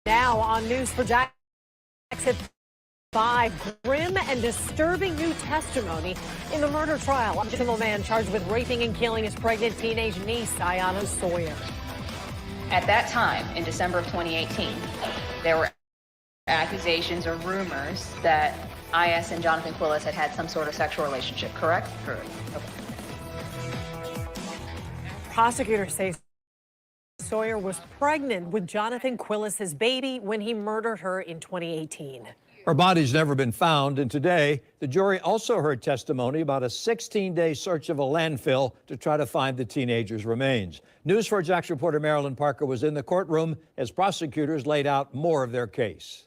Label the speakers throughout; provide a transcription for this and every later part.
Speaker 1: Now on News for Jax at 5, grim and disturbing new testimony in the murder trial of a single man charged with raping and killing his pregnant teenage niece, Iyana Sawyer.
Speaker 2: At that time, in December of 2018, there were accusations or rumors that IS and Johnathan Quiles had some sort of sexual relationship, correct? Correct. Okay.
Speaker 1: Prosecutors say Sawyer was pregnant with Johnathan Quiles' baby when he murdered her in 2018.
Speaker 3: Her body's never been found, and today the jury also heard testimony about a 16-day search of a landfill to try to find the teenager's remains. News 4 Jax reporter Marilyn Parker was in the courtroom as prosecutors laid out more of their case.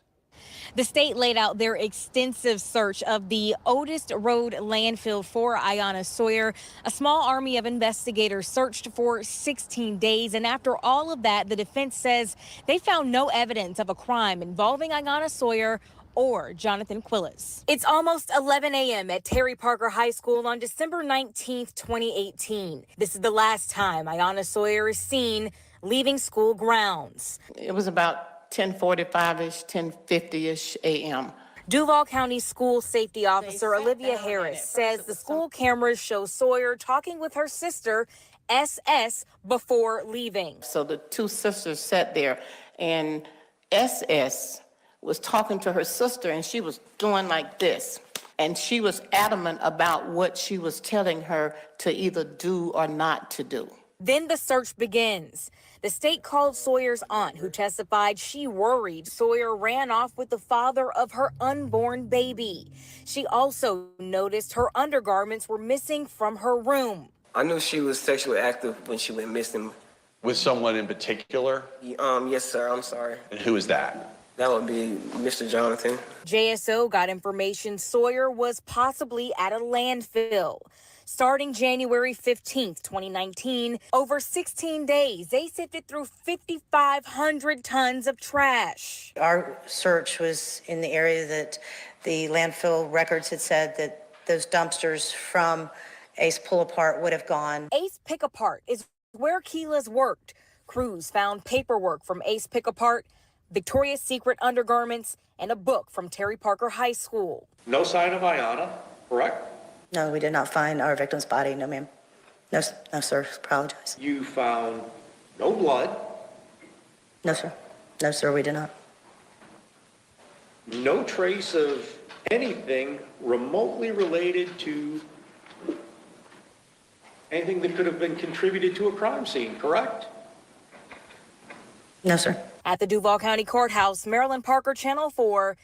Speaker 4: The state laid out their extensive search of the Otis Road landfill for Iyana Sawyer. A small army of investigators searched for 16 days. And after all of that, the defense says they found no evidence of a crime involving Iyana Sawyer or Johnathan Quiles. It's almost 11 a.m. at Terry Parker High School on December 19th, 2018. This is the last time Iyana Sawyer is seen leaving school grounds.
Speaker 5: It was about 10:45-ish, 10:50-ish a.m.
Speaker 4: Duval County School Safety Officer Olivia Harris says the school cameras show Sawyer talking with her sister, SS, before leaving.
Speaker 5: So the two sisters sat there, and SS was talking to her sister, and she was doing like this. And she was adamant about what she was telling her to either do or not to do.
Speaker 4: Then the search begins. The state called Sawyer's aunt, who testified she worried Sawyer ran off with the father of her unborn baby. She also noticed her undergarments were missing from her room.
Speaker 6: I knew she was sexually active when she went missing.
Speaker 7: With someone in particular?
Speaker 6: Yes, sir. I'm sorry.
Speaker 7: And who is that?
Speaker 6: That would be Mr. Johnathan.
Speaker 4: JSO got information Sawyer was possibly at a landfill. Starting January 15th, 2019, over 16 days, they sifted through 5,500 tons of trash.
Speaker 8: Our search was in the area that the landfill records had said that those dumpsters from Ace Pull Apart would have gone.
Speaker 4: Ace Pick Apart is where Quiles worked. Crews found paperwork from Ace Pick Apart, Victoria's Secret undergarments, and a book from Terry Parker High School.
Speaker 7: No sign of Iyana, correct?
Speaker 8: No, we did not find our victim's body. No, ma'am. No, sir. Apologize.
Speaker 7: You found no blood.
Speaker 8: No, sir. No, sir, we did not.
Speaker 7: No trace of anything remotely related to anything that could have been contributed to a crime scene, correct?
Speaker 8: No, sir.
Speaker 4: At the Duval County Courthouse, Marilyn Parker, Channel 4.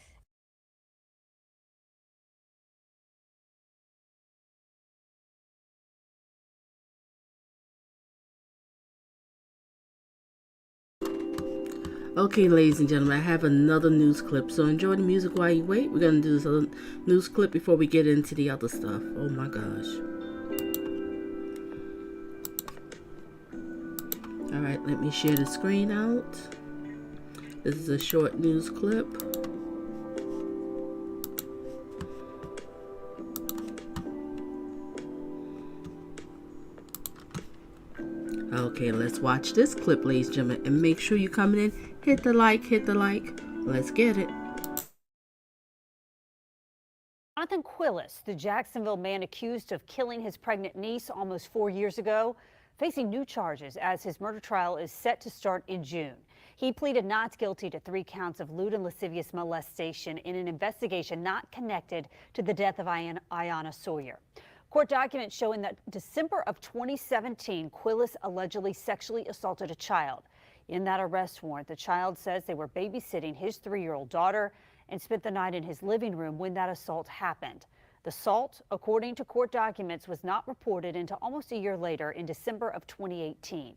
Speaker 9: Okay, ladies and gentlemen, I have another news clip, so enjoy the music while you wait. We're going to do this other news clip before we get into the other stuff. Oh my gosh. Alright, let me share the screen out. This is a short news clip. Okay, let's watch this clip, ladies and gentlemen, and make sure you come in. Hit the like. Let's get it.
Speaker 10: Johnathan Quiles, the Jacksonville man accused of killing his pregnant niece almost 4 years ago, facing new charges as his murder trial is set to start in June. He pleaded not guilty to 3 counts of lewd and lascivious molestation in an investigation not connected to the death of Iyana Sawyer. Court documents showing that December of 2017, Quiles allegedly sexually assaulted a child. In that arrest warrant, the child says they were babysitting his 3-year-old daughter and spent the night in his living room when that assault happened. The assault, according to court documents, was not reported until almost a year later in December of 2018.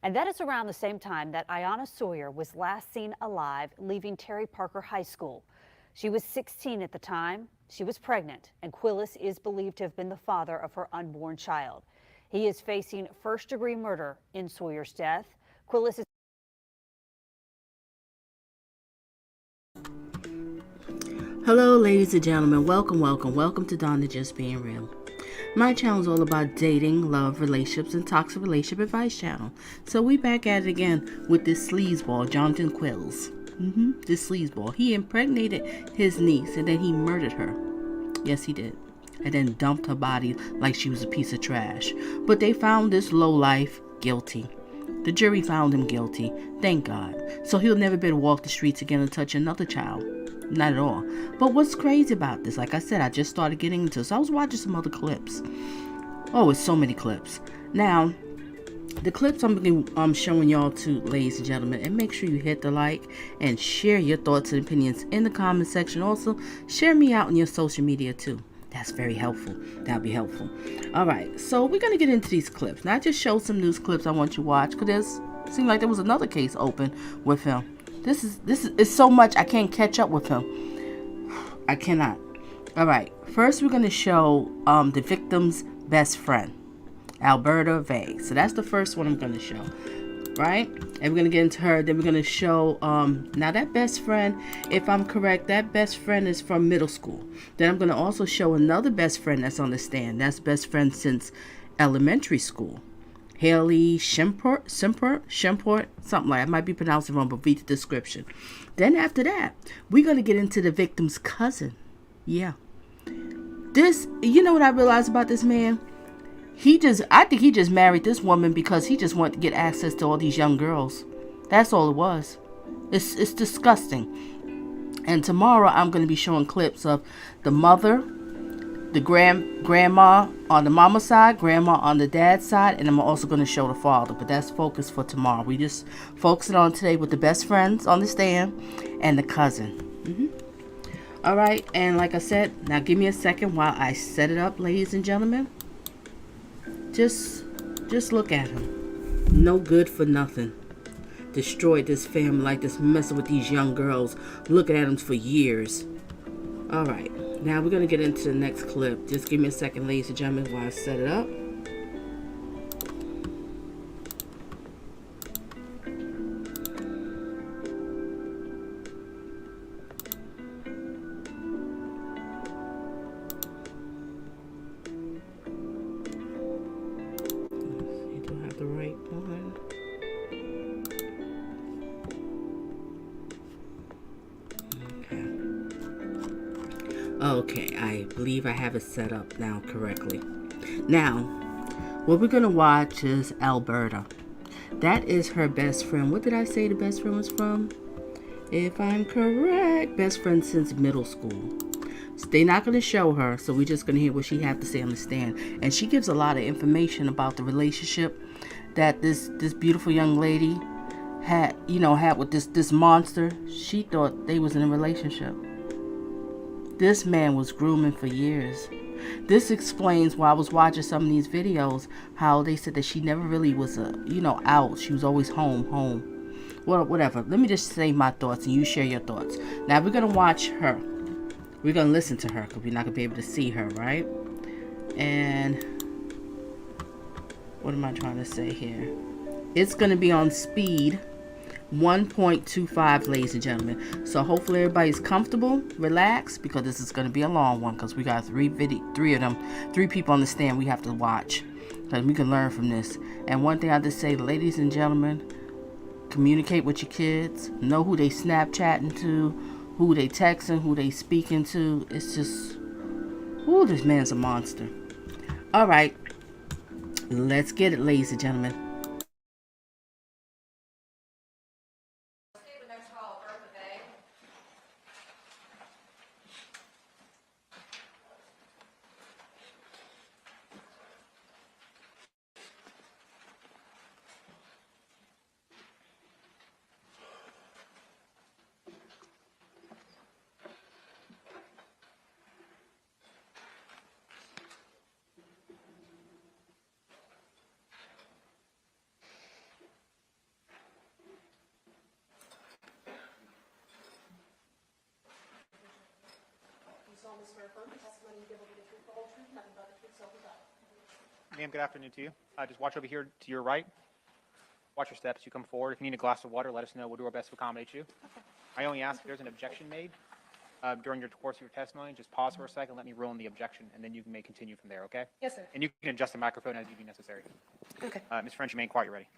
Speaker 10: And that is around the same time that Iyana Sawyer was last seen alive leaving Terry Parker High School. She was 16 at the time. She was pregnant, and Quiles is believed to have been the father of her unborn child. He is facing first-degree murder in Sawyer's death. Quiles is
Speaker 9: Hello, ladies and gentlemen. Welcome to Donna Just Being Real. My channel is all about dating, love, relationships, and toxic relationship advice channel. So we back at it again with this sleazeball, Johnathan Quiles. This sleazeball. He impregnated his niece and then he murdered her. Yes, he did. And then dumped her body like she was a piece of trash. But they found this lowlife guilty. The jury found him guilty. Thank God. So he'll never be able to walk the streets again and touch another child. Not at all. But what's crazy about this, like I said, I just started getting into it. So I was watching some other clips. Oh, it's so many clips. Now, the clips I'm showing y'all to, ladies and gentlemen, and make sure you hit the like and share your thoughts and opinions in the comment section. Also, share me out on your social media too. That's very helpful. That'll be helpful. All right, so we're gonna get into these clips. Now, I just showed some news clips I want you to watch because it seemed like there was another case open with him. This is so much I can't catch up with him. I cannot. All right, first we're gonna show the victim's best friend, Alberta Vaye. So that's the first one I'm going to show, right? And we're going to get into her. Then we're going to show, now that best friend, if I'm correct, that best friend is from middle school. Then I'm going to also show another best friend that's on the stand. That's best friend since elementary school. Haley Shempert, something like that. I might be pronouncing it wrong, but read the description. Then after that, we're going to get into the victim's cousin. Yeah. This, you know what I realized about this man? I think he just married this woman because he just wanted to get access to all these young girls. That's all it was. It's disgusting. And tomorrow I'm going to be showing clips of the mother, the grandma on the mama side, grandma on the dad's side, and I'm also going to show the father. But that's focused for tomorrow. We just focusing on today with the best friends on the stand and the cousin. All right, and like I said, now give me a second while I set it up, ladies and gentlemen. Just look at him. No good for nothing. Destroyed this family like this, messing with these young girls, looking at him for years. All right, now we're gonna get into the next clip. Just give me a second, ladies and gentlemen, while I set it up. Okay, I believe I have it set up now correctly. Now, what we're going to watch is Alberta. That is her best friend. What did I say the best friend was from? If I'm correct, best friend since middle school. So they're not going to show her, so we're just going to hear what she has to say on the stand. And she gives a lot of information about the relationship that this beautiful young lady had with this monster. She thought they was in a relationship. This man was grooming for years. This explains why I was watching some of these videos, how they said that she never really was, out. She was always home. Well, whatever. Let me just say my thoughts and you share your thoughts. Now, we're going to watch her. We're going to listen to her because we're not going to be able to see her, right? And what am I trying to say here? It's going to be on speed 1.25, ladies and gentlemen. So hopefully everybody's comfortable, relaxed, because this is going to be a long one because we got three people on the stand we have to watch because we can learn from this. And one thing I just say, ladies and gentlemen, communicate with your kids, know who they Snapchatting to, who they texting, who they speaking to. It's just, ooh, this man's a monster. All right, let's get it, ladies and gentlemen.
Speaker 11: Ma'am, good afternoon to you. Just watch over here to your right. Watch your steps. You come forward. If you need a glass of water, let us know. We'll do our best to accommodate you. Okay. I only ask if there's an objection made during your course of your testimony. Just pause for a second. Let me rule on the objection, and then you may continue from there, okay?
Speaker 12: Yes, sir.
Speaker 11: And you can adjust the microphone as you deem necessary.
Speaker 12: Okay.
Speaker 11: Ms. French, you may inquire. You ready?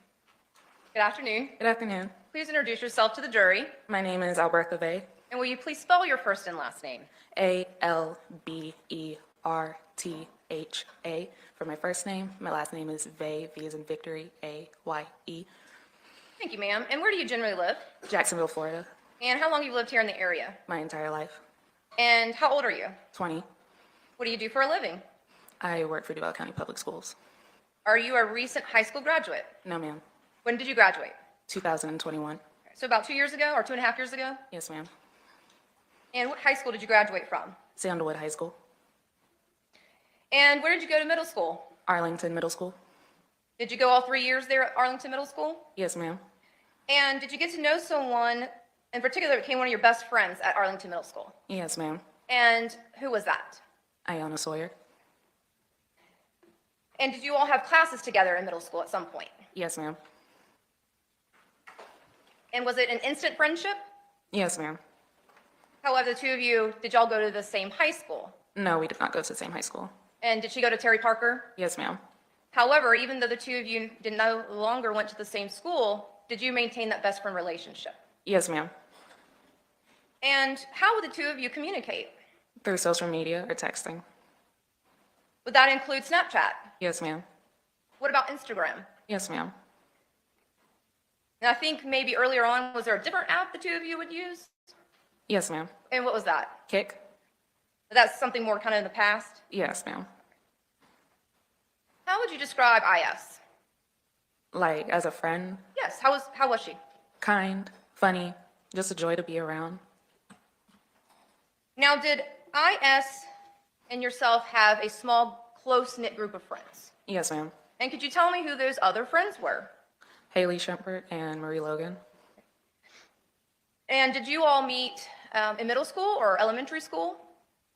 Speaker 2: Good afternoon.
Speaker 12: Good afternoon.
Speaker 2: Please introduce yourself to the jury.
Speaker 12: My name is Alberta Vaye.
Speaker 2: And will you please spell your first and last name?
Speaker 12: Albertha for my first name. My last name is Vaye, V as in Victory, Aye.
Speaker 2: Thank you, ma'am. And where do you generally live?
Speaker 12: Jacksonville, Florida.
Speaker 2: And how long have you lived here in the area?
Speaker 12: My entire life.
Speaker 2: And how old are you?
Speaker 12: 20.
Speaker 2: What do you do for a living?
Speaker 12: I work for Duval County Public Schools.
Speaker 2: Are you a recent high school graduate?
Speaker 12: No, ma'am.
Speaker 2: When did you graduate?
Speaker 12: 2021.
Speaker 2: So about 2 years ago or 2.5 years ago?
Speaker 12: Yes, ma'am.
Speaker 2: And what high school did you graduate from?
Speaker 12: Sandalwood High School.
Speaker 2: And where did you go to middle school?
Speaker 12: Arlington Middle School.
Speaker 2: Did you go all 3 years there at Arlington Middle School?
Speaker 12: Yes, ma'am.
Speaker 2: And did you get to know someone in particular that became one of your best friends at Arlington Middle School?
Speaker 12: Yes, ma'am.
Speaker 2: And who was that?
Speaker 12: Iyana Sawyer.
Speaker 2: And did you all have classes together in middle school at some point?
Speaker 12: Yes, ma'am.
Speaker 2: And was it an instant friendship?
Speaker 12: Yes, ma'am.
Speaker 2: However, the two of you, did y'all go to the same high school?
Speaker 12: No, we did not go to the same high school.
Speaker 2: And did she go to Terry Parker?
Speaker 12: Yes, ma'am.
Speaker 2: However, even though the two of you did no longer went to the same school, did you maintain that best friend relationship?
Speaker 12: Yes, ma'am.
Speaker 2: And how would the two of you communicate?
Speaker 12: Through social media or texting.
Speaker 2: Would that include Snapchat?
Speaker 12: Yes, ma'am.
Speaker 2: What about Instagram?
Speaker 12: Yes, ma'am.
Speaker 2: And I think maybe earlier on, was there a different app the two of you would use?
Speaker 12: Yes, ma'am.
Speaker 2: And what was that?
Speaker 12: Kick?
Speaker 2: That's something more kind of in the past?
Speaker 12: Yes, ma'am.
Speaker 2: How would you describe IS?
Speaker 12: Like, as a friend?
Speaker 2: Yes, how was she?
Speaker 12: Kind, funny, just a joy to be around.
Speaker 2: Now, did IS and yourself have a small, close-knit group of friends?
Speaker 12: Yes, ma'am.
Speaker 2: And could you tell me who those other friends were?
Speaker 12: Haley Shempert and Marie Logan.
Speaker 2: And did you all meet in middle school or elementary school?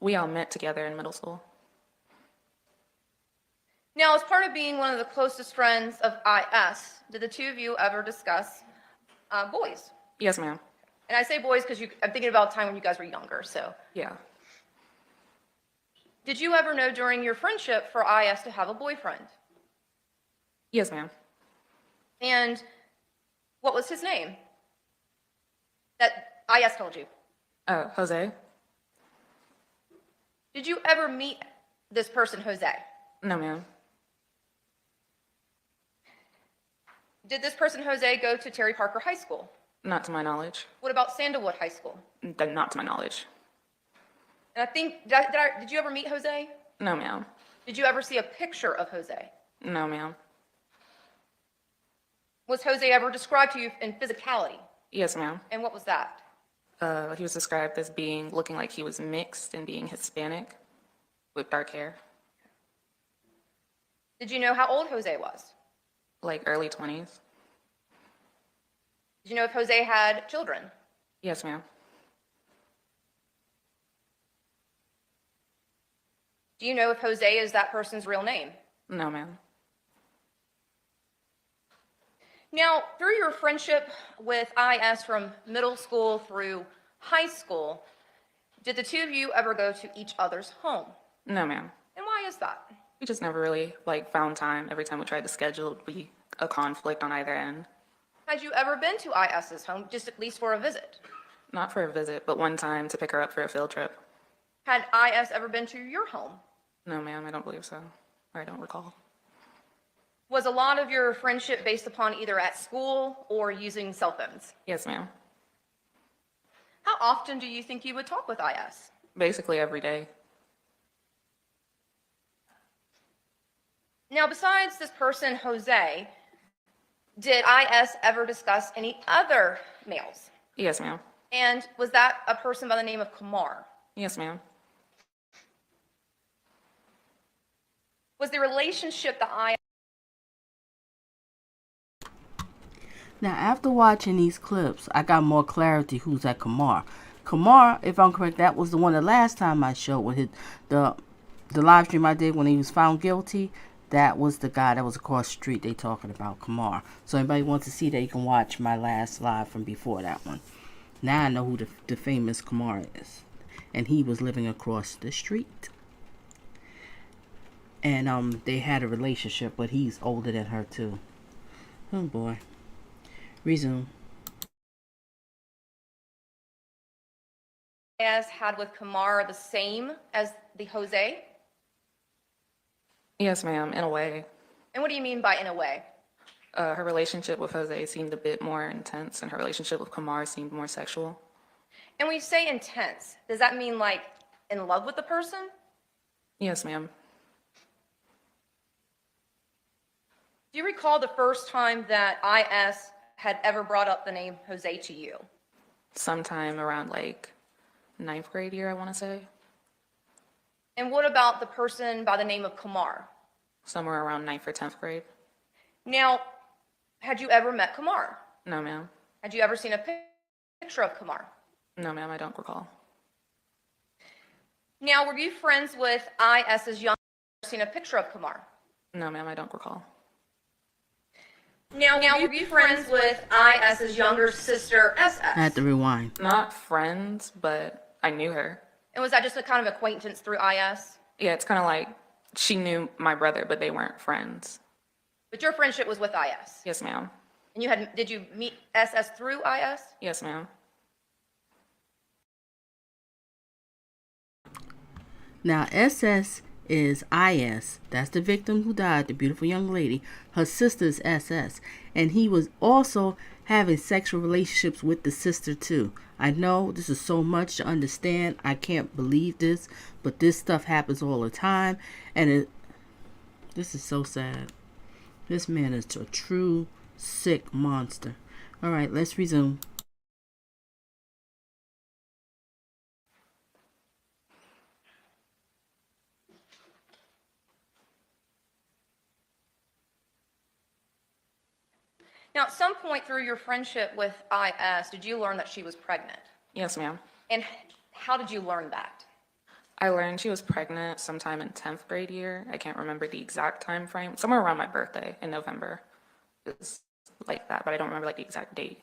Speaker 12: We all met together in middle school.
Speaker 2: Now, as part of being one of the closest friends of IS, did the two of you ever discuss boys?
Speaker 12: Yes, ma'am.
Speaker 2: And I say boys because I'm thinking about a time when you guys were younger, so.
Speaker 12: Yeah.
Speaker 2: Did you ever know during your friendship for IS to have a boyfriend?
Speaker 12: Yes, ma'am.
Speaker 2: And what was his name that IS told you?
Speaker 12: Jose?
Speaker 2: Did you ever meet this person, Jose?
Speaker 12: No, ma'am.
Speaker 2: Did this person, Jose, go to Terry Parker High School?
Speaker 12: Not to my knowledge.
Speaker 2: What about Sandalwood High School?
Speaker 12: Not to my knowledge.
Speaker 2: And I think, did you ever meet Jose?
Speaker 12: No, ma'am.
Speaker 2: Did you ever see a picture of Jose?
Speaker 12: No, ma'am.
Speaker 2: Was Jose ever described to you in physicality?
Speaker 12: Yes, ma'am.
Speaker 2: And what was that?
Speaker 12: He was described as looking like he was mixed and being Hispanic with dark hair.
Speaker 2: Did you know how old Jose was?
Speaker 12: Like early 20s.
Speaker 2: Did you know if Jose had children?
Speaker 12: Yes, ma'am.
Speaker 2: Do you know if Jose is that person's real name?
Speaker 12: No, ma'am.
Speaker 2: Now, through your friendship with IS from middle school through high school, did the two of you ever go to each other's home?
Speaker 12: No, ma'am.
Speaker 2: And why is that?
Speaker 12: We just never really found time. Every time we tried to schedule, it would be a conflict on either end.
Speaker 2: Had you ever been to IS's home, just at least for a visit?
Speaker 12: Not for a visit, but one time to pick her up for a field trip.
Speaker 2: Had IS ever been to your home?
Speaker 12: No, ma'am, I don't believe so. Or I don't recall.
Speaker 2: Was a lot of your friendship based upon either at school or using cell phones?
Speaker 12: Yes, ma'am.
Speaker 2: How often do you think you would talk with IS?
Speaker 12: Basically every day.
Speaker 2: Now, besides this person, Jose, did IS ever discuss any other males?
Speaker 12: Yes, ma'am.
Speaker 2: And was that a person by the name of Kamar?
Speaker 12: Yes, ma'am.
Speaker 2: Was the relationship that IS...
Speaker 9: Now, after watching these clips, I got more clarity who's that Kamar. Kamar, if I'm correct, that was the one the last time I showed with the live stream I did when he was found guilty. That was the guy that was across the street they talking about, Kamar. So anybody wants to see that, you can watch my last live from before that one. Now I know who the famous Kamar is. And he was living across the street. And they had a relationship, but he's older than her too. Oh boy. Resume.
Speaker 2: As had with Kamar the same as the Jose?
Speaker 12: Yes, ma'am, in a way.
Speaker 2: And what do you mean by in a way?
Speaker 12: Her relationship with Jose seemed a bit more intense, and her relationship with Kamar seemed more sexual.
Speaker 2: And when you say intense, does that mean like in love with the person?
Speaker 12: Yes, ma'am.
Speaker 2: Do you recall the first time that IS had ever brought up the name Jose to you?
Speaker 12: Sometime around like 9th grade year, I want to say.
Speaker 2: And what about the person by the name of Kamar?
Speaker 12: Somewhere around 9th or 10th grade.
Speaker 2: Now, had you ever met Kamar?
Speaker 12: No, ma'am.
Speaker 2: Had you ever seen a picture of Kamar?
Speaker 12: No, ma'am, I don't recall.
Speaker 2: Now, were you friends with IS's younger sister? Seen a picture of Kamar?
Speaker 12: No, ma'am, I don't recall.
Speaker 2: Now, were you friends with IS's younger sister, SS?
Speaker 9: I had to rewind.
Speaker 12: Not friends, but I knew her.
Speaker 2: And was that just a kind of acquaintance through IS?
Speaker 12: Yeah, it's kind of like she knew my brother, but they weren't friends.
Speaker 2: But your friendship was with IS?
Speaker 12: Yes, ma'am.
Speaker 2: And did you meet SS through IS?
Speaker 12: Yes, ma'am.
Speaker 9: Now, SS is IS. That's the victim who died, the beautiful young lady. Her sister's SS. And he was also having sexual relationships with the sister, too. I know this is so much to understand. I can't believe this. But this stuff happens all the time. And this is so sad. This man is a true sick monster. All right, let's resume.
Speaker 2: Now, at some point through your friendship with IS, did you learn that she was pregnant?
Speaker 12: Yes, ma'am.
Speaker 2: And how did you learn that?
Speaker 12: I learned she was pregnant sometime in 10th grade year. I can't remember the exact time frame. Somewhere around my birthday in November. It was like that, but I don't remember like the exact date.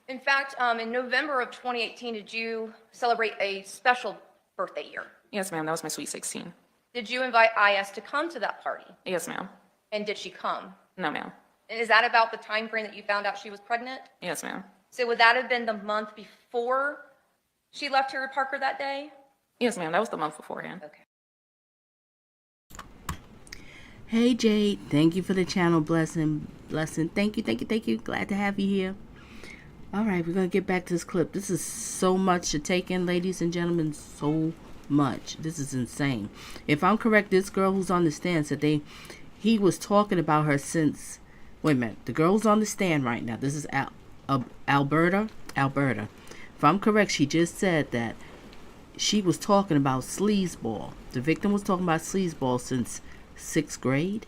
Speaker 2: In fact, in November of 2018, did you celebrate a special birthday year?
Speaker 12: Yes, ma'am. That was my sweet 16.
Speaker 2: Did you invite IS to come to that party?
Speaker 12: Yes, ma'am.
Speaker 2: And did she come?
Speaker 12: No, ma'am.
Speaker 2: And is that about the time frame that you found out she was pregnant?
Speaker 12: Yes, ma'am.
Speaker 2: So would that have been the month before she left Terry Parker that day?
Speaker 12: Yes, ma'am. That was the month beforehand.
Speaker 2: Okay.
Speaker 9: Hey, Jade. Thank you for the channel. Blessing. Thank you. Glad to have you here. All right, we're going to get back to this clip. This is so much to take in, ladies and gentlemen. So much. This is insane. If I'm correct, this girl who's on the stand said he was talking about her since... Wait a minute. The girl's on the stand right now. This is Alberta. If I'm correct, she just said that she was talking about sleazeball. The victim was talking about sleazeball since 6th grade.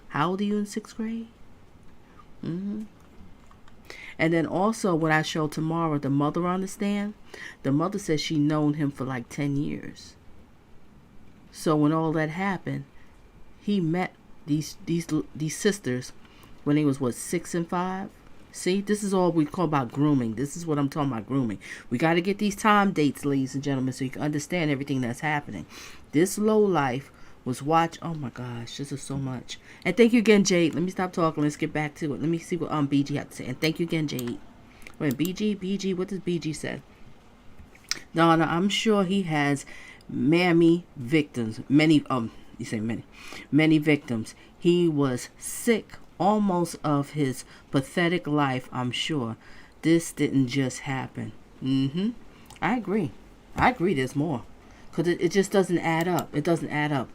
Speaker 9: How old are you in 6th grade? And then also, when I show tomorrow, the mother on the stand, the mother says she known him for like 10 years. So when all that happened, he met these sisters when he was, what, 6 and 5? See, this is all we call about grooming. This is what I'm talking about, grooming. We got to get these time dates, ladies and gentlemen, so you can understand everything that's happening. This lowlife was oh my gosh, this is so much. And thank you again, Jade. Let me stop talking. Let's get back to it. Let me see what BG had to say. And thank you again, Jade. Wait, BG, what does BG say? No, I'm sure he has many victims. Many victims. He was sick almost of his pathetic life, I'm sure. This didn't just happen. I agree there's more. Because it just doesn't add up. It doesn't add up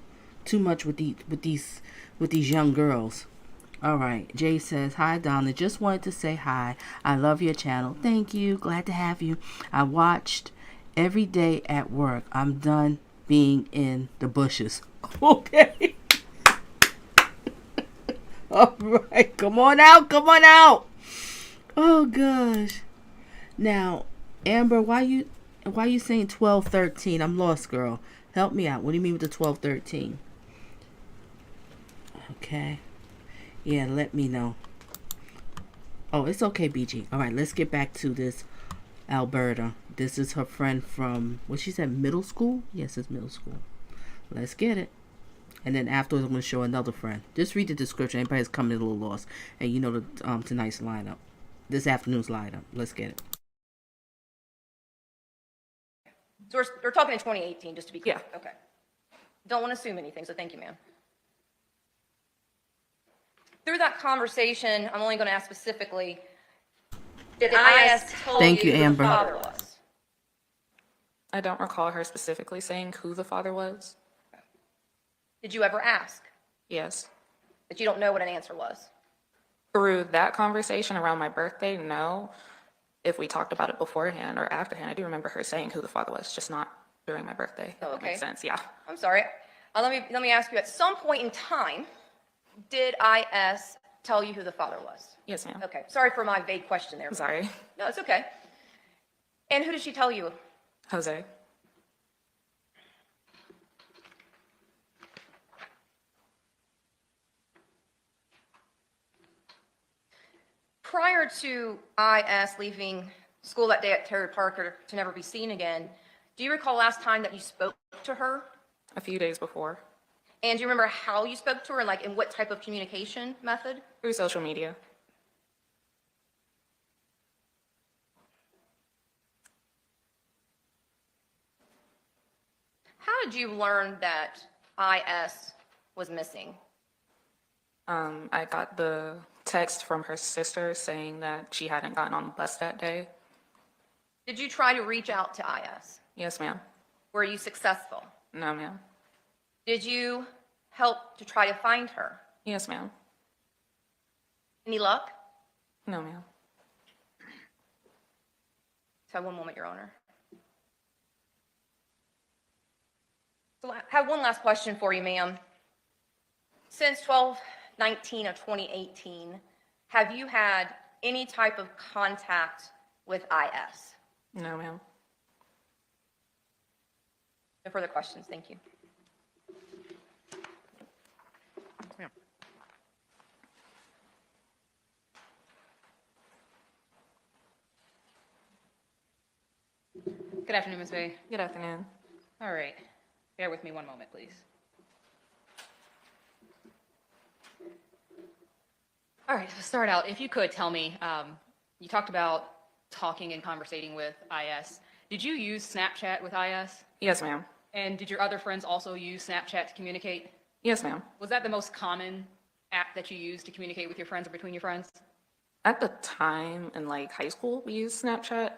Speaker 9: too much with these young girls. All right, Jay says, hi, Donna. Just wanted to say hi. I love your channel. Thank you. Glad to have you. I watched every day at work. I'm done being in the bushes. Okay. All right. Come on out. Oh, gosh. Now, Amber, why you saying 12-13? I'm lost, girl. Help me out. What do you mean with the 12-13? Okay. Yeah, let me know. Oh, it's okay, BG. All right, let's get back to this Alberta. This is her friend from, what she said, middle school? Yes, it's middle school. Let's get it. And then afterwards, I'm going to show another friend. Just read the description. Everybody's coming a little lost. And you know tonight's lineup. this afternoon's lineup. Let's get it.
Speaker 13: So we're talking in 2018, just to be clear.
Speaker 12: Yeah.
Speaker 13: Okay. Don't want to assume anything, so thank you, ma'am. Through that conversation, I'm only going to ask specifically, did IS tell
Speaker 9: Thank you,
Speaker 13: who the
Speaker 9: Amber.
Speaker 13: father was?
Speaker 12: I don't recall her specifically saying who the father was.
Speaker 13: Did you ever ask?
Speaker 12: Yes.
Speaker 13: But you don't know what an answer was?
Speaker 12: Through that conversation around my birthday, no. If we talked about it beforehand or afterhand, I do remember her saying who the father was, just not during my birthday.
Speaker 13: Oh,
Speaker 12: That
Speaker 13: okay.
Speaker 12: makes sense, yeah.
Speaker 13: I'm sorry. Let me ask you, at some point in time, did IS tell you who the father was?
Speaker 12: Yes, ma'am.
Speaker 13: Okay, sorry for my vague question there.
Speaker 12: I'm sorry.
Speaker 13: No, it's okay. And who did she tell you?
Speaker 12: Jose.
Speaker 13: Prior to IS leaving school that day at Terry Parker to never be seen again, do you recall last time that you spoke to her?
Speaker 12: A few days before.
Speaker 13: And do you remember how you spoke to her and like in what type of communication method?
Speaker 12: Through social media.
Speaker 13: How did you learn that IS was missing?
Speaker 12: I got the text from her sister saying that she hadn't gotten on the bus that day.
Speaker 13: Did you try to reach out to IS?
Speaker 12: Yes, ma'am.
Speaker 13: Were you successful?
Speaker 12: No, ma'am.
Speaker 13: Did you help to try to find her?
Speaker 12: Yes, ma'am.
Speaker 13: Any luck?
Speaker 12: No, ma'am.
Speaker 13: So one moment, Your Honor. So I have one last question for you, ma'am. Since 12/19 of 2018, have you had any type of contact with IS?
Speaker 12: No, ma'am.
Speaker 13: No further questions. Thank you.
Speaker 11: Yes, ma'am.
Speaker 2: Good afternoon, Ms. Vaye.
Speaker 12: Good afternoon.
Speaker 2: All right. Bear with me one moment, please. All right, to start out, if you could tell me, you talked about talking and conversating with IS. Did you use Snapchat with IS?
Speaker 12: Yes, ma'am.
Speaker 2: And did your other friends also use Snapchat to communicate?
Speaker 12: Yes, ma'am.
Speaker 2: Was that the most common app that you used to communicate with your friends or between your friends?
Speaker 12: At the time in like high school, we used Snapchat.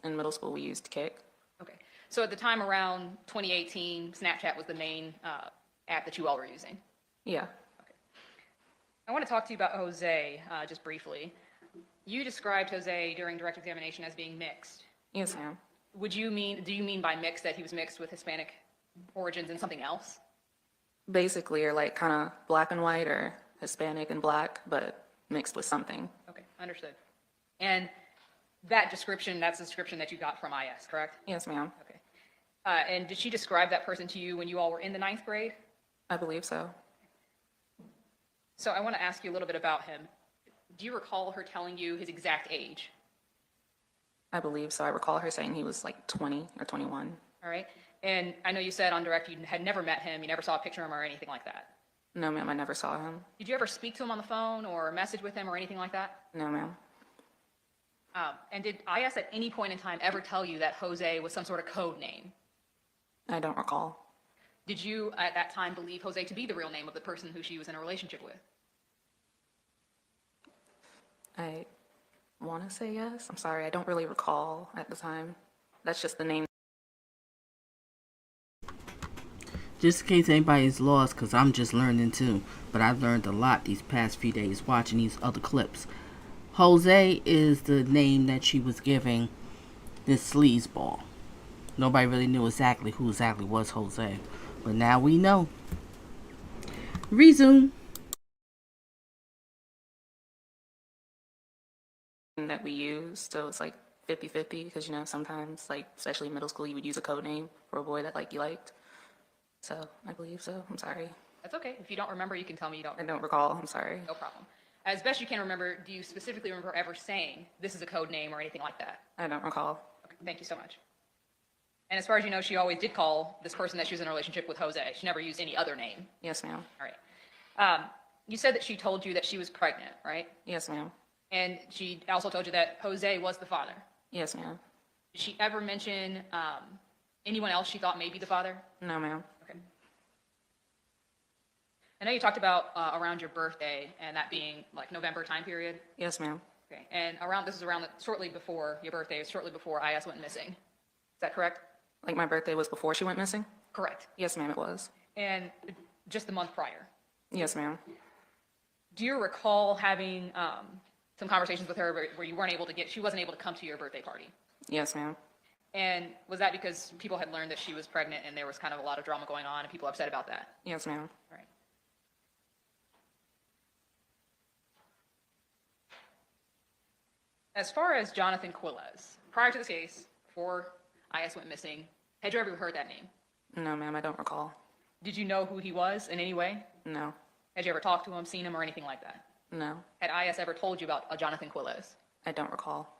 Speaker 12: In middle school, we used Kick.
Speaker 2: Okay. So at the time around 2018, Snapchat was the main app that you all were using?
Speaker 12: Yeah.
Speaker 2: I want to talk to you about Jose just briefly. You described Jose during direct examination as being mixed.
Speaker 12: Yes, ma'am.
Speaker 2: Do you mean by mixed that he was mixed with Hispanic origins and something else?
Speaker 12: Basically, or like kind of black and white or Hispanic and black, but mixed with something.
Speaker 2: Okay, understood. And that's the description that you got from IS, correct?
Speaker 12: Yes, ma'am.
Speaker 2: Okay. And did she describe that person to you when you all were in the 9th grade?
Speaker 12: I believe so.
Speaker 2: So I want to ask you a little bit about him. Do you recall her telling you his exact age?
Speaker 12: I believe so. I recall her saying he was like 20 or 21.
Speaker 2: All right. And I know you said on direct you had never met him, you never saw a picture of him or anything like that.
Speaker 12: No, ma'am, I never saw him.
Speaker 2: Did you ever speak to him on the phone or message with him or anything like that?
Speaker 12: No, ma'am.
Speaker 2: And did IS at any point in time ever tell you that Jose was some sort of code name?
Speaker 12: I don't recall.
Speaker 2: Did you at that time believe Jose to be the real name of the person who she was in a relationship with?
Speaker 12: I want to say yes. I'm sorry, I don't really recall at the time. That's just the name.
Speaker 9: Just in case anybody's lost, because I'm just learning too. But I've learned a lot these past few days watching these other clips. Jose is the name that she was giving this sleazeball. Nobody really knew exactly who exactly was Jose. But now we know. Resume.
Speaker 12: That we use, so it's like 50-50 because, you know, sometimes, like, especially in middle school, you would use a code name for a boy that, like, you liked. So I believe so. I'm sorry.
Speaker 2: That's okay. If you don't remember, you can tell me you don't.
Speaker 12: I don't recall. I'm sorry.
Speaker 2: No problem. As best you can remember, do you specifically remember ever saying this is a code name or anything like that?
Speaker 12: I don't recall.
Speaker 2: Okay, thank you so much. And as far as you know, she always did call this person that she was in a relationship with Jose. She never used any other name.
Speaker 12: Yes, ma'am.
Speaker 2: All right. You said that she told you that she was pregnant, right?
Speaker 12: Yes, ma'am.
Speaker 2: And she also told you that Jose was the father.
Speaker 12: Yes, ma'am.
Speaker 2: Did she ever mention anyone else she thought may be the father?
Speaker 12: No, ma'am.
Speaker 2: Okay. I know you talked about around your birthday and that being like November time period.
Speaker 12: Yes, ma'am.
Speaker 2: Okay. And this is around shortly before your birthday, shortly before IS went missing. Is that correct?
Speaker 12: Like my birthday was before she went missing?
Speaker 2: Correct.
Speaker 12: Yes, ma'am, it was.
Speaker 2: And just the month prior.
Speaker 12: Yes, ma'am.
Speaker 2: Do you recall having some conversations with her where you weren't able to she wasn't able to come to your birthday party?
Speaker 12: Yes, ma'am.
Speaker 2: And was that because people had learned that she was pregnant and there was kind of a lot of drama going on and people upset about that?
Speaker 12: Yes, ma'am.
Speaker 2: Right. As far as Johnathan Quiles, prior to this case, before IS went missing, had you ever heard that name?
Speaker 12: No, ma'am, I don't recall.
Speaker 2: Did you know who he was in any way?
Speaker 12: No.
Speaker 2: Had you ever talked to him, seen him, or anything like that?
Speaker 12: No.
Speaker 2: Had IS ever told you about a Johnathan Quiles?
Speaker 12: I don't recall.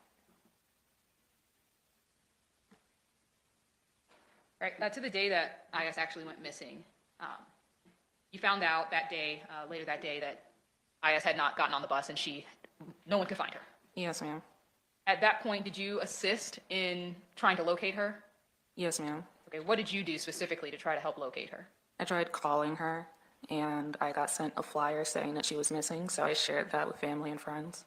Speaker 2: Right, to the day that IS actually went missing, you found out that day, later that day, that IS had not gotten on the bus and no one could find her.
Speaker 12: Yes, ma'am.
Speaker 2: At that point, did you assist in trying to locate her?
Speaker 12: Yes, ma'am.
Speaker 2: Okay, what did you do specifically to try to help locate her?
Speaker 12: I tried calling her, and I got sent a flyer saying that she was missing, so I shared that with family and friends.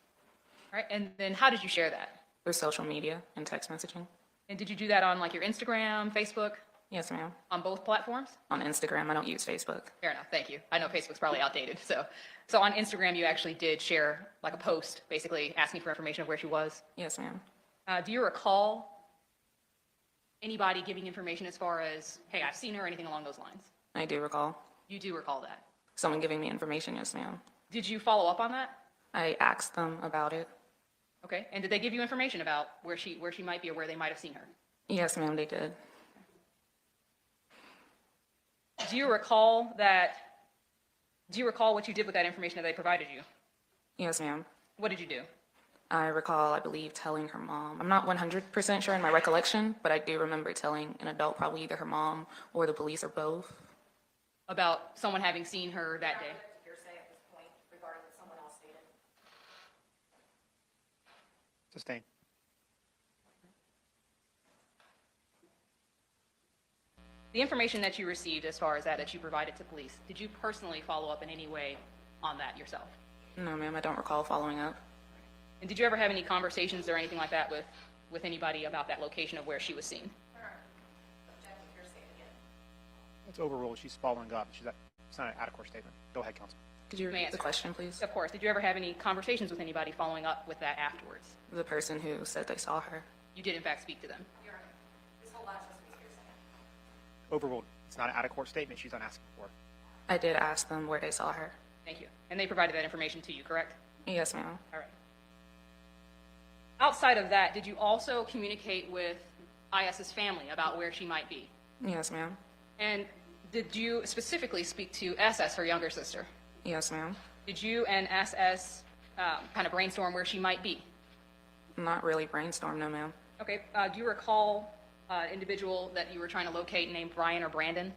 Speaker 2: All right, and then how did you share that?
Speaker 12: Through social media and text messaging.
Speaker 2: And did you do that on like your Instagram, Facebook?
Speaker 12: Yes, ma'am.
Speaker 2: On both platforms?
Speaker 12: On Instagram, I don't use Facebook.
Speaker 2: Fair enough, thank you. I know Facebook's probably outdated, so on Instagram you actually did share like a post, basically asking for information of where she was?
Speaker 12: Yes, ma'am.
Speaker 2: Do you recall anybody giving information as far as, hey, I've seen her, or anything along those lines?
Speaker 12: I do recall.
Speaker 2: You do recall that?
Speaker 12: Someone giving me information, yes, ma'am.
Speaker 2: Did you follow up on that?
Speaker 12: I asked them about it.
Speaker 2: Okay, and did they give you information about where she might be or where they might have seen her?
Speaker 12: Yes, ma'am, they did.
Speaker 2: Do you recall what you did with that information that they provided you?
Speaker 12: Yes, ma'am.
Speaker 2: What did you do?
Speaker 12: I recall, I believe, telling her mom. I'm not 100% sure in my recollection, but I do remember telling an adult, probably either her mom or the police or both.
Speaker 2: About someone having seen her that day?
Speaker 11: Sustained.
Speaker 2: The information that you received as far as that you provided to police, did you personally follow up in any way on that yourself?
Speaker 12: No, ma'am, I don't recall following up.
Speaker 2: And did you ever have any conversations or anything like that with anybody about that location of where she was seen?
Speaker 11: It's overruled. She's following up. It's not an out-of-court statement. Go ahead, counsel.
Speaker 12: Could you repeat the question, please?
Speaker 2: Of course. Did you ever have any conversations with anybody following up with that afterwards?
Speaker 12: The person who said they saw her.
Speaker 2: You did, in fact, speak to them?
Speaker 11: Overruled. It's not an out-of-court statement. She's not asking for.
Speaker 12: I did ask them where they saw her.
Speaker 2: Thank you. And they provided that information to you, correct?
Speaker 12: Yes, ma'am.
Speaker 2: All right. Outside of that, did you also communicate with IS's family about where she might be?
Speaker 12: Yes, ma'am.
Speaker 2: And did you specifically speak to SS, her younger sister?
Speaker 12: Yes, ma'am.
Speaker 2: Did you and SS kind of brainstorm where she might be?
Speaker 12: Not really brainstorm, no, ma'am.
Speaker 2: Okay. Do you recall an individual that you were trying to locate named Brian or Brandon?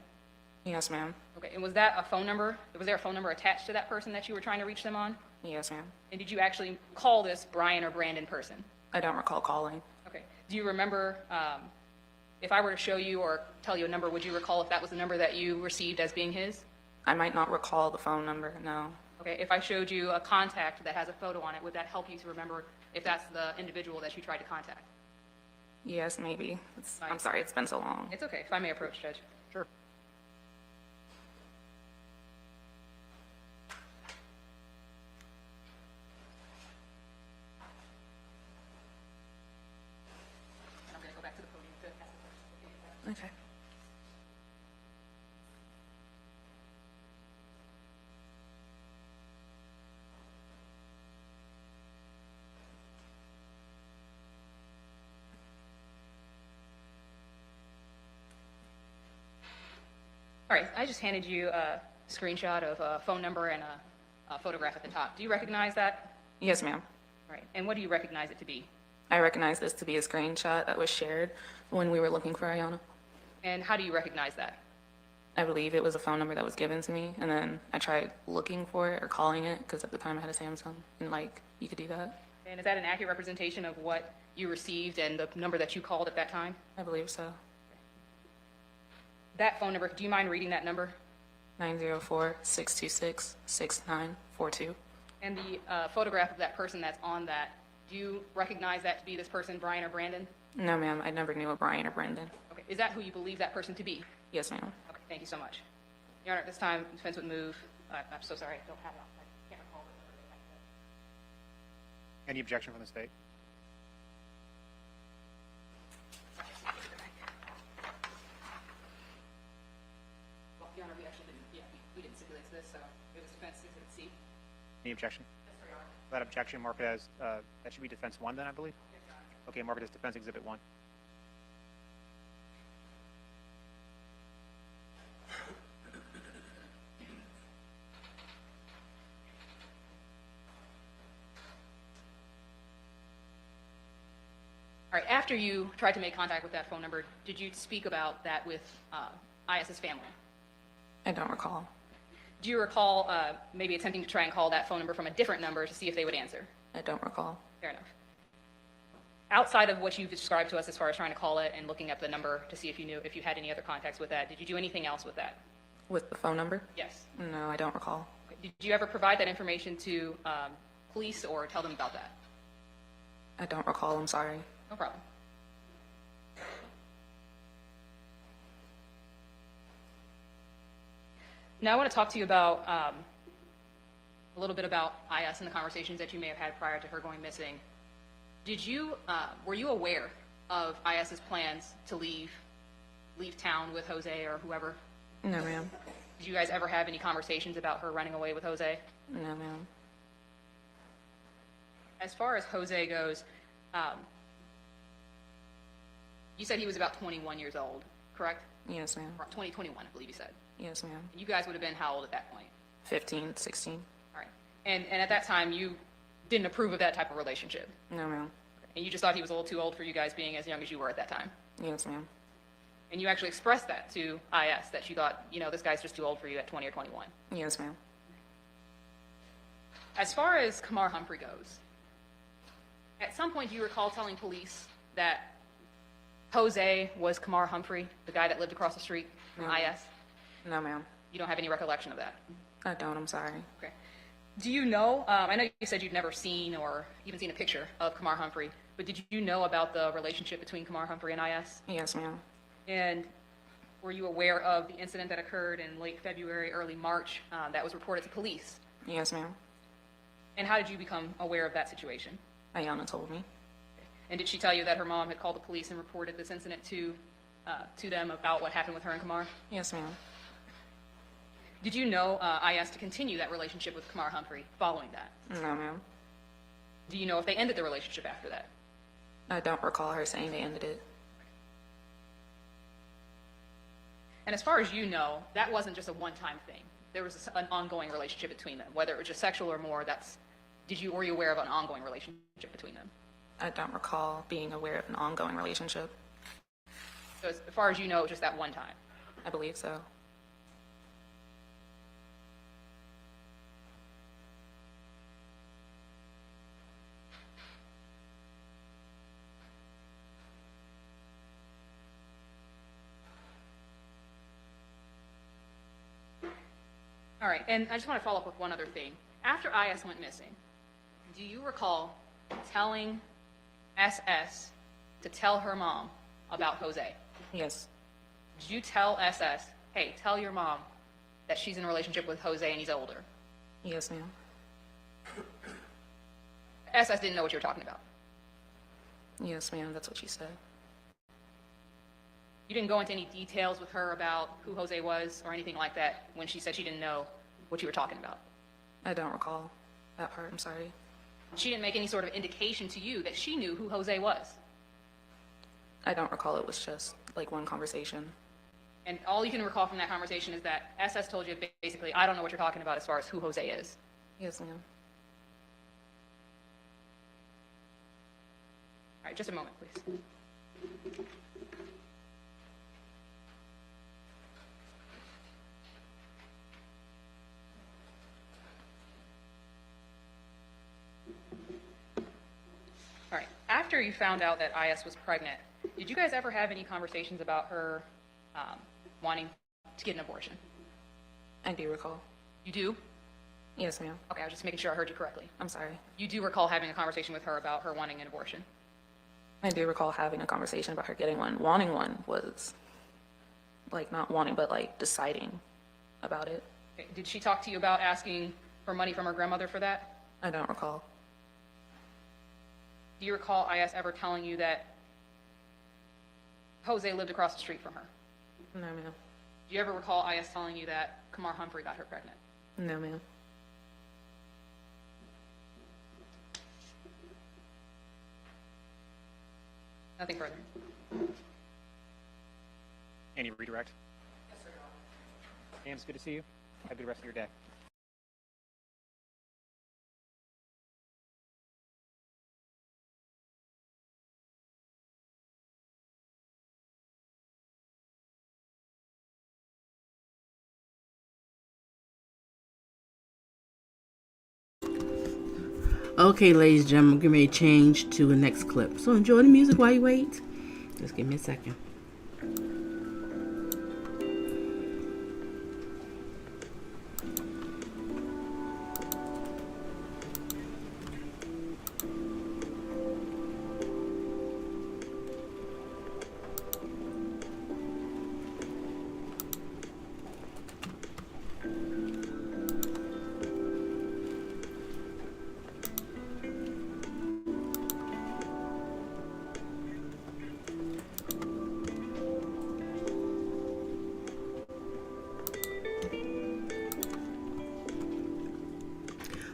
Speaker 12: Yes, ma'am.
Speaker 2: Okay. And was that a phone number? Was there a phone number attached to that person that you were trying to reach them on?
Speaker 12: Yes, ma'am.
Speaker 2: And did you actually call this Brian or Brandon person?
Speaker 12: I don't recall calling.
Speaker 2: Okay. Do you remember, if I were to show you or tell you a number, would you recall if that was the number that you received as being his?
Speaker 12: I might not recall the phone number, no.
Speaker 2: Okay. If I showed you a contact that has a photo on it, would that help you to remember if that's the individual that you tried to contact?
Speaker 12: Yes, maybe. I'm sorry, it's been so long.
Speaker 2: It's okay. If I may approach, Judge.
Speaker 11: Sure.
Speaker 2: And I'm going to go back to the podium to ask the question.
Speaker 12: Okay.
Speaker 2: All right. I just handed you a screenshot of a phone number and a photograph at the top. Do you recognize that?
Speaker 12: Yes, ma'am.
Speaker 2: All right. And what do you recognize it to be?
Speaker 12: I recognize this to be a screenshot that was shared when we were looking for Iyana.
Speaker 2: And how do you recognize that?
Speaker 12: I believe it was a phone number that was given to me, and then I tried looking for it or calling it, because at the time I had a Samsung, and like, you could do that.
Speaker 2: And is that an accurate representation of what you received and the number that you called at that time?
Speaker 12: I believe so.
Speaker 2: That phone number, do you mind reading that number?
Speaker 12: 904-626-6942.
Speaker 2: And the photograph of that person that's on that, do you recognize that to be this person, Brian or Brandon?
Speaker 12: No, ma'am. I never knew a Brian or Brendan.
Speaker 2: Okay. Is that who you believe that person to be?
Speaker 12: Yes, ma'am.
Speaker 2: Okay. Thank you so much. Your Honor, at this time, defense would move. I'm so sorry. I don't have it off. I can't recall the number they had.
Speaker 11: Any objection from the state?
Speaker 2: Well, Your Honor, we actually didn't, we didn't stipulate this, so it was defense exhibit C.
Speaker 11: Any objection? That objection, mark it as, that should be defense 1 then, I believe? Okay, mark it as defense exhibit 1.
Speaker 2: All right, after you tried to make contact with that phone number, did you speak about that with IS's family?
Speaker 12: I don't recall.
Speaker 2: Do you recall maybe attempting to try and call that phone number from a different number to see if they would answer?
Speaker 12: I don't recall.
Speaker 2: Fair enough. Outside of what you've described to us as far as trying to call it and looking up the number to see if you knew, if you had any other contacts with that, did you do anything else with that?
Speaker 12: With the phone number?
Speaker 2: Yes.
Speaker 12: No, I don't recall.
Speaker 2: Okay. Did you ever provide that information to police or tell them about that?
Speaker 12: I don't recall. I'm sorry.
Speaker 2: No problem. Now I want to talk to you about a little bit about IS and the conversations that you may have had prior to her going missing. Did you, were you aware of IS's plans to leave town with Jose or whoever?
Speaker 12: No, ma'am.
Speaker 2: Did you guys ever have any conversations about her running away with Jose?
Speaker 12: No, ma'am.
Speaker 2: As far as Jose goes, you said he was about 21 years old, correct?
Speaker 12: Yes, ma'am.
Speaker 2: 21, I believe you said.
Speaker 12: Yes, ma'am.
Speaker 2: You guys would have been how old at that point?
Speaker 12: 15, 16.
Speaker 2: All right. And at that time, you didn't approve of that type of relationship?
Speaker 12: No, ma'am.
Speaker 2: And you just thought he was a little too old for you guys being as young as you were at that time?
Speaker 12: Yes, ma'am.
Speaker 2: And you actually expressed that to IS, that you thought, you know, this guy's just too old for you at 20 or 21?
Speaker 12: Yes, ma'am.
Speaker 2: As far as Kamar Humphrey goes, at some point do you recall telling police that Jose was Kamar Humphrey, the guy that lived across the street from IS?
Speaker 12: No, ma'am.
Speaker 2: You don't have any recollection of that?
Speaker 12: I don't. I'm sorry.
Speaker 2: Okay. Do you know, I know you said you'd never seen or even seen a picture of Kamar Humphrey, but did you know about the relationship between Kamar Humphrey and IS?
Speaker 12: Yes, ma'am.
Speaker 2: And were you aware of the incident that occurred in late February, early March that was reported to police?
Speaker 12: Yes, ma'am.
Speaker 2: And how did you become aware of that situation?
Speaker 12: Iyana told me.
Speaker 2: And did she tell you that her mom had called the police and reported this incident to them about what happened with her and Kamar?
Speaker 12: Yes, ma'am.
Speaker 2: Did you know IS to continue that relationship with Kamar Humphrey following that?
Speaker 12: No, ma'am.
Speaker 2: Do you know if they ended the relationship after that?
Speaker 12: I don't recall her saying they ended it.
Speaker 2: And as far as you know, that wasn't just a one-time thing. There was an ongoing relationship between them, whether it was just sexual or more. Were you aware of an ongoing relationship between them?
Speaker 12: I don't recall being aware of an ongoing relationship.
Speaker 2: So as far as you know, it was just that one time?
Speaker 12: I believe so.
Speaker 2: All right, and I just want to follow up with one other thing. After IS went missing, do you recall telling SS to tell her mom about Jose?
Speaker 12: Yes.
Speaker 2: Did you tell SS, hey, tell your mom that she's in a relationship with Jose and he's older?
Speaker 12: Yes, ma'am.
Speaker 2: SS didn't know what you were talking about?
Speaker 12: Yes, ma'am. That's what she said.
Speaker 2: You didn't go into any details with her about who Jose was or anything like that when she said she didn't know what you were talking about?
Speaker 12: I don't recall that part. I'm sorry.
Speaker 2: She didn't make any sort of indication to you that she knew who Jose was?
Speaker 12: I don't recall. It was just like one conversation.
Speaker 2: And all you can recall from that conversation is that SS told you basically, I don't know what you're talking about as far as who Jose is.
Speaker 12: Yes, ma'am.
Speaker 2: All right, just a moment, please. after you found out that IS was pregnant, did you guys ever have any conversations about her wanting to get an abortion?
Speaker 12: I do recall.
Speaker 2: You do?
Speaker 12: Yes, ma'am.
Speaker 2: Okay, I was just making sure I heard you correctly.
Speaker 12: I'm sorry.
Speaker 2: You do recall having a conversation with her about her wanting an abortion?
Speaker 12: I do recall having a conversation about her getting one. Wanting one was like not wanting, but like deciding about it.
Speaker 2: Okay, did she talk to you about asking for money from her grandmother for that?
Speaker 12: I don't recall.
Speaker 2: Do you recall IS ever telling you that Jose lived across the street from her?
Speaker 12: No, ma'am.
Speaker 2: Do you ever recall IS telling you that Kamar Humphrey got her pregnant?
Speaker 12: No, ma'am.
Speaker 2: Nothing further.
Speaker 11: Any redirect? Yes, sir. Ma'am, it's good to see you. Have a good rest of your day.
Speaker 9: Okay, ladies and gentlemen, I'm getting ready to change to the next clip. So enjoy the music while you wait. Just give me a second.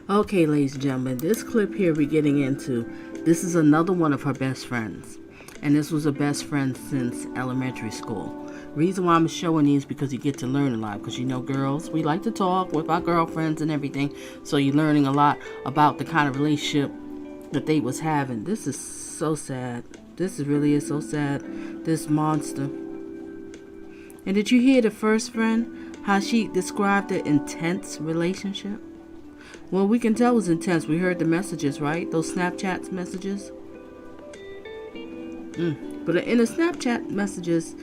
Speaker 9: Okay, ladies and gentlemen, this clip here we're getting into, this is another one of her best friends. And this was a best friend since elementary school. Reason why I'm showing these because you get to learn a lot. Because you know, girls, we like to talk with our girlfriends and everything. So you're learning a lot about the kind of relationship that they was having. This is so sad. This really is so sad. This monster. And did you hear the first friend? How she described the intense relationship? Well, we can tell it was intense. We heard the messages, right? Those Snapchat messages. But in the Snapchat messages,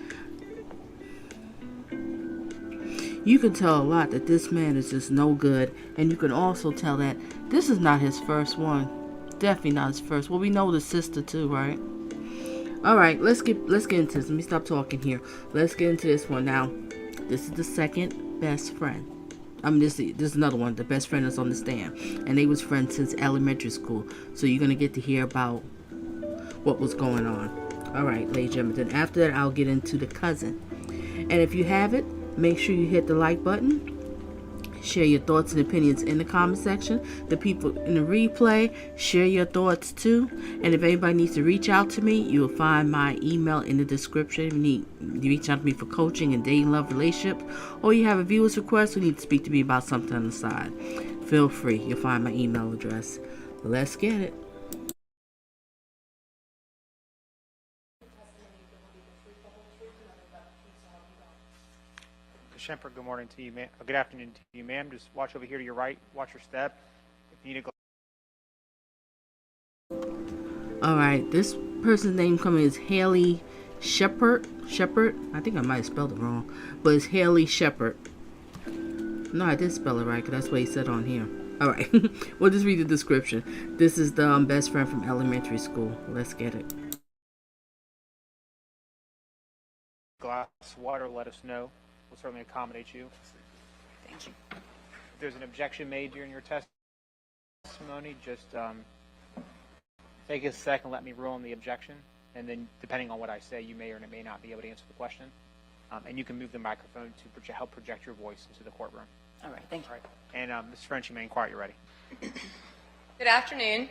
Speaker 9: you can tell a lot that this man is just no good. And you can also tell that this is not his first one. Definitely not his first. Well, we know the sister too, right? All right, let's get into this. Let me stop talking here. Let's get into this one now. This is the second best friend. I mean, this is another one. The best friend is on the stand. And they was friends since elementary school. So you're going to get to hear about what was going on. All right, ladies and gentlemen. Then after that, I'll get into the cousin. And if you have it, make sure you hit the like button. Share your thoughts and opinions in the comment section. The people in the replay, share your thoughts too. And if anybody needs to reach out to me, you will find my email in the description. If you need to reach out to me for coaching and dating, love, relationship, or you have a viewer's request or need to speak to me about something on the side, feel free. You'll find my email address. Let's get it.
Speaker 11: Shempert, good morning to you, ma'am. Good afternoon to you, ma'am. Just watch over here to your right. Watch your step. If you need a
Speaker 9: All right, this person's name coming is Haley Shempert. I think I might have spelled it wrong, but it's Haley Shempert. No, I did spell it right because that's what he said on here. All right, we'll just read the description. This is the best friend from elementary school. Let's get it.
Speaker 11: glass of water, let us know. We'll certainly accommodate you.
Speaker 12: Thank you.
Speaker 11: If there's an objection made during your testimony, just take a second, let me rule on the objection, and then depending on what I say, you may or may not be able to answer the question. And you can move the microphone to help project your voice into the courtroom.
Speaker 12: All right, thank you.
Speaker 11: All right. And Ms. French, you may inquire. You're ready.
Speaker 13: Good afternoon.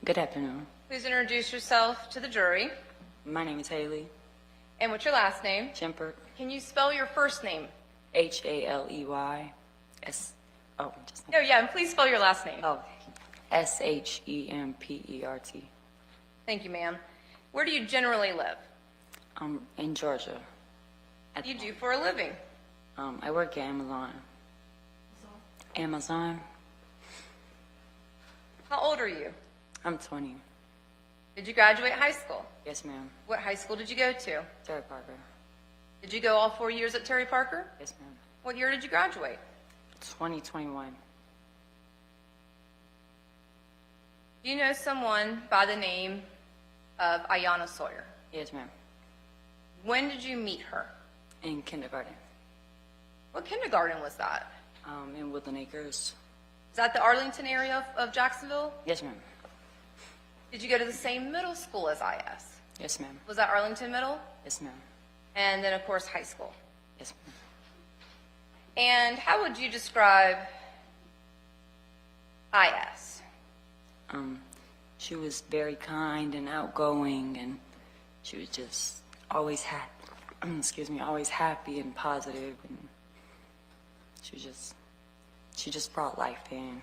Speaker 12: Good afternoon.
Speaker 13: Please introduce yourself to the jury.
Speaker 12: My name is Haley
Speaker 13: And what's your last name?
Speaker 12: Shempert.
Speaker 13: Can you spell your first name?
Speaker 12: H-A-L-E-Y-S. Oh, just
Speaker 13: No, yeah, and please spell your last name.
Speaker 12: oh, S-H-E-M-P-E-R-T.
Speaker 13: Thank you, ma'am. Where do you generally live?
Speaker 12: In Georgia.
Speaker 13: What do you do for a living?
Speaker 12: I work at Amazon. Amazon.
Speaker 13: How old are you?
Speaker 12: I'm 20.
Speaker 13: Did you graduate high school?
Speaker 12: Yes, ma'am.
Speaker 13: What high school did you go to?
Speaker 12: Terry Parker.
Speaker 13: Did you go all 4 years at Terry Parker?
Speaker 12: Yes, ma'am.
Speaker 13: What year did you graduate?
Speaker 12: 2021.
Speaker 13: Do you know someone by the name of Iyana Sawyer?
Speaker 12: Yes, ma'am.
Speaker 13: When did you meet her?
Speaker 12: In kindergarten.
Speaker 13: What kindergarten was that?
Speaker 12: In Woodland Acres.
Speaker 13: Is that the Arlington area of Jacksonville?
Speaker 12: Yes, ma'am.
Speaker 13: Did you go to the same middle school as IS?
Speaker 12: Yes, ma'am.
Speaker 13: Was that Arlington Middle?
Speaker 12: Yes, ma'am.
Speaker 13: And then, of course, high school.
Speaker 12: Yes, ma'am.
Speaker 13: And how would you describe IS?
Speaker 12: She was very kind and outgoing, and she was just always always happy and positive, and she just brought life in.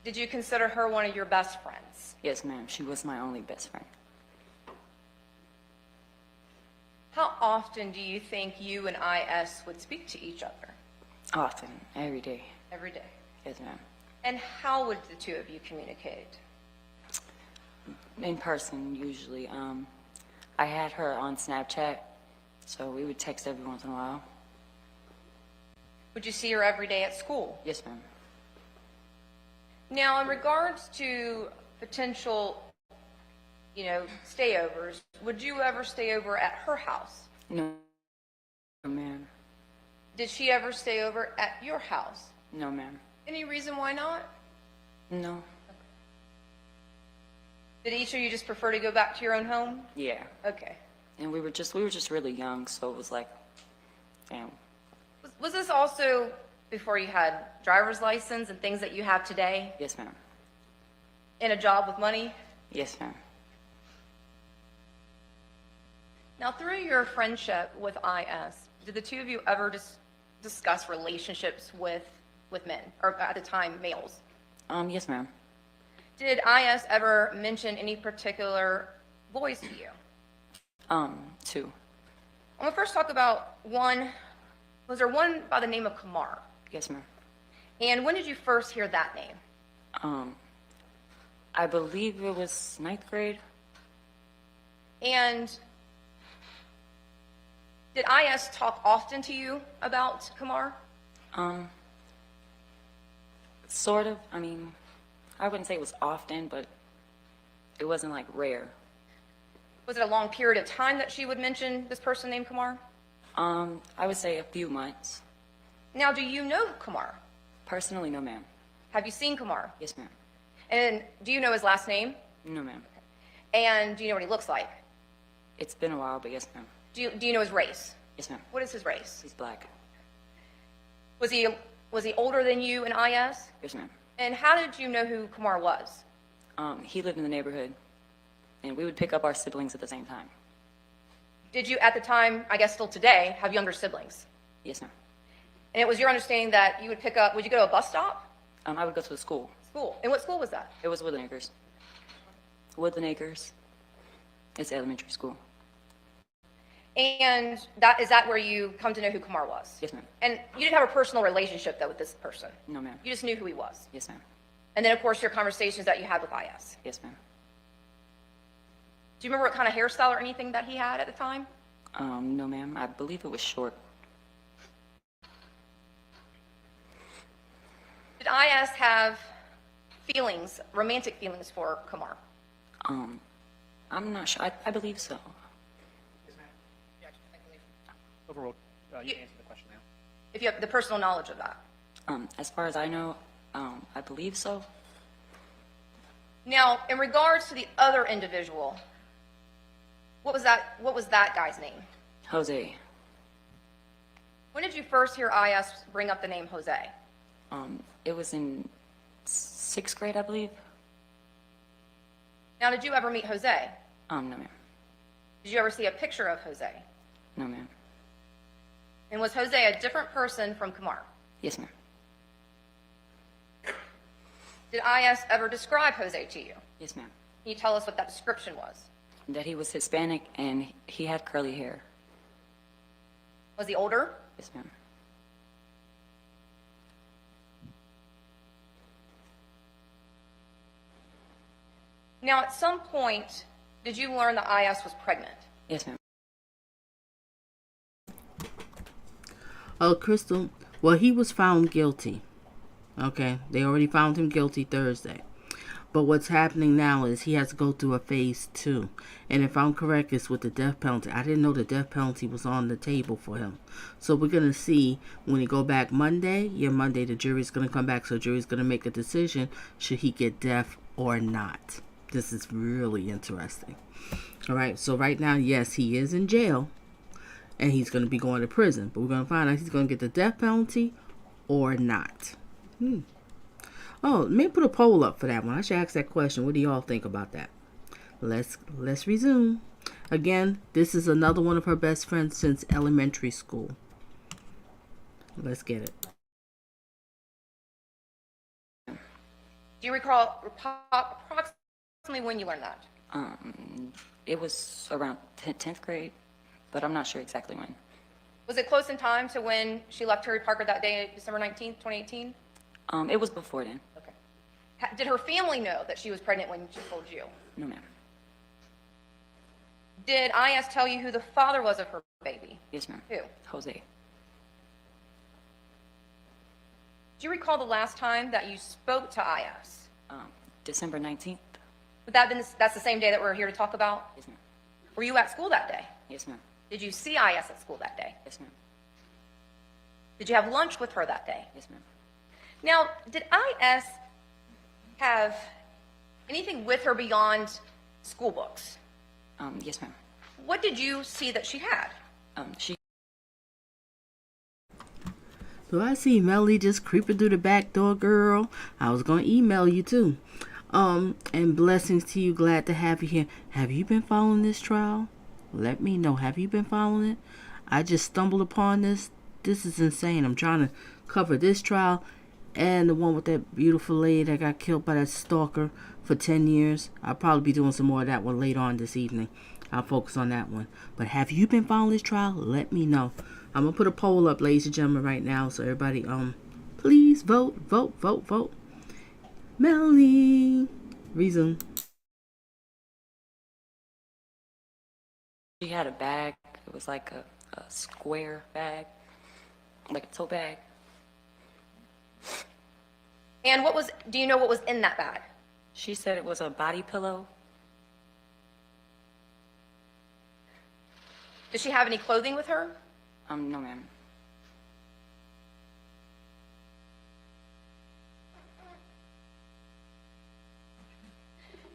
Speaker 13: Did you consider her one of your best friends?
Speaker 12: Yes, ma'am. She was my only best friend.
Speaker 13: How often do you think you and IS would speak to each other?
Speaker 12: Often, every day.
Speaker 13: Every day.
Speaker 12: Yes, ma'am.
Speaker 13: And how would the two of you communicate?
Speaker 12: In person, usually. I had her on Snapchat, so we would text every once in a while.
Speaker 13: Would you see her every day at school?
Speaker 12: Yes, ma'am.
Speaker 13: Now, in regards to potential, stayovers, would you ever stay over at her house?
Speaker 12: No, ma'am.
Speaker 13: Did she ever stay over at your house?
Speaker 12: No, ma'am.
Speaker 13: Any reason why not?
Speaker 12: No.
Speaker 13: Did each of you just prefer to go back to your own home?
Speaker 12: Yeah.
Speaker 13: Okay.
Speaker 12: And we were just really young, so it was like, damn.
Speaker 13: Was this also before you had driver's license and things that you have today?
Speaker 12: Yes, ma'am.
Speaker 13: In a job with money?
Speaker 12: Yes, ma'am.
Speaker 13: Now, through your friendship with IS, did the two of you ever discuss relationships with men, or at the time, males?
Speaker 12: Yes, ma'am.
Speaker 13: Did IS ever mention any particular boys to you?
Speaker 12: Two.
Speaker 13: I'm gonna first talk about one. Was there one by the name of Kamar?
Speaker 12: Yes, ma'am.
Speaker 13: And when did you first hear that name?
Speaker 12: I believe it was 9th grade.
Speaker 13: And did IS talk often to you about Kamar?
Speaker 12: Sort of. I mean, I wouldn't say it was often, but it wasn't like rare.
Speaker 13: Was it a long period of time that she would mention this person named Kamar?
Speaker 12: I would say a few months.
Speaker 13: Now, do you know Kamar?
Speaker 12: Personally, no, ma'am.
Speaker 13: Have you seen Kamar?
Speaker 12: Yes, ma'am.
Speaker 13: And do you know his last name?
Speaker 12: No, ma'am.
Speaker 13: And do you know what he looks like?
Speaker 12: It's been a while, but yes, ma'am.
Speaker 13: Do you know his race?
Speaker 12: Yes, ma'am.
Speaker 13: What is his race?
Speaker 12: He's black.
Speaker 13: Was he older than you and IS?
Speaker 12: Yes, ma'am.
Speaker 13: And how did you know who Kamar was?
Speaker 12: He lived in the neighborhood, and we would pick up our siblings at the same time.
Speaker 13: Did you, at the time, I guess still today, have younger siblings?
Speaker 12: Yes, ma'am.
Speaker 13: And it was your understanding that you would pick up, would you go to a bus stop?
Speaker 12: I would go to the school.
Speaker 13: School. And what school was that?
Speaker 12: It was Woodland Acres. Woodland Acres. It's elementary school.
Speaker 13: And is that where you come to know who Kamar was?
Speaker 12: Yes, ma'am.
Speaker 13: And you didn't have a personal relationship, though, with this person?
Speaker 12: No, ma'am.
Speaker 13: You just knew who he was?
Speaker 12: Yes, ma'am.
Speaker 13: And then, of course, your conversations that you had with IS?
Speaker 12: Yes, ma'am.
Speaker 13: Do you remember what kind of hairstyle or anything that he had at the time?
Speaker 12: No, ma'am. I believe it was short.
Speaker 13: Did IS have feelings, romantic feelings for Kamar?
Speaker 12: I'm not sure. I believe so.
Speaker 11: Overruled. You can answer the question now.
Speaker 13: If you have the personal knowledge of that.
Speaker 12: As far as I know, I believe so.
Speaker 13: Now, in regards to the other individual, what was that guy's name?
Speaker 12: Jose.
Speaker 13: When did you first hear IS bring up the name Jose?
Speaker 12: It was in 6th grade, I believe.
Speaker 13: Now, did you ever meet Jose?
Speaker 12: No, ma'am.
Speaker 13: Did you ever see a picture of Jose?
Speaker 12: No, ma'am.
Speaker 13: And was Jose a different person from Kamar?
Speaker 12: Yes, ma'am.
Speaker 13: Did IS ever describe Jose to you?
Speaker 12: Yes, ma'am.
Speaker 13: Can you tell us what that description was?
Speaker 12: That he was Hispanic and he had curly hair.
Speaker 13: Was he older?
Speaker 12: Yes, ma'am.
Speaker 13: Now, at some point, did you learn that IS was pregnant?
Speaker 12: Yes, ma'am.
Speaker 9: Oh, Crystal, well, he was found guilty. Okay, they already found him guilty Thursday. But what's happening now is he has to go through a phase 2. And if I'm correct, it's with the death penalty. I didn't know the death penalty was on the table for him. So we're going to see when he go back Monday. Monday, the jury's going to come back. So the jury's going to make a decision. Should he get death or not? This is really interesting. All right, so right now, yes, he is in jail. And he's going to be going to prison. But we're going to find out if he's going to get the death penalty or not. Oh, let me put a poll up for that one. I should ask that question. What do y'all think about that? Let's resume. Again, this is another one of her best friends since elementary school. Let's get it.
Speaker 13: Do you recall approximately when you learned that?
Speaker 12: It was around 10th grade, but I'm not sure exactly when.
Speaker 13: Was it close in time to when she left Terry Parker that day, December 19th, 2018?
Speaker 12: It was before then.
Speaker 13: Okay. Did her family know that she was pregnant when she told you?
Speaker 12: No, ma'am.
Speaker 13: Did IS tell you who the father was of her baby?
Speaker 12: Yes, ma'am.
Speaker 13: Who?
Speaker 12: Jose.
Speaker 13: Do you recall the last time that you spoke to IS?
Speaker 12: December 19th.
Speaker 13: Would that been, that's the same day that we're here to talk about?
Speaker 12: Yes, ma'am.
Speaker 13: Were you at school that day?
Speaker 12: Yes, ma'am.
Speaker 13: Did you see IS at school that day?
Speaker 12: Yes, ma'am.
Speaker 13: Did you have lunch with her that day?
Speaker 12: Yes, ma'am.
Speaker 13: Now, did IS have anything with her beyond school books?
Speaker 12: Yes, ma'am.
Speaker 13: What did you see that she had?
Speaker 9: So I see Melly just creeping through the back door, girl. I was going to email you too. And blessings to you. Glad to have you here. Have you been following this trial? Let me know. Have you been following it? I just stumbled upon this. This is insane. I'm trying to cover this trial and the one with that beautiful lady that got killed by that stalker for 10 years. I'll probably be doing some more of that one later on this evening. I'll focus on that one. But have you been following this trial? Let me know. I'm going to put a poll up, ladies and gentlemen, right now. So everybody, please vote, vote, vote, vote. Melanie. Resume.
Speaker 12: She had a bag. It was like a square bag, like a tote bag.
Speaker 13: And do you know what was in that bag?
Speaker 12: She said it was a body pillow.
Speaker 13: Did she have any clothing with her?
Speaker 12: No, ma'am.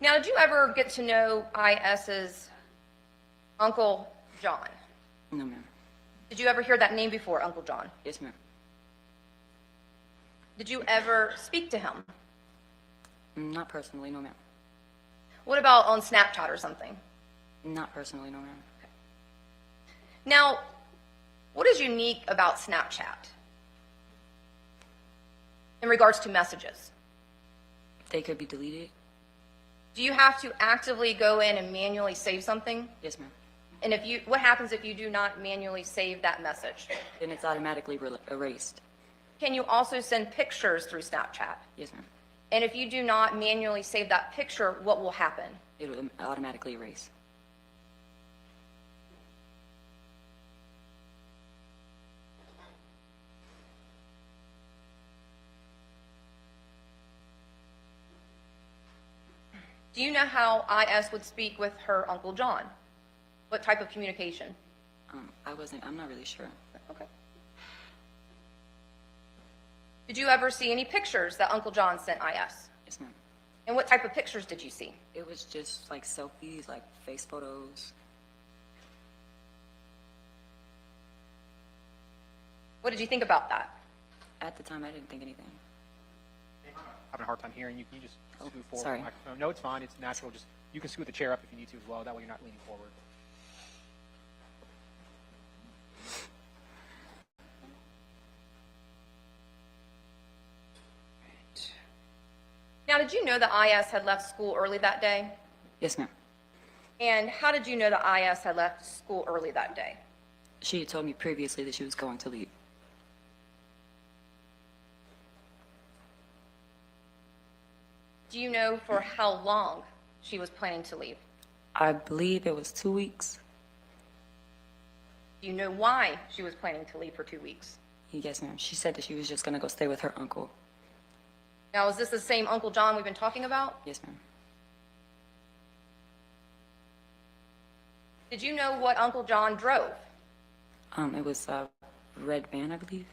Speaker 13: Now, did you ever get to know IS's Uncle John?
Speaker 12: No, ma'am.
Speaker 13: Did you ever hear that name before, Uncle John?
Speaker 12: Yes, ma'am.
Speaker 13: Did you ever speak to him?
Speaker 12: Not personally, no, ma'am.
Speaker 13: What about on Snapchat or something?
Speaker 12: Not personally, no, ma'am.
Speaker 13: Now, what is unique about Snapchat in regards to messages?
Speaker 12: They could be deleted.
Speaker 13: Do you have to actively go in and manually save something?
Speaker 12: Yes, ma'am.
Speaker 13: And what happens if you do not manually save that message?
Speaker 12: Then it's automatically erased.
Speaker 13: Can you also send pictures through Snapchat?
Speaker 12: Yes, ma'am.
Speaker 13: And if you do not manually save that picture, what will happen?
Speaker 12: It will automatically erase.
Speaker 13: Do you know how IS would speak with her Uncle John? What type of communication?
Speaker 12: I'm not really sure.
Speaker 13: Okay. Did you ever see any pictures that Uncle John sent IS?
Speaker 12: Yes, ma'am.
Speaker 13: And what type of pictures did you see?
Speaker 12: It was just like selfies, like face photos.
Speaker 13: What did you think about that?
Speaker 12: At the time, I didn't think anything.
Speaker 11: Having a hard time hearing you. Can you just scoot forward?
Speaker 12: Sorry.
Speaker 11: No, it's fine. It's natural. Just you can scoot the chair up if you need to as well. That way you're not leaning forward.
Speaker 13: Now, did you know that IS had left school early that day?
Speaker 12: Yes, ma'am.
Speaker 13: And how did you know that IS had left school early that day?
Speaker 12: She had told me previously that she was going to leave.
Speaker 13: Do you know for how long she was planning to leave?
Speaker 12: I believe it was 2 weeks.
Speaker 13: Do you know why she was planning to leave for 2 weeks?
Speaker 12: Yes, ma'am. She said that she was just going to go stay with her uncle.
Speaker 13: Now, is this the same Uncle John we've been talking about?
Speaker 12: Yes, ma'am.
Speaker 13: Did you know what Uncle John drove?
Speaker 12: It was a red van, I believe.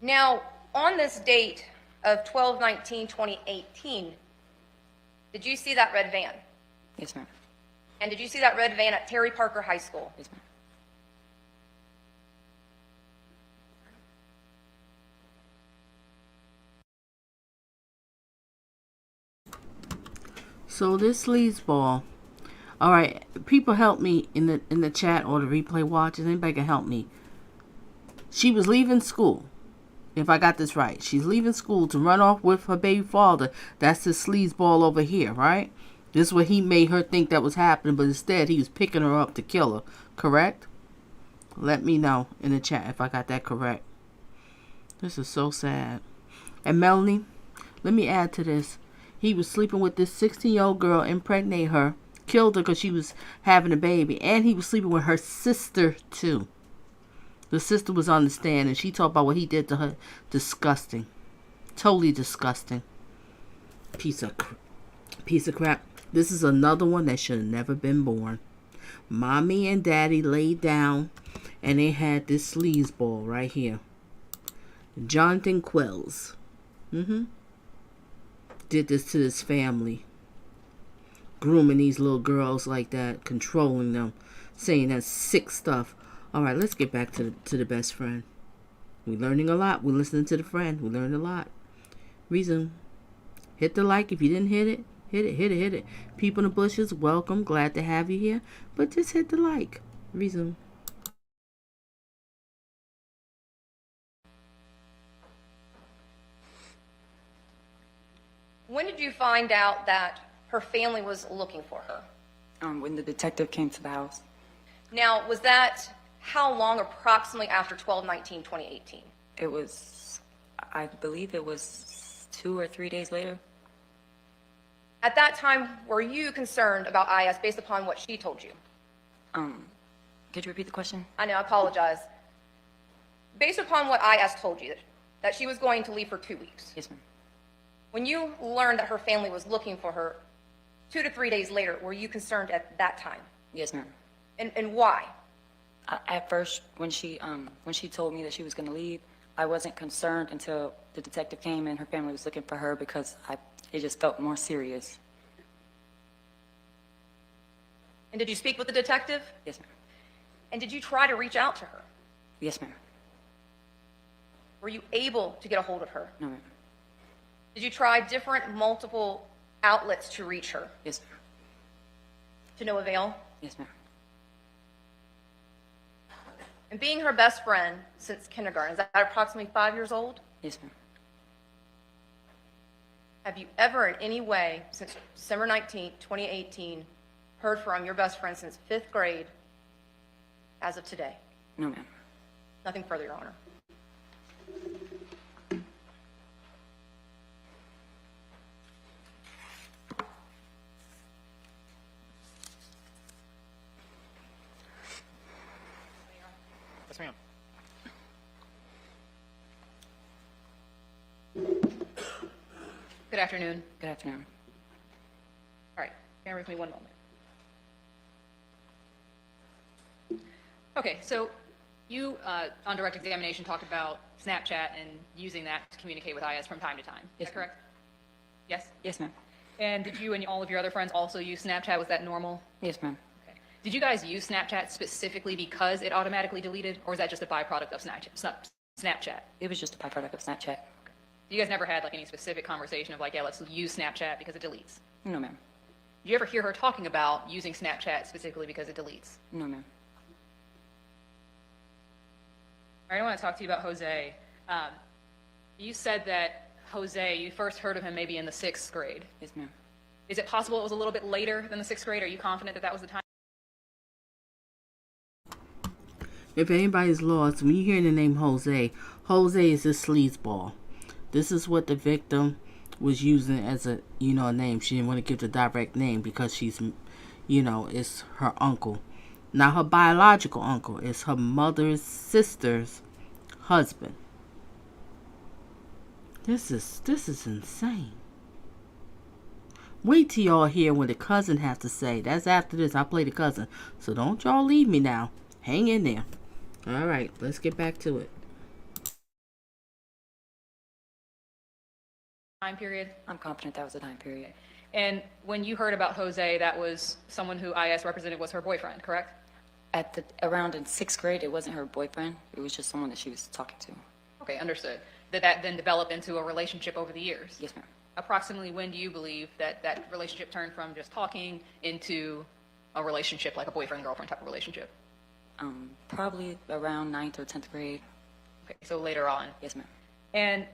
Speaker 13: Now, on this date of 12/19/2018, did you see that red van?
Speaker 12: Yes, ma'am.
Speaker 13: And did you see that red van at Terry Parker High School?
Speaker 12: Yes, ma'am.
Speaker 9: So this sleazeball. All right, people help me in the chat or the replay watchers. Anybody can help me. She was leaving school. If I got this right, she's leaving school to run off with her baby father. That's the sleazeball over here, right? This is what he made her think that was happening, but instead he was picking her up to kill her. Correct? Let me know in the chat if I got that correct. This is so sad. And Melanie, let me add to this. He was sleeping with this 16-year-old girl, impregnated her, killed her because she was having a baby, and he was sleeping with her sister too. The sister was on the stand, and she talked about what he did to her. Disgusting. Totally disgusting. Piece of crap. This is another one that should have never been born. Mommy and Daddy laid down, and they had this sleazeball right here. Johnathan Quiles. Did this to this family. Grooming these little girls like that. Controlling them. Saying that sick stuff. Alright, let's get back to the best friend. We're learning a lot. We're listening to the friend. We learned a lot. Resume. Hit the like if you didn't hit it. Hit it. People in the bushes, welcome. Glad to have you here. But just hit the like. Resume.
Speaker 13: When did you find out that her family was looking for her?
Speaker 12: When the detective came to the house.
Speaker 13: Now, was that how long approximately after 12/19/2018?
Speaker 12: It was, I believe it was 2 or 3 days later.
Speaker 13: At that time, were you concerned about IS based upon what she told you?
Speaker 12: Could you repeat the question?
Speaker 13: I know, I apologize. Based upon what IS told you, that she was going to leave for 2 weeks.
Speaker 12: Yes, ma'am.
Speaker 13: When you learned that her family was looking for her 2 to 3 days later, were you concerned at that time?
Speaker 12: Yes, ma'am.
Speaker 13: And why?
Speaker 12: At first, when she told me that she was going to leave, I wasn't concerned until the detective came and her family was looking for her because it just felt more serious.
Speaker 13: And did you speak with the detective?
Speaker 12: Yes, ma'am.
Speaker 13: And did you try to reach out to her?
Speaker 12: Yes, ma'am.
Speaker 13: Were you able to get a hold of her?
Speaker 12: No, ma'am.
Speaker 13: Did you try multiple outlets to reach her?
Speaker 12: Yes, ma'am.
Speaker 13: To no avail?
Speaker 12: Yes, ma'am.
Speaker 13: And being her best friend since kindergarten, is that approximately 5 years old?
Speaker 12: Yes, ma'am.
Speaker 13: Have you ever in any way, since December 19th, 2018, heard from your best friend since 5th grade as of today?
Speaker 12: No, ma'am.
Speaker 13: Nothing further, Your Honor.
Speaker 11: Yes, ma'am.
Speaker 13: Good afternoon.
Speaker 12: Good afternoon.
Speaker 13: All right, bear with me one moment. Okay, so you, on direct examination, talked about Snapchat and using that to communicate with IS from time to time.
Speaker 12: Yes,
Speaker 13: Is that correct? Yes?
Speaker 12: Yes, ma'am.
Speaker 13: And did you and all of your other friends also use Snapchat? Was that normal?
Speaker 12: Yes, ma'am.
Speaker 13: Okay. Did you guys use Snapchat specifically because it automatically deleted, or is that just a byproduct of Snapchat?
Speaker 12: It was just a byproduct of Snapchat.
Speaker 13: You guys never had like any specific conversation of like, yeah, let's use Snapchat because it deletes?
Speaker 12: No, ma'am.
Speaker 13: Did you ever hear her talking about using Snapchat specifically because it deletes?
Speaker 12: No, ma'am.
Speaker 13: All right, I want to talk to you about Jose. You said that Jose, you first heard of him maybe in the 6th grade.
Speaker 12: Yes, ma'am.
Speaker 13: Is it possible it was a little bit later than the 6th grade? Are you confident that that was the time?
Speaker 9: If anybody's lost, when you hear the name Jose, Jose is a sleazeball. This is what the victim was using as a, a name. She didn't want to give the direct name because she's, it's her uncle. Not her biological uncle. It's her mother's sister's husband. This is insane. Wait till y'all hear what the cousin has to say. That's after this. I play the cousin. So don't y'all leave me now. Hang in there. All right, let's get back to it.
Speaker 2: Time period?
Speaker 12: I'm confident that was a time period.
Speaker 2: And when you heard about Jose, that was someone who IS represented was her boyfriend, correct?
Speaker 12: Around in 6th grade, it wasn't her boyfriend. It was just someone that she was talking to.
Speaker 2: Okay, understood. Did that then develop into a relationship over the years?
Speaker 12: Yes, ma'am.
Speaker 2: Approximately when do you believe that relationship turned from just talking into a relationship, like a boyfriend-girlfriend type of relationship?
Speaker 12: Probably around 9th or 10th grade.
Speaker 2: Okay, so later on.
Speaker 12: Yes, ma'am.
Speaker 2: And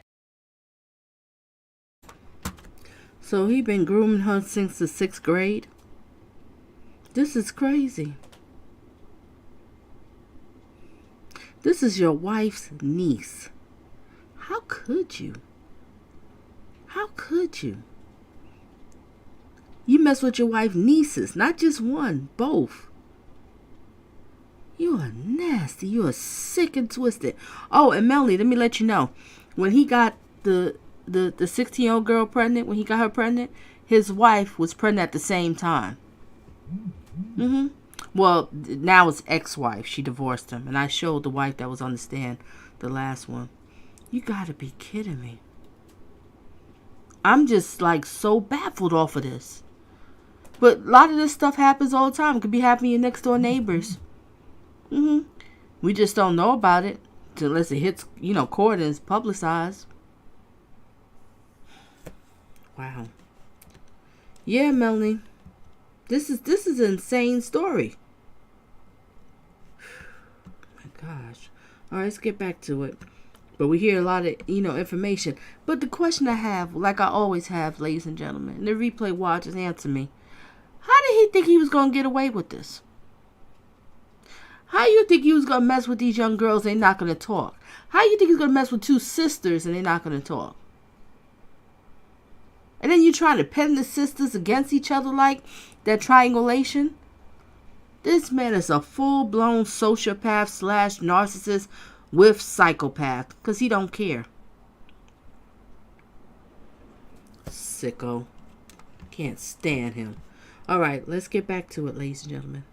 Speaker 9: so he been grooming her since the 6th grade? This is crazy. This is your wife's niece. How could you? How could you? You mess with your wife's nieces, not just one, both. You are nasty. You are sick and twisted. Oh, and Melanie, let me let you know. When he got the 16-year-old girl pregnant, when he got her pregnant, his wife was pregnant at the same time. Well, now it's ex-wife. She divorced him. And I showed the wife that was on the stand, the last one. You gotta be kidding me. I'm just like so baffled off of this. But a lot of this stuff happens all the time. It could be happening to your next door neighbors. We just don't know about it unless it hits, court and is publicized. Wow. Yeah, Melanie. This is an insane story. My gosh. All right, let's get back to it. But we hear a lot of, information. But the question I have, like I always have, ladies and gentlemen, and the replay watchers, answer me. How did he think he was going to get away with this? How you think he was going to mess with these young girls and they're not going to talk? How you think he's going to mess with 2 sisters and they're not going to talk? And then you trying to pin the sisters against each other like that triangulation? This man is a full-blown sociopath / narcissist with psychopath because he don't care. Sicko. Can't stand him. All right, let's get back to it, ladies and gentlemen.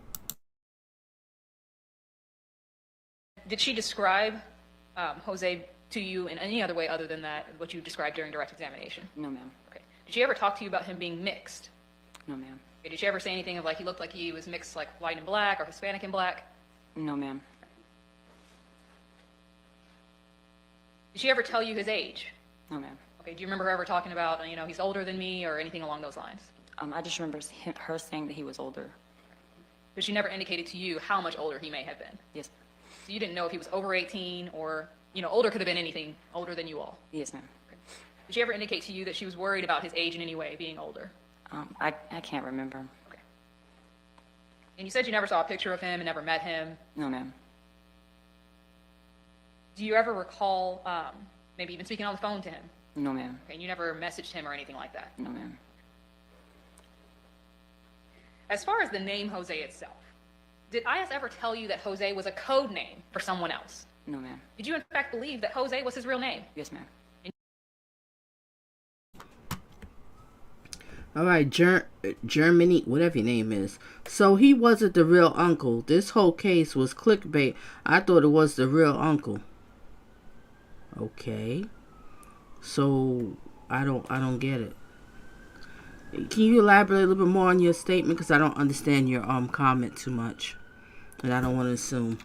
Speaker 2: did she describe Jose to you in any other way other than that, what you described during direct examination?
Speaker 12: No, ma'am.
Speaker 2: Okay. Did she ever talk to you about him being mixed?
Speaker 12: No, ma'am.
Speaker 2: Okay. Did she ever say anything of like he looked like he was mixed like white and black or Hispanic and black?
Speaker 12: No, ma'am.
Speaker 2: Did she ever tell you his age?
Speaker 12: No, ma'am.
Speaker 2: Okay. Do you remember her ever talking about, he's older than me or anything along those lines?
Speaker 12: I just remember her saying that he was older.
Speaker 2: But she never indicated to you how much older he may have been?
Speaker 12: Yes.
Speaker 2: So you didn't know if he was over 18 or, older could have been anything older than you all?
Speaker 12: Yes, ma'am.
Speaker 2: Okay. Did she ever indicate to you that she was worried about his age in any way, being older?
Speaker 12: I can't remember.
Speaker 2: Okay. And you said you never saw a picture of him and never met him.
Speaker 12: No, ma'am.
Speaker 2: Do you ever recall maybe even speaking on the phone to him?
Speaker 12: No, ma'am.
Speaker 2: Okay, and you never messaged him or anything like that?
Speaker 12: No, ma'am.
Speaker 2: As far as the name Jose itself, did IS ever tell you that Jose was a code name for someone else?
Speaker 12: No, ma'am.
Speaker 2: Did you in fact believe that Jose was his real name?
Speaker 12: Yes, ma'am.
Speaker 9: All right, Germany, whatever your name is. So he wasn't the real uncle. This whole case was clickbait. I thought it was the real uncle. Okay. So I don't get it. Can you elaborate a little bit more on your statement? Because I don't understand your comment too much, and I don't want to assume.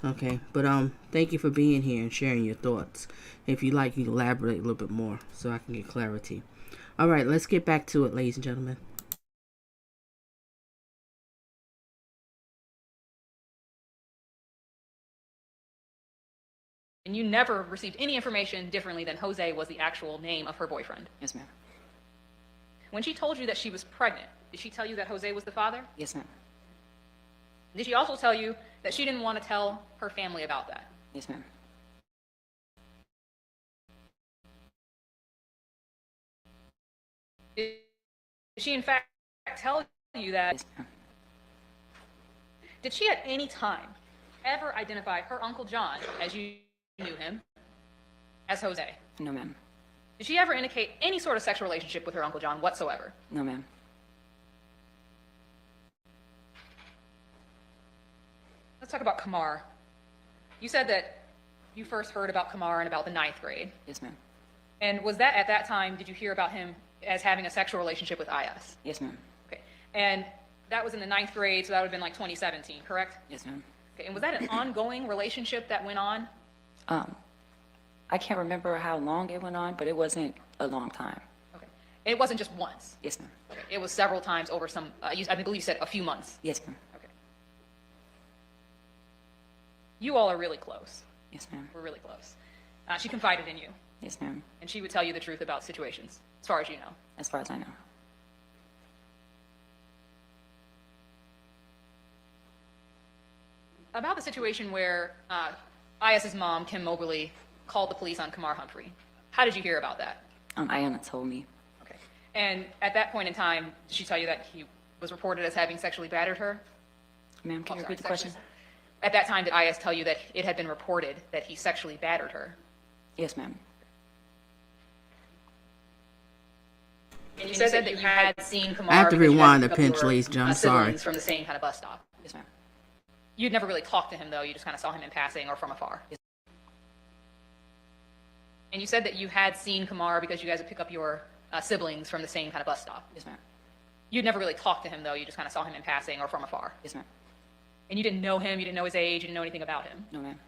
Speaker 9: Okay, but thank you for being here and sharing your thoughts. If you like, you can elaborate a little bit more so I can get clarity. All right, let's get back to it, ladies and gentlemen.
Speaker 2: And you never received any information differently than Jose was the actual name of her boyfriend?
Speaker 12: Yes, ma'am.
Speaker 2: When she told you that she was pregnant, did she tell you that Jose was the father?
Speaker 12: Yes, ma'am.
Speaker 2: Did she also tell you that she didn't want to tell her family about that?
Speaker 12: Yes, ma'am.
Speaker 2: Did she in fact tell you that?
Speaker 12: Yes, ma'am.
Speaker 2: Did she at any time ever identify her Uncle John, as you knew him, as Jose?
Speaker 12: No, ma'am.
Speaker 2: Did she ever indicate any sort of sexual relationship with her Uncle John whatsoever?
Speaker 12: No, ma'am.
Speaker 2: Let's talk about Kamar. You said that you first heard about Kamar in about the 9th grade.
Speaker 12: Yes, ma'am.
Speaker 2: And was that at that time, did you hear about him as having a sexual relationship with Iyas?
Speaker 12: Yes, ma'am.
Speaker 2: Okay. And that was in the 9th grade, so that would have been like 2017, correct?
Speaker 12: Yes, ma'am.
Speaker 2: Okay. And was that an ongoing relationship that went on?
Speaker 12: I can't remember how long it went on, but it wasn't a long time.
Speaker 2: Okay. It wasn't just once.
Speaker 12: Yes, ma'am.
Speaker 2: Okay. It was several times over some, I believe you said a few months.
Speaker 12: Yes, ma'am.
Speaker 2: Okay. You all are really close.
Speaker 12: Yes, ma'am.
Speaker 2: We're really close. She confided in you,
Speaker 12: Yes, ma'am.
Speaker 2: and she would tell you the truth about situations, as far as you know.
Speaker 12: As far as I know.
Speaker 2: About the situation where Iyas's mom, Kim Moberly, called the police on Kamar Humphrey. How did you hear about that?
Speaker 12: Iyana told me.
Speaker 2: Okay. And at that point in time, did she tell you that he was reported as having sexually battered her?
Speaker 12: Ma'am, can you repeat the question?
Speaker 2: At that time, did Iyas tell you that it had been reported that he sexually battered her?
Speaker 12: Yes, ma'am.
Speaker 2: And you said that you had seen Kamar.
Speaker 9: I have to
Speaker 2: because you
Speaker 9: rewind
Speaker 2: had
Speaker 9: a
Speaker 2: picked up
Speaker 9: pinch,
Speaker 2: your,
Speaker 9: ladies and gentlemen.
Speaker 2: siblings
Speaker 9: Sorry.
Speaker 2: From the same kind of bus stop.
Speaker 12: Yes, ma'am.
Speaker 2: You'd never really talked to him, though. You just kind of saw him in passing or from afar.
Speaker 12: Yes.
Speaker 2: And you said that you had seen Kamar because you guys would pick up your siblings from the same kind of bus stop.
Speaker 12: Yes, ma'am.
Speaker 2: You'd never really talked to him, though. You just kind of saw him in passing or from afar.
Speaker 12: Yes, ma'am.
Speaker 2: And you didn't know him. You didn't know his age. You didn't know anything about him.
Speaker 12: No, ma'am.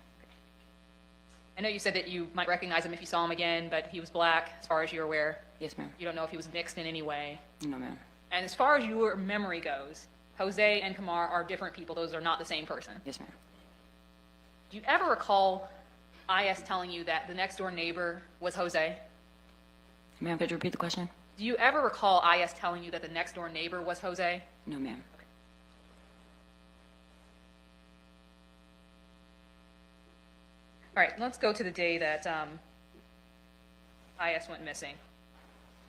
Speaker 2: I know you said that you might recognize him if you saw him again, but he was black, as far as you're aware.
Speaker 12: Yes, ma'am.
Speaker 2: You don't know if he was mixed in any way.
Speaker 12: No, ma'am.
Speaker 2: And as far as your memory goes, Jose and Kamar are different people. Those are not the same person.
Speaker 12: Yes, ma'am.
Speaker 2: Do you ever recall Iyas telling you that the next door neighbor was Jose?
Speaker 12: Ma'am, could you repeat the question?
Speaker 2: Do you ever recall Iyas telling you that the next door neighbor was Jose?
Speaker 12: No, ma'am.
Speaker 2: All right, let's go to the day that Iyas went missing.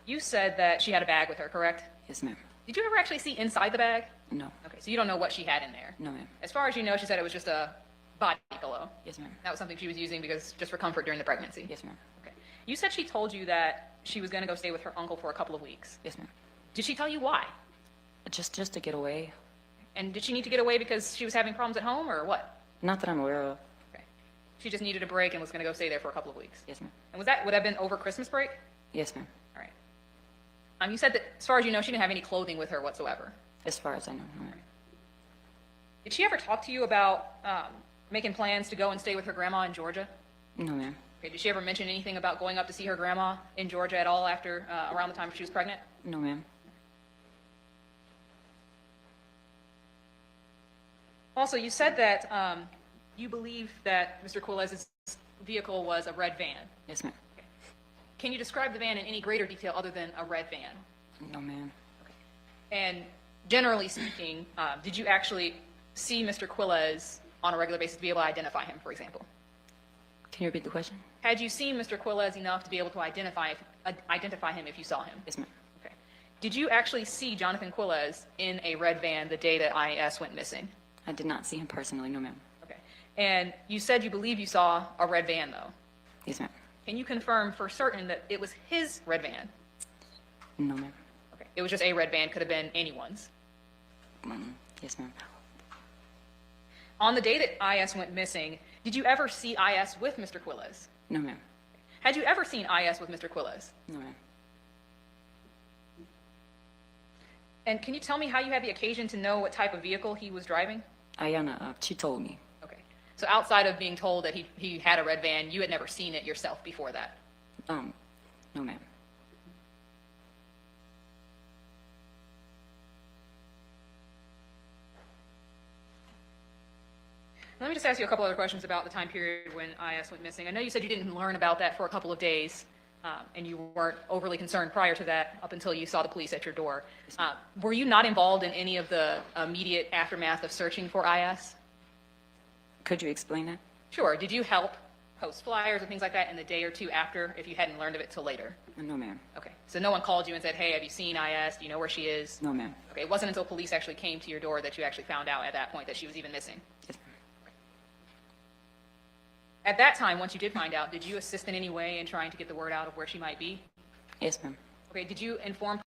Speaker 2: You said that she had a bag with her, correct?
Speaker 12: Yes, ma'am.
Speaker 2: Did you ever actually see inside the bag?
Speaker 12: No.
Speaker 2: Okay, so you don't know what she had in there.
Speaker 12: No, ma'am.
Speaker 2: As far as you know, she said it was just a body pillow.
Speaker 12: Yes, ma'am.
Speaker 2: That was something she was using because just for comfort during the pregnancy.
Speaker 12: Yes, ma'am.
Speaker 2: Okay. You said she told you that she was going to go stay with her uncle for a couple of weeks.
Speaker 12: Yes, ma'am.
Speaker 2: Did she tell you why?
Speaker 12: Just to get away.
Speaker 2: And did she need to get away because she was having problems at home or what?
Speaker 12: Not that I'm aware of.
Speaker 2: Okay. She just needed a break and was going to go stay there for a couple of weeks.
Speaker 12: Yes, ma'am.
Speaker 2: And would that have been over Christmas break?
Speaker 12: Yes, ma'am.
Speaker 2: All right. You said that as far as you know, she didn't have any clothing with her whatsoever.
Speaker 12: As far as I know. No, ma'am.
Speaker 2: Did she ever talk to you about making plans to go and stay with her grandma in Georgia?
Speaker 12: No, ma'am.
Speaker 2: Okay. Did she ever mention anything about going up to see her grandma in Georgia at all after around the time she was pregnant?
Speaker 12: No, ma'am.
Speaker 2: Also, you said that you believe that Mr. Quiles' vehicle was a red van.
Speaker 12: Yes, ma'am.
Speaker 2: Can you describe the van in any greater detail other than a red van?
Speaker 12: No, ma'am.
Speaker 2: And generally speaking, did you actually see Mr. Quiles on a regular basis to be able to identify him, for example?
Speaker 12: Can you repeat the question?
Speaker 2: Had you seen Mr. Quiles enough to be able to identify him if you saw him?
Speaker 12: Yes, ma'am.
Speaker 2: Okay. Did you actually see Johnathan Quiles in a red van the day that IS went missing?
Speaker 12: I did not see him personally, no, ma'am.
Speaker 2: Okay. And you said you believe you saw a red van, though.
Speaker 12: Yes, ma'am.
Speaker 2: Can you confirm for certain that it was his red van?
Speaker 12: No, ma'am.
Speaker 2: Okay. It was just a red van, could have been anyone's.
Speaker 12: Yes, ma'am.
Speaker 2: On the day that IS went missing, did you ever see IS with Mr. Quiles?
Speaker 12: No, ma'am.
Speaker 2: Had you ever seen IS with Mr. Quiles?
Speaker 12: No, ma'am.
Speaker 2: And can you tell me how you had the occasion to know what type of vehicle he was driving?
Speaker 12: Iyana, she told me.
Speaker 2: Okay. So outside of being told that he had a red van, you had never seen it yourself before that?
Speaker 12: No, ma'am.
Speaker 2: Let me just ask you a couple other questions about the time period when IS went missing. I know you said you didn't learn about that for a couple of days, and you weren't overly concerned prior to that up until you saw the police at your door. Were you not involved in any of the immediate aftermath of searching for IS?
Speaker 12: Could you explain that?
Speaker 2: Sure. Did you help post flyers and things like that in the day or two after if you hadn't learned of it till later?
Speaker 12: No, ma'am.
Speaker 2: Okay, so no one called you and said, hey, have you seen IS? Do you know where she is?
Speaker 12: No, ma'am.
Speaker 2: Okay, it wasn't until police actually came to your door that you actually found out at that point that she was even missing?
Speaker 12: Yes, ma'am.
Speaker 2: At that time, once you did find out, did you assist in any way in trying to get the word out of where she might be?
Speaker 12: Yes, ma'am.
Speaker 2: Okay, did you inform?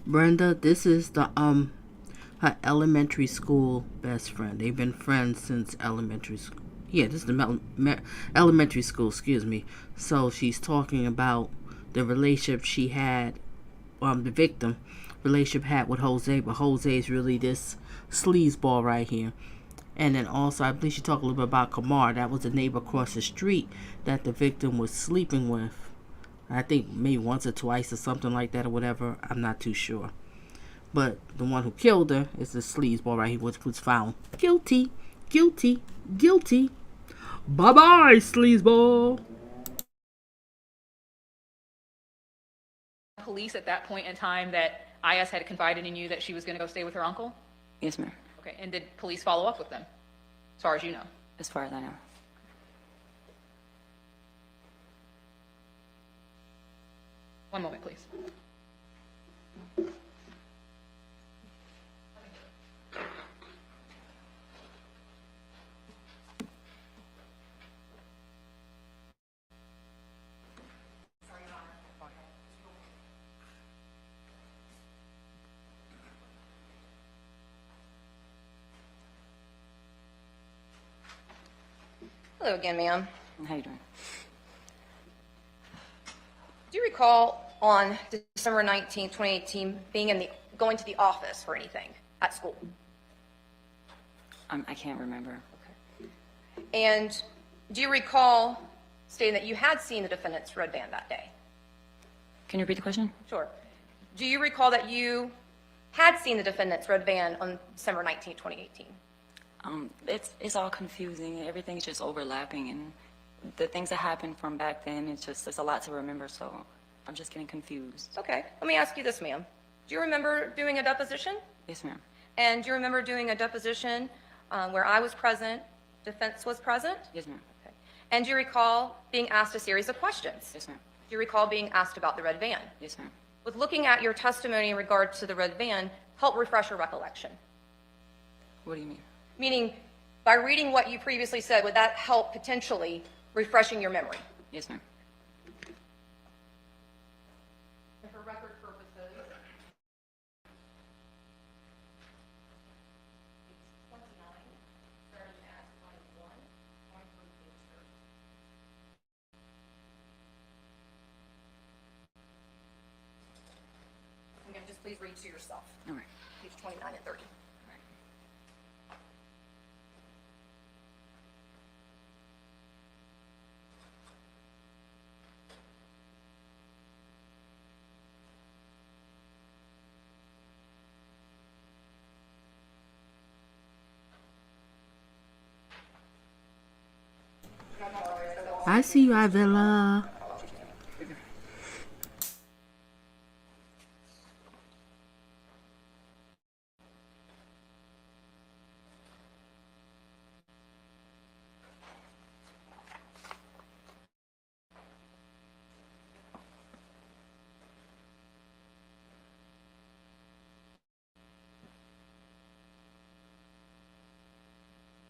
Speaker 9: Brenda, this is the her elementary school best friend. They've been friends since elementary school. Yeah, this is the elementary school, excuse me. So she's talking about the relationship she had, the victim relationship had with Jose, but Jose is really this sleazeball right here. And then also, I believe she talked a little bit about Kamar. That was the neighbor across the street that the victim was sleeping with. I think maybe once or twice or something like that or whatever. I'm not too sure. But the one who killed her is the sleazeball right here, which was found guilty, guilty, guilty. Bye-bye, sleazeball.
Speaker 2: Police at that point in time that IS had confided in you that she was going to go stay with her uncle?
Speaker 12: Yes, ma'am.
Speaker 2: Okay, and did police follow up with them, as far as you know?
Speaker 12: As far as I know.
Speaker 2: One moment, please.
Speaker 13: Hello again, ma'am.
Speaker 12: How you doing?
Speaker 13: Do you recall on December 19, 2018, going to the office for anything at school?
Speaker 12: I can't remember.
Speaker 13: And do you recall stating that you had seen the defendant's red van that day?
Speaker 12: Can you repeat the question?
Speaker 13: Sure. Do you recall that you had seen the defendant's red van on December 19, 2018?
Speaker 12: It's all confusing. Everything's just overlapping, and the things that happened from back then, it's a lot to remember, so I'm just getting confused.
Speaker 13: Okay. Let me ask you this, ma'am. Do you remember doing a deposition?
Speaker 12: Yes, ma'am.
Speaker 13: And do you remember doing a deposition where I was present, defense was present?
Speaker 12: Yes, ma'am.
Speaker 13: Okay. And do you recall being asked a series of questions?
Speaker 12: Yes, ma'am.
Speaker 13: Do you recall being asked about the red van?
Speaker 12: Yes, ma'am.
Speaker 13: With looking at your testimony in regard to the red van, help refresh your recollection.
Speaker 12: What do you mean?
Speaker 13: Meaning, by reading what you previously said, would that help potentially refreshing your memory?
Speaker 12: Yes, ma'am.
Speaker 13: And for record purposes, it's 29, starting at 21, 23 page 30. Again, just please read to yourself.
Speaker 12: All right.
Speaker 13: Page 29 and 30.
Speaker 9: I see you, Avila.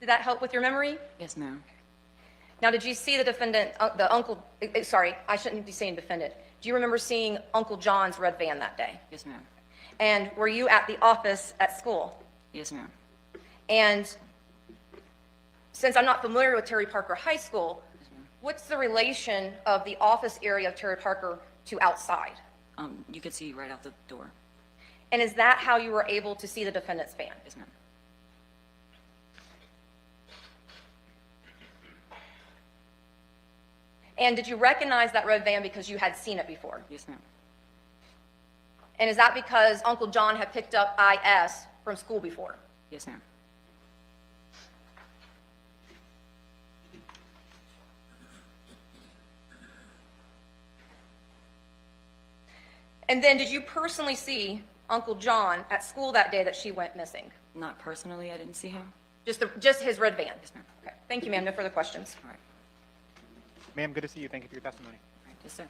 Speaker 13: Did that help with your memory?
Speaker 12: Yes, ma'am.
Speaker 13: Now, did you see the defendant, the uncle, sorry, I shouldn't be saying defendant. Do you remember seeing Uncle John's red van that day?
Speaker 12: Yes, ma'am.
Speaker 13: And were you at the office at school?
Speaker 12: Yes, ma'am.
Speaker 13: And since I'm not familiar with Terry Parker High School, what's the relation of the office area of Terry Parker to outside?
Speaker 12: You could see right out the door.
Speaker 13: And is that how you were able to see the defendant's van?
Speaker 12: Yes, ma'am.
Speaker 13: And did you recognize that red van because you had seen it before?
Speaker 12: Yes, ma'am.
Speaker 13: And is that because Uncle John had picked up IS from school before?
Speaker 12: Yes, ma'am.
Speaker 13: And then did you personally see Uncle John at school that day that she went missing?
Speaker 12: Not personally, I didn't see him.
Speaker 13: Just his red van? Yes, ma'am. Okay, thank you, ma'am. No further questions.
Speaker 12: All right.
Speaker 11: Ma'am, good to see you. Thank you for your testimony.
Speaker 12: All right. Yes, sir.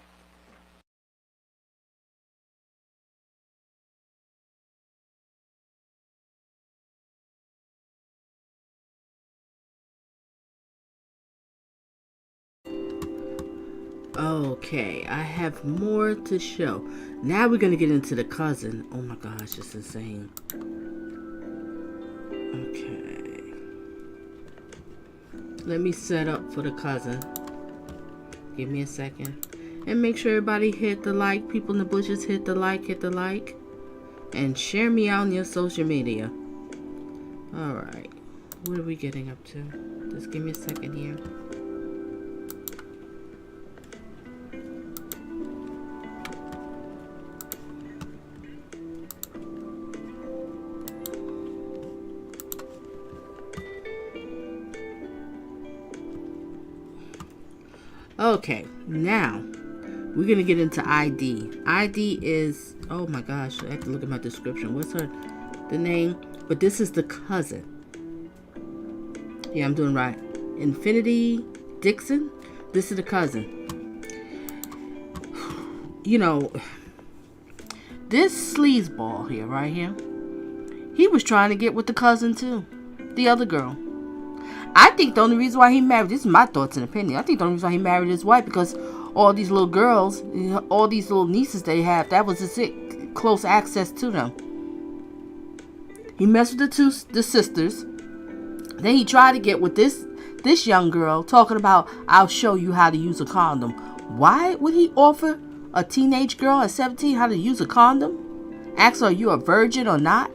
Speaker 9: Okay, I have more to show. Now we're gonna get into the cousin. Oh my gosh, it's insane. Okay. Let me set up for the cousin. Give me a second. And make sure everybody hit the like. People in the bushes, hit the like, and share me out on your social media. Alright. What are we getting up to? Just give me a second here. Okay, now we're gonna get into ID. ID is, oh my gosh, I have to look at my description. What's the name? But this is the cousin. Yeah, I'm doing right. Infinity Dixon. This is the cousin. You know, this sleazeball here, right here, he was trying to get with the cousin too, the other girl. I think the only reason why he married, this is my thoughts and opinion, I think the only reason why he married his wife because all these little girls, all these little nieces they have, that was just it, close access to them. He messed with the sisters. Then he tried to get with this young girl, talking about, I'll show you how to use a condom. Why would he offer a teenage girl at 17 how to use a condom? Ask her, are you a virgin or not?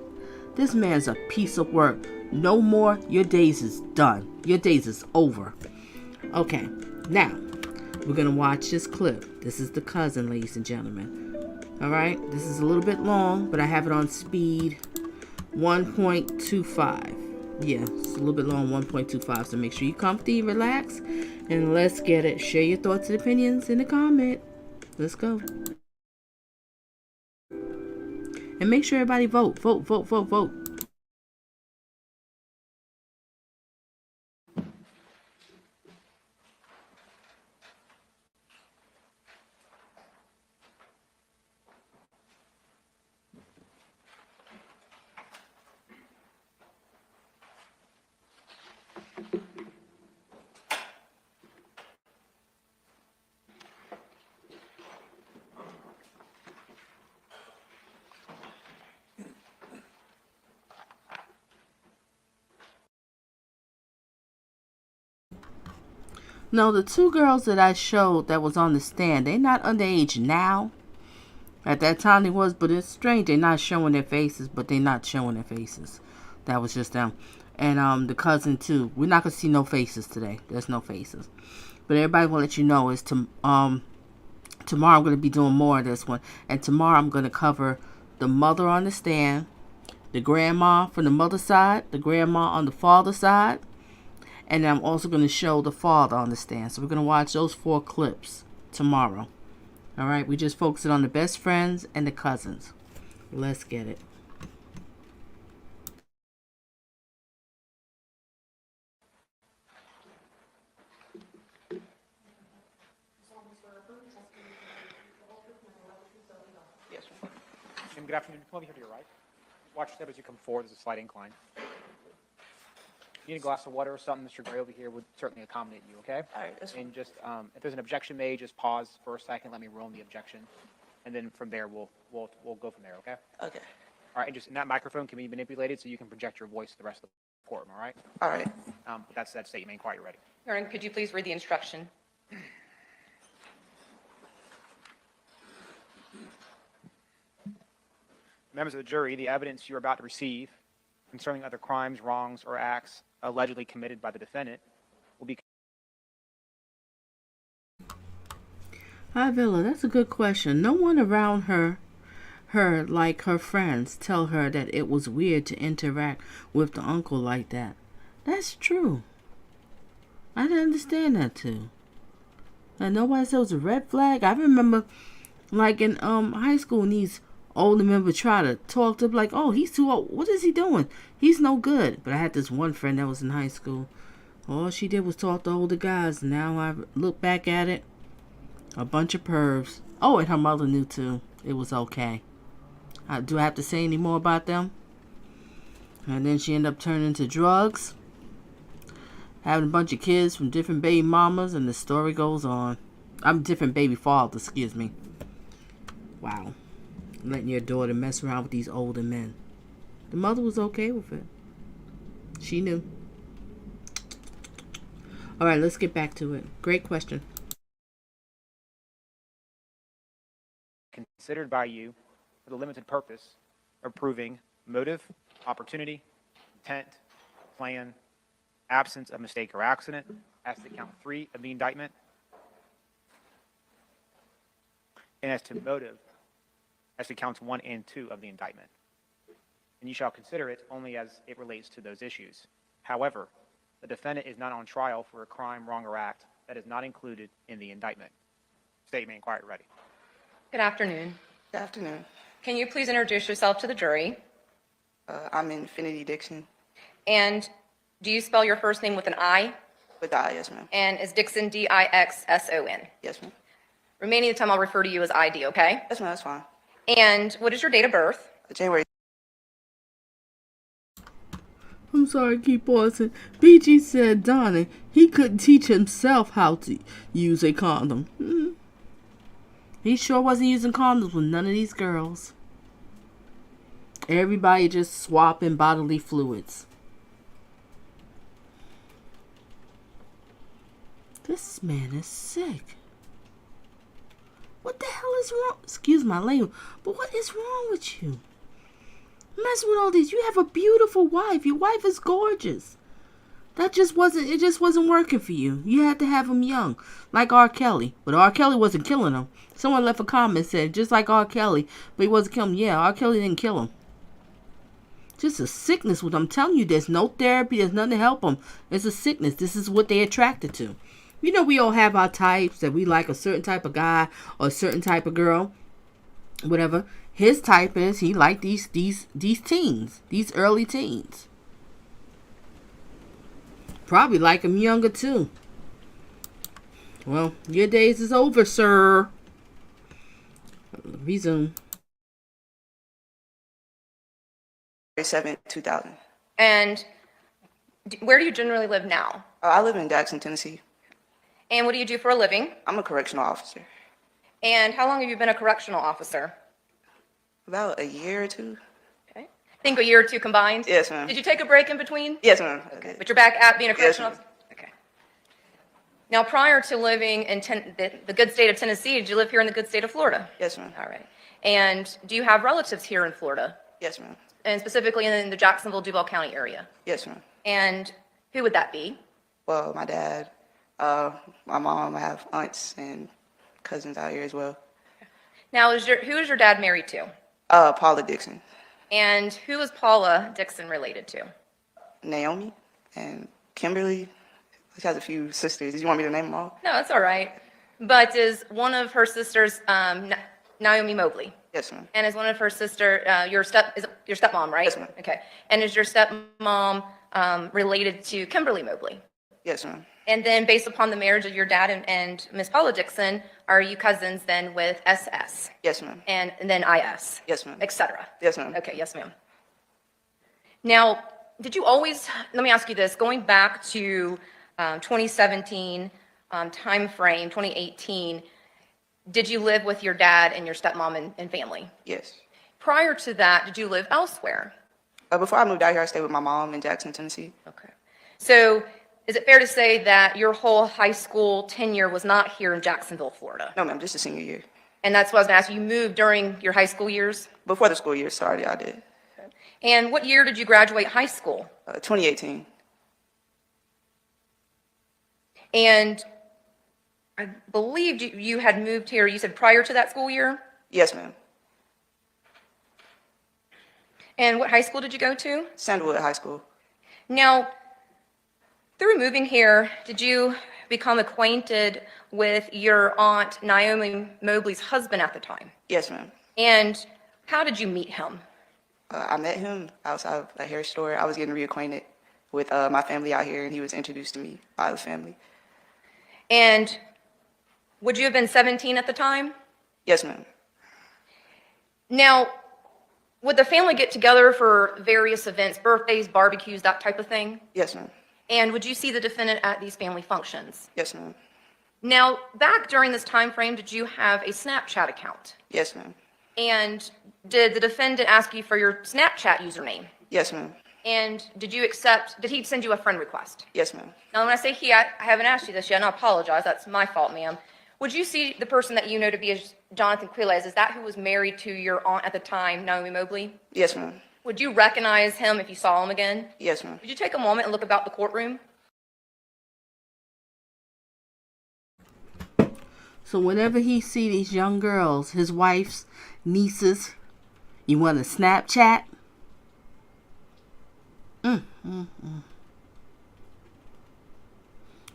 Speaker 9: This man's a piece of work. No more. Your days is done. Your days is over. Okay, now we're gonna watch this clip. This is the cousin, ladies and gentlemen. All right, this is a little bit long, but I have it on speed 1.25. Yeah, it's a little bit long, 1.25. So make sure you comfy, relax, and let's get it. Share your thoughts and opinions in the comment. Let's go. And make sure everybody vote. Vote, vote, vote, vote. No, the two girls that I showed that was on the stand, they're not underage now. At that time they was, but it's strange. They're not showing their faces, but they're not showing their faces. That was just them. And the cousin too. We're not going to see no faces today. There's no faces. But everybody will let you know is tomorrow I'm going to be doing more of this one. And tomorrow I'm going to cover the mother on the stand, the grandma from the mother's side, the grandma on the father's side. And I'm also going to show the father on the stand. So we're going to watch those 4 clips tomorrow. All right, we just focusing on the best friends and the cousins. Let's get it.
Speaker 11: Yes, sir. Good afternoon. Come over here to your right. Watch your step as you come forward. There's a slight incline. You need a glass of water or something, Mr. Gray over here would certainly accommodate you, okay?
Speaker 5: All right, that's fine.
Speaker 11: And just, if there's an objection made, just pause for a second, let me rule on the objection. And then from there, we'll go from there, okay?
Speaker 5: Okay.
Speaker 11: All right, and just, and that microphone can be manipulated so you can project your voice to the rest of the courtroom, all right?
Speaker 5: All right.
Speaker 11: That's state. You may inquire, you're ready.
Speaker 13: Your Honor, could you please read the instruction?
Speaker 11: Members of the jury, the evidence you're about to receive concerning other crimes, wrongs, or acts allegedly committed by the defendant will be...
Speaker 9: Hi, Villa. That's a good question. No one around her, like her friends, tell her that it was weird to interact with the uncle like that. That's true. I didn't understand that too. And nobody said it was a red flag. I remember, like in high school, in these older men would try to talk to him like, oh, he's too old. What is he doing? He's no good. But I had this one friend that was in high school. All she did was talk to older guys. Now I look back at it, a bunch of pervs. Oh, and her mother knew too. It was okay. Do I have to say any more about them? And then she ended up turning to drugs, having a bunch of kids from different baby mamas, and the story goes on. I'm different baby fathers, excuse me. Wow. Letting your daughter mess around with these older men. The mother was okay with it. She knew. All right, let's get back to it. Great question.
Speaker 11: Considered by you for the limited purpose of proving motive, opportunity, intent, plan, absence of mistake or accident, as to count 3 of the indictment, and as to motive, as to counts 1 and 2 of the indictment. And you shall consider it only as it relates to those issues. However, the defendant is not on trial for a crime, wrong, or act that is not included in the indictment. Statement inquiry ready.
Speaker 13: Good afternoon.
Speaker 6: Good afternoon.
Speaker 13: Can you please introduce yourself to the jury?
Speaker 6: I'm Infinity Dixon.
Speaker 13: And do you spell your first name with an I?
Speaker 6: With I, yes, ma'am.
Speaker 13: And is Dixon Dixson?
Speaker 6: Yes, ma'am.
Speaker 13: Remaining of the time, I'll refer to you as ID, okay?
Speaker 6: Yes, ma'am, that's fine.
Speaker 13: And what is your date of birth?
Speaker 6: January.
Speaker 9: I'm sorry, keep pausing. BG said Donna, he couldn't teach himself how to use a condom. He sure wasn't using condoms with none of these girls. Everybody just swapping bodily fluids. This man is sick. What the hell is wrong? Excuse my language, but what is wrong with you? Mess with all these. You have a beautiful wife. Your wife is gorgeous. It just wasn't working for you. You had to have him young, like R. Kelly. But R. Kelly wasn't killing him. Someone left a comment said, just like R. Kelly, but he wasn't killing him. Yeah, R. Kelly didn't kill him. Just a sickness. What I'm telling you, there's no therapy. There's nothing to help them. It's a sickness. This is what they're attracted to. You know, we all have our types, that we like a certain type of guy or a certain type of girl, whatever. His type is he liked these teens, these early teens. Probably like him younger too. Well, your days is over, sir. Resume.
Speaker 6: 7, 2000.
Speaker 13: And where do you generally live now?
Speaker 6: I live in Jackson, Tennessee.
Speaker 13: And what do you do for a living?
Speaker 6: I'm a correctional officer.
Speaker 13: And how long have you been a correctional officer?
Speaker 6: About a year or 2.
Speaker 13: Okay. I think a year or 2 combined?
Speaker 6: Yes, ma'am.
Speaker 13: Did you take a break in between?
Speaker 6: Yes, ma'am.
Speaker 13: Okay. But you're back at being a correctional
Speaker 6: Yes,
Speaker 13: officer? Okay. Now, prior to living in the good state of Tennessee, did you live here in the good state of Florida?
Speaker 6: Yes, ma'am.
Speaker 13: All right. And do you have relatives here in Florida?
Speaker 6: Yes, ma'am.
Speaker 13: And specifically in the Jacksonville, Duval County area?
Speaker 6: Yes, ma'am.
Speaker 13: And who would that be?
Speaker 6: Well, my dad, my mom, I have aunts and cousins out here as well.
Speaker 13: Now, who is your dad married to?
Speaker 6: Paula Dixon.
Speaker 13: And who is Paula Dixon related to?
Speaker 6: Naomi and Kimberly. She has a few sisters. Did you want me to name them all?
Speaker 13: No, that's all right. But is one of her sisters Naomi Mobley?
Speaker 6: Yes, ma'am.
Speaker 13: And is one of her sister your stepmom, right?
Speaker 6: Yes, ma'am.
Speaker 13: Okay. And is your stepmom related to Kimberly Mobley?
Speaker 6: Yes, ma'am.
Speaker 13: And then based upon the marriage of your dad and Miss Paula Dixon, are you cousins then with SS?
Speaker 6: Yes, ma'am.
Speaker 13: And then IS?
Speaker 6: Yes, ma'am.
Speaker 13: Et cetera?
Speaker 6: Yes, ma'am.
Speaker 13: Okay, yes, ma'am. Now, did you always, let me ask you this, going back to 2017 time frame, 2018, did you live with your dad and your stepmom and family?
Speaker 6: Yes.
Speaker 13: Prior to that, did you live elsewhere?
Speaker 6: Before I moved out here, I stayed with my mom in Jackson, Tennessee.
Speaker 13: Okay. So is it fair to say that your whole high school tenure was not here in Jacksonville, Florida?
Speaker 6: No, ma'am, just a senior year.
Speaker 13: And that's what I was going to ask you. You moved during your high school years?
Speaker 6: Before the school year started, I did.
Speaker 13: And what year did you graduate high school?
Speaker 6: 2018.
Speaker 13: And I believed you had moved here, you said prior to that school year?
Speaker 6: Yes, ma'am.
Speaker 13: And what high school did you go to?
Speaker 6: Sandalwood High School.
Speaker 13: Now, through moving here, did you become acquainted with your aunt Naomi Mobley's husband at the time?
Speaker 6: Yes, ma'am.
Speaker 13: And How did you meet him?
Speaker 6: I met him outside of a hair store. I was getting reacquainted with my family out here, and he was introduced to me by the family.
Speaker 13: And would you have been 17 at the time?
Speaker 6: Yes, ma'am.
Speaker 13: Now, would the family get together for various events, birthdays, barbecues, that type of thing?
Speaker 6: Yes, ma'am.
Speaker 13: And would you see the defendant at these family functions?
Speaker 6: Yes, ma'am.
Speaker 13: Now, back during this time frame, did you have a Snapchat account?
Speaker 6: Yes, ma'am.
Speaker 13: And did the defendant ask you for your Snapchat username?
Speaker 6: Yes, ma'am.
Speaker 13: And did he send you a friend request?
Speaker 6: Yes, ma'am.
Speaker 13: Now, when I say he, I haven't asked you this yet, and I apologize. That's my fault, ma'am. Would you see the person that you know to be as Johnathan Quiles, is that who was married to your aunt at the time, Naomi Mobley?
Speaker 6: Yes, ma'am.
Speaker 13: Would you recognize him if you saw him again?
Speaker 6: Yes, ma'am.
Speaker 13: Would you take a moment and look about the courtroom?
Speaker 9: So whenever he see these young girls, his wife's nieces, you want to Snapchat?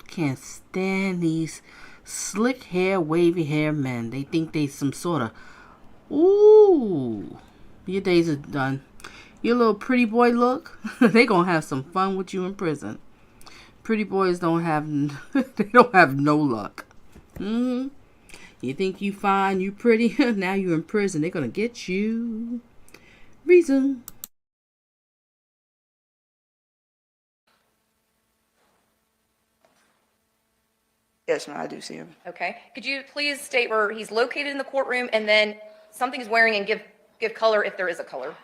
Speaker 9: Can't stand these slick hair, wavy hair men. They think they some sort of, ooh, your days are done. Your little pretty boy look, they gonna have some fun with you in prison. Pretty boys don't have, they don't have no luck. You think you fine, you pretty, now you're in prison. They're gonna get you. Reason.
Speaker 6: Yes, ma'am, I do see him.
Speaker 13: Okay. Could you please state where he's located in the courtroom and then something he's wearing and give color if there is a color?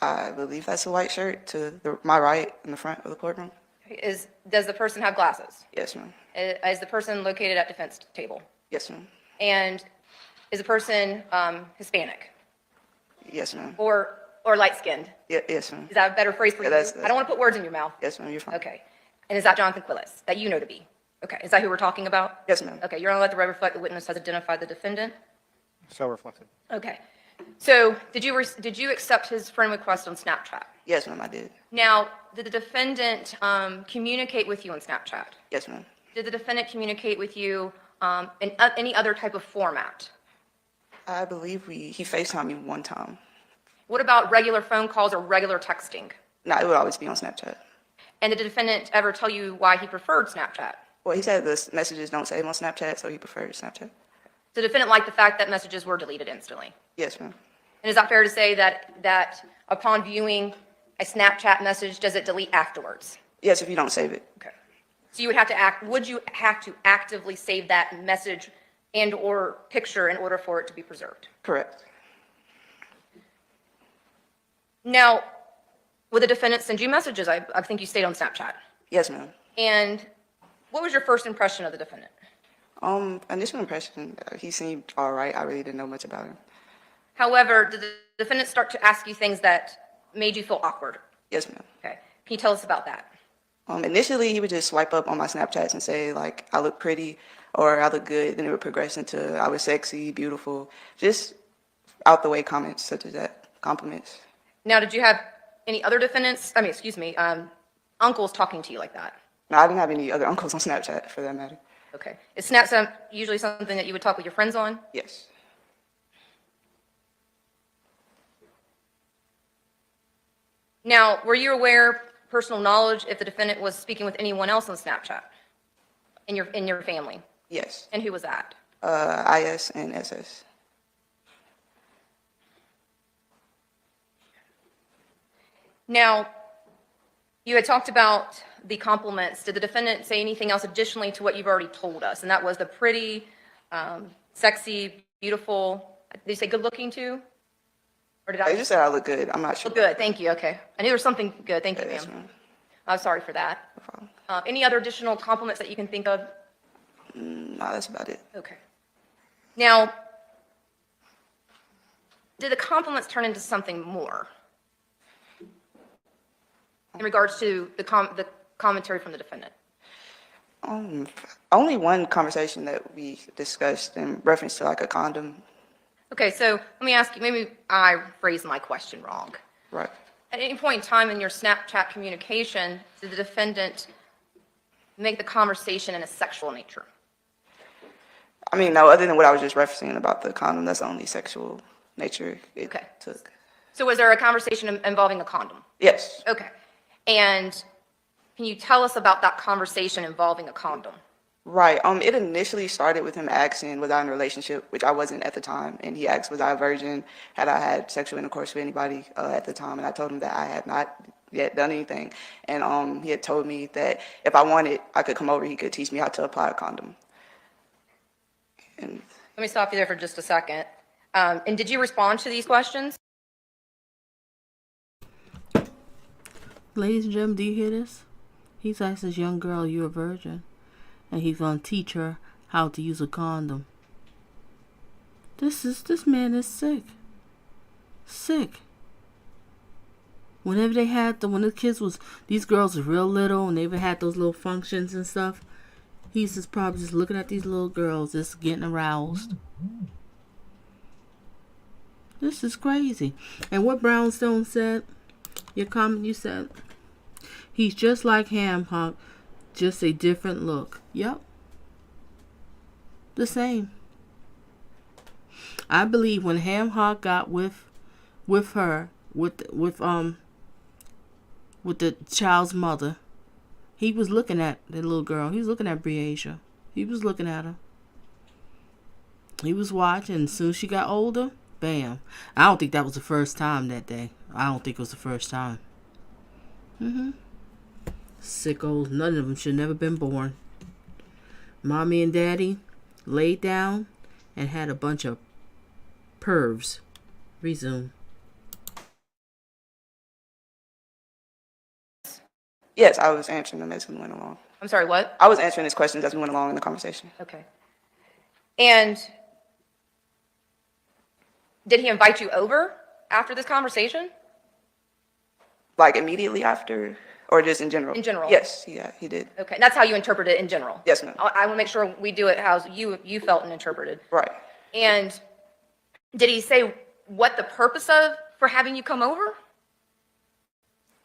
Speaker 6: I believe that's a white shirt to my right in the front of the courtroom.
Speaker 13: Does the person have glasses?
Speaker 6: Yes, ma'am.
Speaker 13: Is the person located at defense table?
Speaker 6: Yes, ma'am.
Speaker 13: And is the person Hispanic
Speaker 6: Yes, ma'am.
Speaker 13: or light-skinned?
Speaker 6: Yes, ma'am.
Speaker 13: Is that a better phrase for you?
Speaker 6: that's-
Speaker 13: I don't want to put words in your mouth.
Speaker 6: Yes, ma'am, you're fine.
Speaker 13: Okay. And is that Johnathan Quiles that you know to be? Okay. Is that who we're talking about?
Speaker 6: Yes, ma'am.
Speaker 13: Okay. You're going to let the record reflect the witness has identified the defendant?
Speaker 11: So reflected.
Speaker 13: Okay. So did you accept his friend request on Snapchat?
Speaker 6: Yes, ma'am, I did.
Speaker 13: Now, did the defendant communicate with you on Snapchat?
Speaker 6: Yes, ma'am.
Speaker 13: Did the defendant communicate with you in any other type of format?
Speaker 6: I believe he FaceTimed me one time.
Speaker 13: What about regular phone calls or regular texting?
Speaker 6: No, it would always be on Snapchat.
Speaker 13: And did the defendant ever tell you why he preferred Snapchat?
Speaker 6: Well, he said the messages don't save on Snapchat, so he preferred Snapchat.
Speaker 13: The defendant liked the fact that messages were deleted instantly.
Speaker 6: Yes, ma'am.
Speaker 13: And is that fair to say that upon viewing a Snapchat message, does it delete afterwards?
Speaker 6: Yes, if you don't save it.
Speaker 13: Okay. So would you have to actively save that message and or picture in order for it to be preserved?
Speaker 6: Correct.
Speaker 13: Now, would the defendant send you messages? I think you stayed on Snapchat.
Speaker 6: Yes, ma'am.
Speaker 13: And what was your first impression of the defendant?
Speaker 6: Initial impression, he seemed all right. I really didn't know much about him.
Speaker 13: However, did the defendant start to ask you things that made you feel awkward?
Speaker 6: Yes, ma'am.
Speaker 13: Okay. Can you tell us about that?
Speaker 6: Initially, he would just swipe up on my Snapchats and say, like, I look pretty or I look good. Then it would progress into I was sexy, beautiful, just out the way comments such as that, compliments.
Speaker 13: Now, did you have any other uncles talking to you like that?
Speaker 6: No, I didn't have any other uncles on Snapchat for that matter.
Speaker 13: Okay. Is Snapchat usually something that you would talk with your friends on?
Speaker 6: Yes.
Speaker 13: Now, were you aware, personal knowledge, if the defendant was speaking with anyone else on Snapchat in your family?
Speaker 6: Yes.
Speaker 13: And who was that?
Speaker 6: IS and SS.
Speaker 13: Now, you had talked about the compliments. Did the defendant say anything else additionally to what you've already told us? And that was the pretty, sexy, beautiful, did you say good looking too? Or did I
Speaker 6: just said I look good. I'm not sure.
Speaker 13: Oh, good, thank you, okay. I knew there was something good, thank you,
Speaker 6: Yes,
Speaker 13: ma'am.
Speaker 6: ma'am.
Speaker 13: I'm sorry for that.
Speaker 6: No problem.
Speaker 13: Any other additional compliments that you can think of?
Speaker 6: No, that's about it.
Speaker 13: Okay. Now, did the compliments turn into something more in regards to the commentary from the defendant?
Speaker 6: Only one conversation that we discussed in reference to like a condom.
Speaker 13: Okay, so let me ask you, maybe I phrased my question wrong.
Speaker 6: Right.
Speaker 13: At any point in time in your Snapchat communication, did the defendant make the conversation in a sexual nature?
Speaker 6: I mean, no, other than what I was just referencing about the condom, that's the only sexual nature it
Speaker 13: Okay.
Speaker 6: took.
Speaker 13: So was there a conversation involving a condom?
Speaker 6: Yes.
Speaker 13: Okay. And can you tell us about that conversation involving a condom?
Speaker 6: Right. It initially started with him asking, was I in a relationship, which I wasn't at the time, and he asked, was I a virgin? Had I had sexual intercourse with anybody at the time? And I told him that I had not yet done anything. And he had told me that if I wanted, I could come over. He could teach me how to apply a condom. And
Speaker 13: Let me stop you there for just a second. And did you respond to these questions?
Speaker 9: Ladies and gentlemen, do you hear this? He's asked this young girl, you a virgin? And he's going to teach her how to use a condom. This man is sick. Sick. Whenever they had when the kids these girls were real little and they even had those little functions and stuff, he's just probably just looking at these little girls, just getting aroused. This is crazy. And what Brownstone said, your comment you said, he's just like Ham Hock, just a different look. Yep. The same. I believe when Ham Hock got with her, with the child's mother, he was looking at the little girl. He was looking at Breasia. He was looking at her. He was watching. And as soon as she got older, bam. I don't think that was the first time that day. I don't think it was the first time. Sickos. None of them should have never been born. Mommy and daddy laid down and had a bunch of pervs. Resume.
Speaker 6: yes, I was answering them as we went along.
Speaker 13: I'm sorry, what?
Speaker 6: I was answering his questions as we went along in the conversation.
Speaker 13: Okay. And did he invite you over after this conversation?
Speaker 6: Like immediately after, or just in general?
Speaker 13: In general.
Speaker 6: Yes, yeah, he did.
Speaker 13: Okay, that's how you interpret it in general?
Speaker 6: Yes, ma'am.
Speaker 13: I want to make sure we do it how you felt and interpreted.
Speaker 6: Right.
Speaker 13: And did he say what the purpose for having you come over?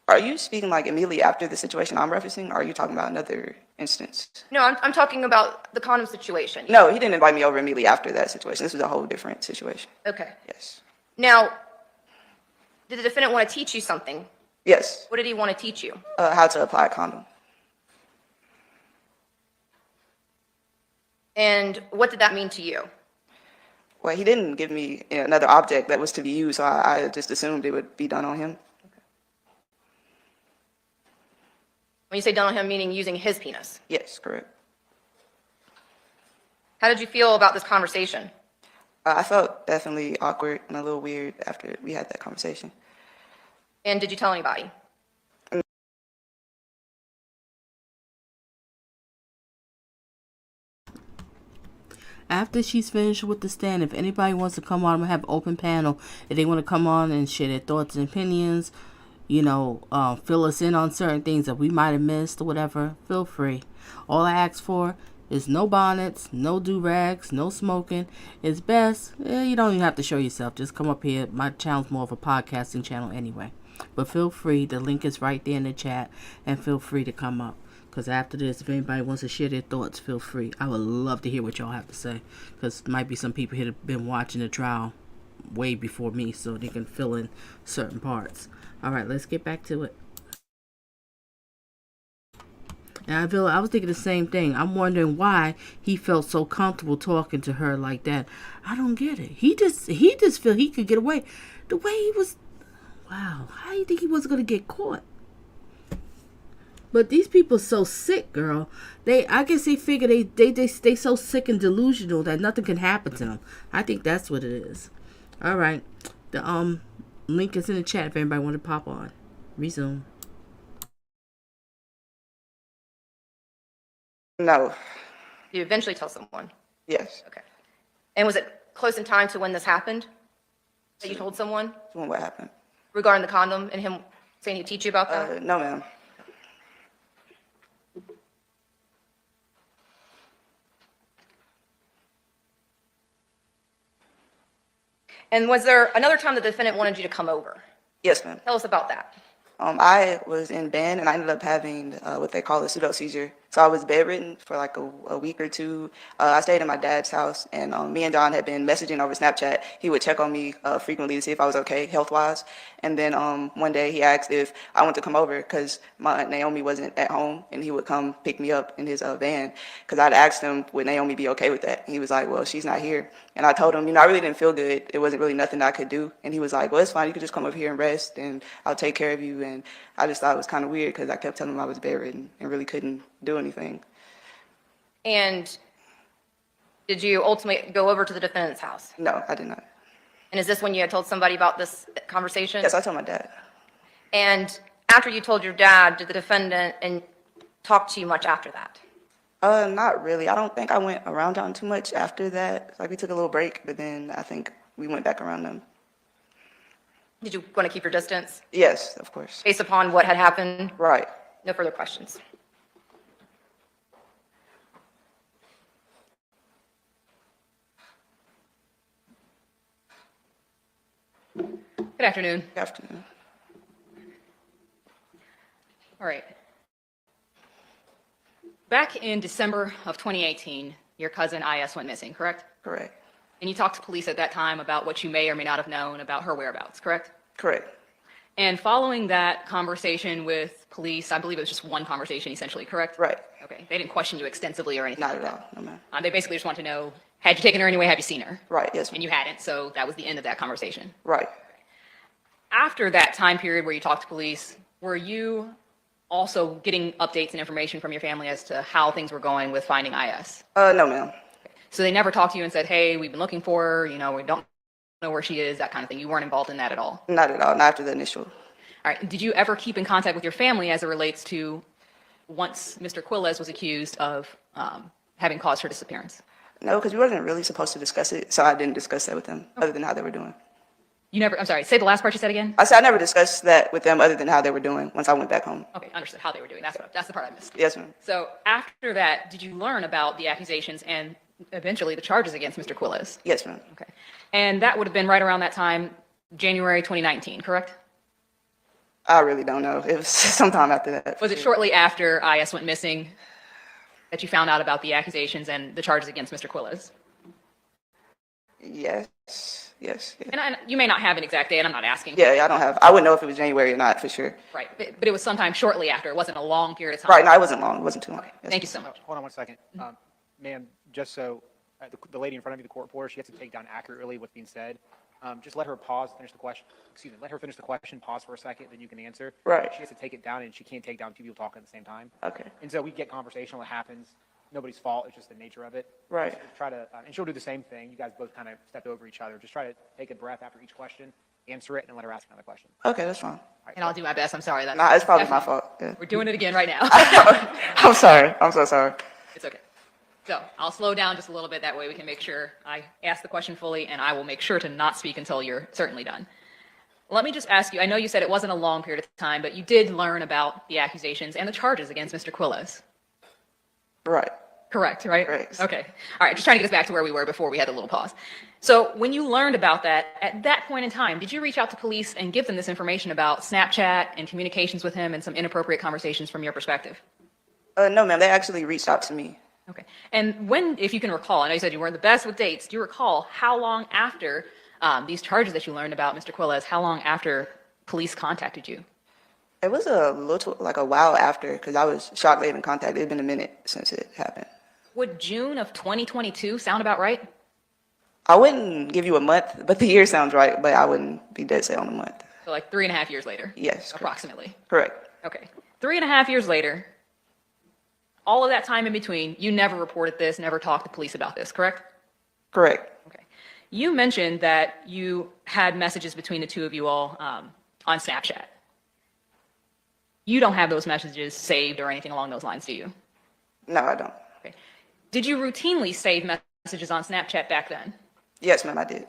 Speaker 6: Are you speaking like immediately after the situation I'm referencing, or are you talking about another instance?
Speaker 13: No, I'm talking about the condom situation.
Speaker 6: No, he didn't invite me over immediately after that situation. This was a whole different situation.
Speaker 13: Okay.
Speaker 6: Yes.
Speaker 13: Now, did the defendant want to teach you something?
Speaker 6: Yes.
Speaker 13: What did he want to teach you?
Speaker 6: How to apply a condom.
Speaker 13: And what did that mean to you?
Speaker 6: Well, he didn't give me another object that was to be used, so I just assumed it would be done on him.
Speaker 13: When you say done on him, meaning using his penis?
Speaker 6: Yes, correct.
Speaker 13: How did you feel about this conversation?
Speaker 6: I felt definitely awkward and a little weird after we had that conversation.
Speaker 13: And did you tell anybody?
Speaker 9: After she's finished with the stand, if anybody wants to come on, I'm going to have an open panel. If they want to come on and share their thoughts and opinions, fill us in on certain things that we might have missed or whatever, feel free. All I ask for is no bonnets, no do-rags, no smoking. It's best, you don't even have to show yourself. Just come up here. My channel's more of a podcasting channel anyway. But feel free. The link is right there in the chat. And feel free to come up. Because after this, if anybody wants to share their thoughts, feel free. I would love to hear what y'all have to say. Because might be some people here that have been watching the trial way before me. So they can fill in certain parts. All right, let's get back to it. And I was thinking the same thing. I'm wondering why he felt so comfortable talking to her like that. I don't get it. He just feel he could get away. The way he was, wow. How do you think he wasn't gonna get caught? But these people are so sick, girl. I guess they figure they so sick and delusional that nothing can happen to them. I think that's what it is. All right, the link is in the chat if anybody want to pop on. Resume.
Speaker 6: No.
Speaker 13: Did you eventually tell someone?
Speaker 6: Yes.
Speaker 13: Okay. And was it close in time to when this happened? That you told someone?
Speaker 6: When what happened?
Speaker 13: Regarding the condom and him saying he'd teach you about that?
Speaker 6: No, ma'am.
Speaker 13: And was there another time the defendant wanted you to come over?
Speaker 6: Yes, ma'am.
Speaker 13: Tell us about that.
Speaker 6: I was in band and I ended up having what they call a pseudo seizure. So I was bedridden for like a week or two. I stayed in my dad's house, and me and John had been messaging over Snapchat. He would check on me frequently to see if I was okay health-wise. And then one day he asked if I wanted to come over because my Aunt Naomi wasn't at home, and he would come pick me up in his van. Because I'd asked him, would Naomi be okay with that? And he was like, well, she's not here. And I told him, I really didn't feel good. It wasn't really nothing I could do. And he was like, well, it's fine. You could just come over here and rest, and I'll take care of you. And I just thought it was kind of weird because I kept telling him I was bedridden and really couldn't do anything.
Speaker 13: And did you ultimately go over to the defendant's house?
Speaker 6: No, I did not.
Speaker 13: And is this when you had told somebody about this conversation?
Speaker 6: Yes, I told my dad.
Speaker 13: And after you told your dad, did the defendant talk to you much after that?
Speaker 6: Not really. I don't think I went around John too much after that. Like, we took a little break, but then I think we went back around them.
Speaker 13: Did you want to keep your distance?
Speaker 6: Yes, of course.
Speaker 13: Based upon what had happened?
Speaker 6: Right.
Speaker 13: No further questions. Good afternoon.
Speaker 6: Good afternoon.
Speaker 2: All right. Back in December of 2018, your cousin IS went missing, correct?
Speaker 6: Correct.
Speaker 2: And you talked to police at that time about what you may or may not have known about her whereabouts, correct?
Speaker 6: Correct.
Speaker 2: And following that conversation with police, I believe it was just one conversation essentially, correct?
Speaker 6: Right.
Speaker 2: Okay. They didn't question you extensively or anything?
Speaker 6: Not at all. No, ma'am.
Speaker 2: They basically just want to know, had you taken her anyway? Have you seen her?
Speaker 6: Right. Yes, ma'am.
Speaker 2: And you hadn't, so that was the end of that conversation.
Speaker 6: Right.
Speaker 2: After that time period where you talked to police, were you also getting updates and information from your family as to how things were going with finding IS?
Speaker 6: No, ma'am.
Speaker 2: So they never talked to you and said, hey, we've been looking for her, we don't know where she is, that kind of thing. You weren't involved in that at all?
Speaker 6: Not at all. Not after the initial.
Speaker 2: All right. Did you ever keep in contact with your family as it relates to once Mr. Quiles was accused of having caused her disappearance?
Speaker 6: No, because we wasn't really supposed to discuss it, so I didn't discuss that with them, other than how they were doing.
Speaker 2: You never, I'm sorry, say the last part you said again?
Speaker 6: I said I never discussed that with them other than how they were doing once I went back home.
Speaker 2: Okay, understood how they were doing. That's the part I missed.
Speaker 6: Yes, ma'am.
Speaker 2: So after that, did you learn about the accusations and eventually the charges against Mr. Quiles?
Speaker 6: Yes, ma'am.
Speaker 2: Okay. And that would have been right around that time, January 2019, correct?
Speaker 6: I really don't know. It was sometime after that.
Speaker 2: Was it shortly after IS went missing that you found out about the accusations and the charges against Mr. Quiles?
Speaker 6: Yes.
Speaker 2: And you may not have an exact date, I'm not asking.
Speaker 6: Yeah, I wouldn't know if it was January or not, for sure.
Speaker 2: Right, but it was sometime shortly after. It wasn't a long period of time.
Speaker 6: Right, no, it wasn't long. It wasn't too long.
Speaker 2: Okay.
Speaker 6: Yes,
Speaker 2: Thank you so much.
Speaker 11: Hold on one second. Ma'am, just so the lady in front of you, the court reporter, she has to take down accurately what's being said. Just let her pause, finish the question. Excuse me, let her finish the question, pause for a second, then you can answer.
Speaker 6: Right.
Speaker 11: She has to take it down, and she can't take down two people talking at the same time.
Speaker 6: Okay.
Speaker 11: And so we get conversational, it happens. Nobody's fault, it's just the nature of it.
Speaker 6: Right.
Speaker 11: Just try to, and she'll do the same thing. You guys both kind of stepped over each other. Just try to take a breath after each question, answer it, and let her ask another question.
Speaker 6: Okay, that's fine.
Speaker 2: And I'll do my best. I'm sorry.
Speaker 6: Nah, it's probably my fault. Yeah.
Speaker 2: We're doing it again right now.
Speaker 6: I'm sorry. I'm so sorry.
Speaker 2: It's okay. So I'll slow down just a little bit. That way we can make sure I ask the question fully, and I will make sure to not speak until you're certainly done. Let me just ask you, I know you said it wasn't a long period of time, but you did learn about the accusations and the charges against Mr. Quiles.
Speaker 6: Right.
Speaker 2: Correct, right?
Speaker 6: Correct.
Speaker 2: Okay. All right, just trying to get us back to where we were before we had a little pause. So when you learned about that, at that point in time, did you reach out to police and give them this information about Snapchat and communications with him and some inappropriate conversations from your perspective?
Speaker 6: No, ma'am. They actually reached out to me.
Speaker 2: Okay. And when, if you can recall, I know you said you weren't the best with dates, do you recall how long after these charges that you learned about Mr. Quiles, how long after police contacted you?
Speaker 6: It was a while after, because I was shocked they even contacted. It had been a minute since it happened.
Speaker 2: Would June of 2022 sound about right?
Speaker 6: I wouldn't give you a month, but the year sounds right, but I wouldn't be dead set on a month.
Speaker 2: So like 3.5 years later?
Speaker 6: Yes.
Speaker 2: Approximately.
Speaker 6: Correct.
Speaker 2: Okay. 3.5 years later, all of that time in between, you never reported this, never talked to police about this, correct?
Speaker 6: Correct.
Speaker 2: Okay. You mentioned that you had messages between the two of you all on Snapchat. You don't have those messages saved or anything along those lines, do you?
Speaker 6: No, I don't.
Speaker 2: Okay. Did you routinely save messages on Snapchat back then?
Speaker 6: Yes, ma'am, I did.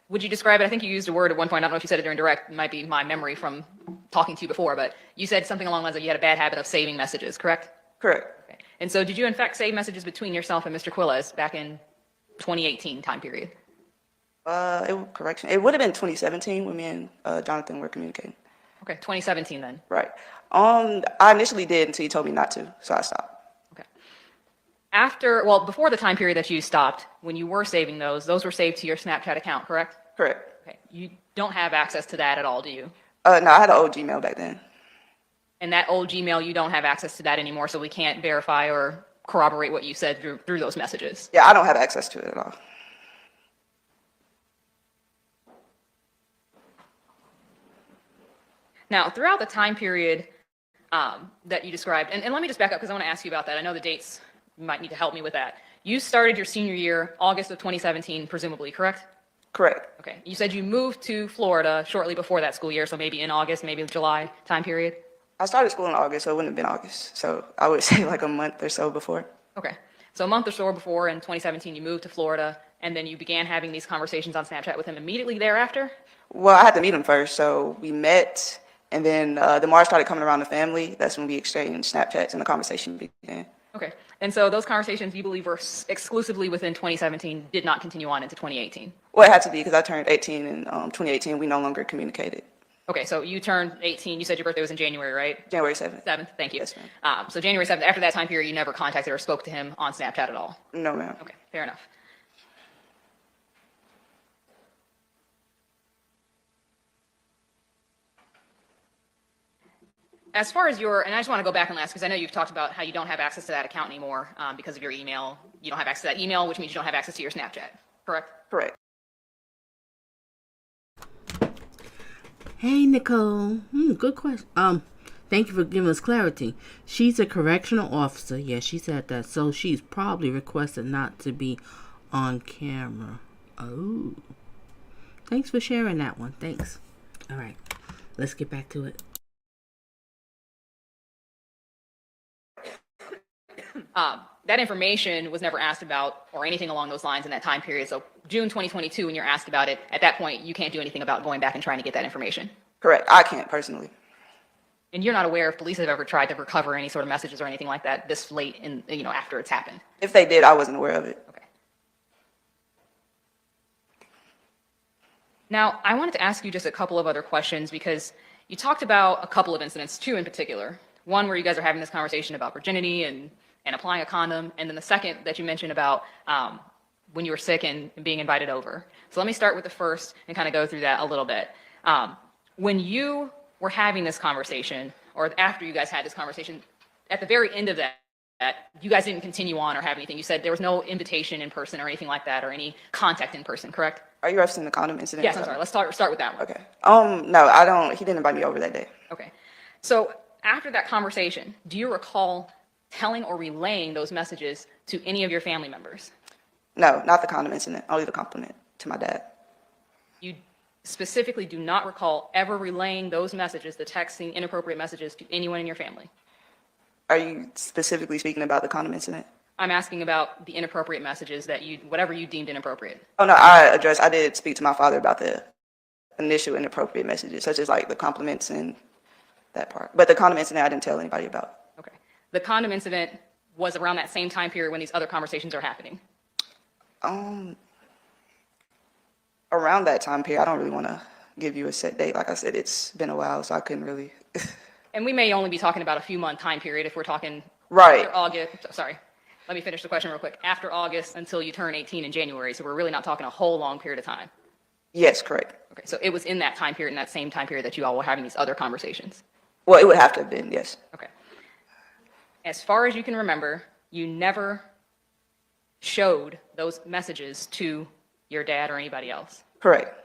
Speaker 2: Would you describe it? I think you used a word at one point. I don't know if you said it during direct. It might be my memory from talking to you before, but you said something along the lines of you had a bad habit of saving messages, correct?
Speaker 6: Correct.
Speaker 2: Okay. And so did you in fact save messages between yourself and Mr. Quiles back in 2018 time period?
Speaker 6: Correction. It would have been 2017 when me and Johnathan were communicating.
Speaker 2: Okay, 2017 then.
Speaker 6: Right. I initially did until you told me not to, so I stopped.
Speaker 2: Okay. After, well, before the time period that you stopped, when you were saving those were saved to your Snapchat account, correct?
Speaker 6: Correct.
Speaker 2: Okay. You don't have access to that at all, do you?
Speaker 6: No, I had an old Gmail back then.
Speaker 2: And that old Gmail, you don't have access to that anymore, so we can't verify or corroborate what you said through those messages.
Speaker 6: Yeah, I don't have access to it at all.
Speaker 2: Now, throughout the time period that you described, and let me just back up because I want to ask you about that. I know the dates, you might need to help me with that. You started your senior year, August of 2017, presumably, correct?
Speaker 6: Correct.
Speaker 2: Okay. You said you moved to Florida shortly before that school year, so maybe in August, maybe July time period?
Speaker 6: I started school in August, so it wouldn't have been August. So I would say like a month or so before.
Speaker 2: Okay. So a month or so before, in 2017, you moved to Florida, and then you began having these conversations on Snapchat with him immediately thereafter?
Speaker 6: Well, I had to meet him first, so we met, and then the more I started coming around the family, that's when we exchanged Snapchats and the conversation began.
Speaker 2: Okay. And so those conversations you believe were exclusively within 2017, did not continue on into 2018?
Speaker 6: Well, it had to be because I turned 18 in 2018. We no longer communicated.
Speaker 2: Okay, so you turned 18. You said your birthday was in January, right?
Speaker 6: January 7th.
Speaker 2: 7th, thank you.
Speaker 6: Yes, ma'am.
Speaker 2: So January 7th, after that time period, you never contacted or spoke to him on Snapchat at all?
Speaker 6: No, ma'am.
Speaker 2: Okay, fair enough. As far as your, and I just want to go back and ask, because I know you've talked about how you don't have access to that account anymore because of your email. You don't have access to that email, which means you don't have access to your Snapchat, correct?
Speaker 6: Correct.
Speaker 9: Hey, Nicole. Good question. Thank you for giving us clarity. She's a correctional officer. Yeah, she said that. So she's probably requested not to be on camera. Oh. Thanks for sharing that one. Thanks. All right. Let's get back to it.
Speaker 2: That information was never asked about or anything along those lines in that time period. So June 2022, when you're asked about it, at that point, you can't do anything about going back and trying to get that information.
Speaker 6: Correct. I can't personally.
Speaker 2: And you're not aware if police have ever tried to recover any sort of messages or anything like that this late in, after it's happened?
Speaker 6: If they did, I wasn't aware of it.
Speaker 2: Okay. Now, I wanted to ask you just a couple of other questions because you talked about a couple of incidents, two in particular. One where you guys are having this conversation about virginity and applying a condom, and then the second that you mentioned about when you were sick and being invited over. So let me start with the first and kind of go through that a little bit. When you were having this conversation, or after you guys had this conversation, at the very end of that, you guys didn't continue on or have anything. You said there was no invitation in person or anything like that, or any contact in person, correct?
Speaker 6: Are you referencing the condom incident?
Speaker 2: Yes, I'm sorry. Let's start with that one.
Speaker 6: Okay. No, I don't. He didn't invite me over that day.
Speaker 2: Okay. So after that conversation, do you recall telling or relaying those messages to any of your family members?
Speaker 6: No, not the condom incident. Only the compliment to my dad.
Speaker 2: You specifically do not recall ever relaying those messages, the texting, inappropriate messages, to anyone in your family?
Speaker 6: Are you specifically speaking about the condom incident?
Speaker 2: I'm asking about the inappropriate messages that whatever you deemed inappropriate.
Speaker 6: Oh, no, I did speak to my father about the initial inappropriate messages, such as like the compliments and that part. But the condom incident, I didn't tell anybody about.
Speaker 2: Okay. The condom incident was around that same time period when these other conversations are happening?
Speaker 6: Around that time period, I don't really want to give you a set date. Like I said, it's been a while, so I couldn't really.
Speaker 2: And we may only be talking about a few month time period if we're talking
Speaker 6: right.
Speaker 2: After August. Sorry, let me finish the question real quick. After August until you turn 18 in January, so we're really not talking a whole long period of time.
Speaker 6: Yes, correct.
Speaker 2: Okay, so it was in that time period, in that same time period that you all were having these other conversations?
Speaker 6: Well, it would have to have been, yes.
Speaker 2: Okay. As far as you can remember, you never showed those messages to your dad or anybody else?
Speaker 6: Correct.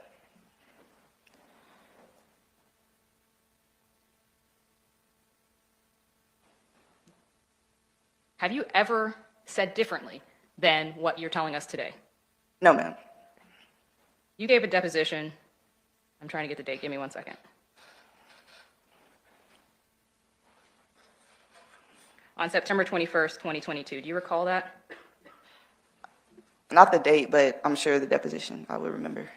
Speaker 2: Have you ever said differently than what you're telling us today?
Speaker 6: No, ma'am.
Speaker 2: You gave a deposition. I'm trying to get the date. Give me 1 second. On September 21st, 2022. Do you recall that?
Speaker 6: Not the date, but I'm sure the deposition I would remember.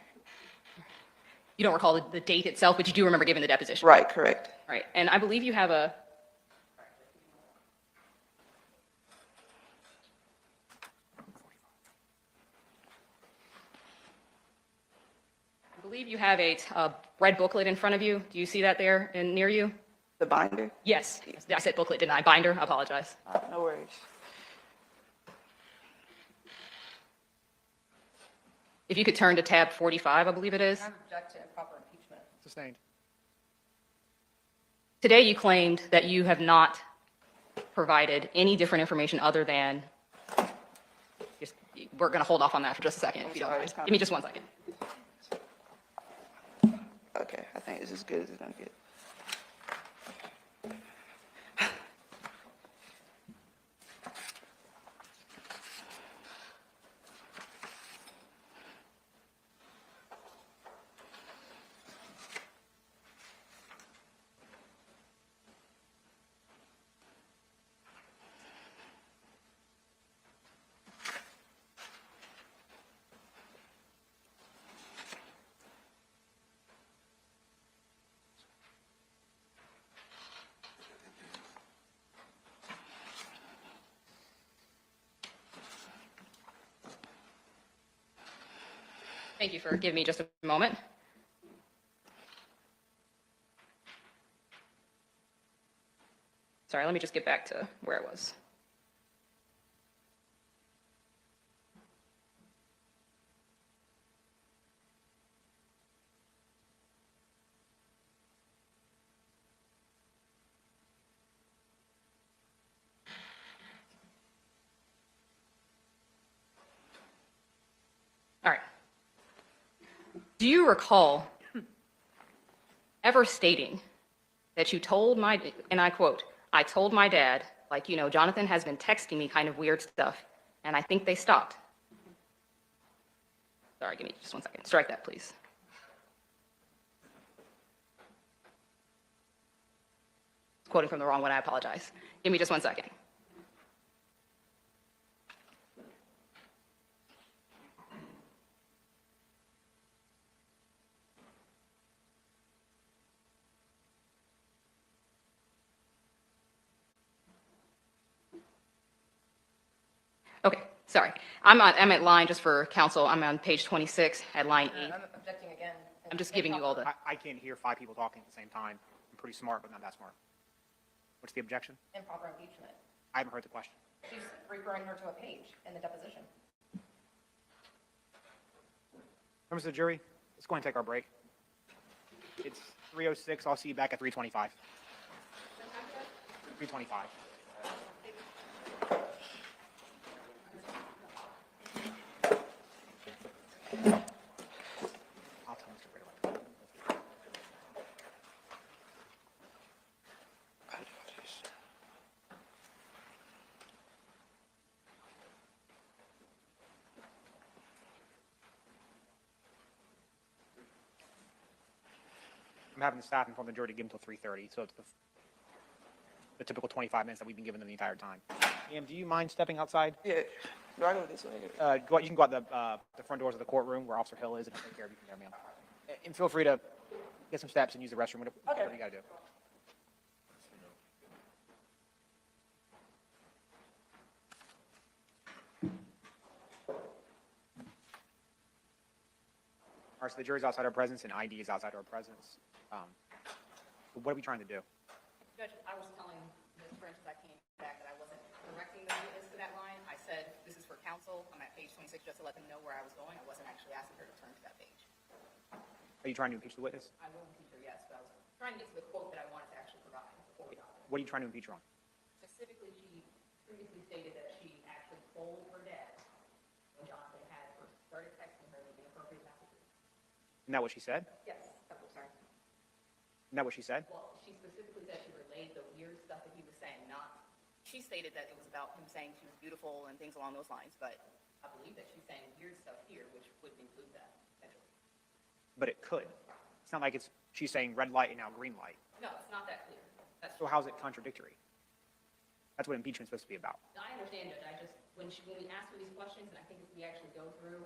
Speaker 2: You don't recall the date itself, but you do remember giving the deposition?
Speaker 6: Right, correct.
Speaker 2: Right. And I believe you have a red booklet in front of you. Do you see that there and near you?
Speaker 6: The binder?
Speaker 2: Yes. I said booklet, didn't I? Binder, I apologize.
Speaker 6: No worries.
Speaker 2: If you could turn to tab 45, I believe it is.
Speaker 13: I object to improper impeachment.
Speaker 11: Sustained.
Speaker 2: Today you claimed that you have not provided any different information other than, we're going to hold off on that for just a second, if you don't mind. Give me just 1 second.
Speaker 6: Okay, I think it's as good as it's gonna get.
Speaker 2: Thank you for giving me just a moment. Sorry, let me just get back to where I was. All right. Do you recall ever stating that you told my, and I quote, I told my dad, like, you know, Johnathan has been texting me kind of weird stuff, and I think they stopped. Sorry, give me just 1 second. Strike that, please. Quoting from the wrong one, I apologize. Give me just 1 second. Okay, sorry. I'm at line, just for council, I'm on page 26 at line 8.
Speaker 13: I'm objecting again.
Speaker 2: I'm just giving you all the,
Speaker 11: I can't hear 5 people talking at the same time. I'm pretty smart, but not that smart. What's the objection?
Speaker 13: Improper impeachment.
Speaker 11: I haven't heard the question.
Speaker 13: She's referring her to a page in the deposition.
Speaker 11: Members of the jury, let's go ahead and take our break. It's 3:06. I'll see you back at 3:25. 3:25. I'll tell Mr. Braylon. I'm having the staff inform the jury to give them until 3:30, so it's the typical 25 minutes that we've been giving them the entire time. Ma'am, do you mind stepping outside?
Speaker 6: Yeah. Do I go this way?
Speaker 11: You can go out the front doors of the courtroom where Officer Hill is, and I'll take care of you from there, ma'am. And feel free to get some steps and use the restroom, whatever you got to do. All right, so the jury's outside our presence and ID is outside our presence. What are we trying to do?
Speaker 2: Judge, I was telling Ms. French as I came back that I wasn't directing the witness to that line. I said, this is for counsel. I'm at page 26 just to let them know where I was going. I wasn't actually asking her to turn to that page.
Speaker 11: Are you trying to impeach the witness?
Speaker 2: I will impeach her, yes, but I was trying to get to the quote that I wanted to actually provide before we got there.
Speaker 11: What are you trying to impeach her on?
Speaker 2: Specifically, she previously stated that she actually told her dad when Johnathan had first started texting her with inappropriate messages.
Speaker 11: Isn't that what she said?
Speaker 2: Yes, sorry.
Speaker 11: Isn't that what she said?
Speaker 2: Well, she specifically said she relayed the weird stuff that he was saying, not, she stated that it was about him saying she was beautiful and things along those lines, but I believe that she's saying weird stuff here, which would include that, potentially.
Speaker 11: But it could. It's not like she's saying red light and now green light.
Speaker 2: No, it's not that clear.
Speaker 11: So how's it contradictory? That's what impeachment's supposed to be about.
Speaker 2: I understand, Judge. I just, when we ask her these questions, and I think if we actually go through,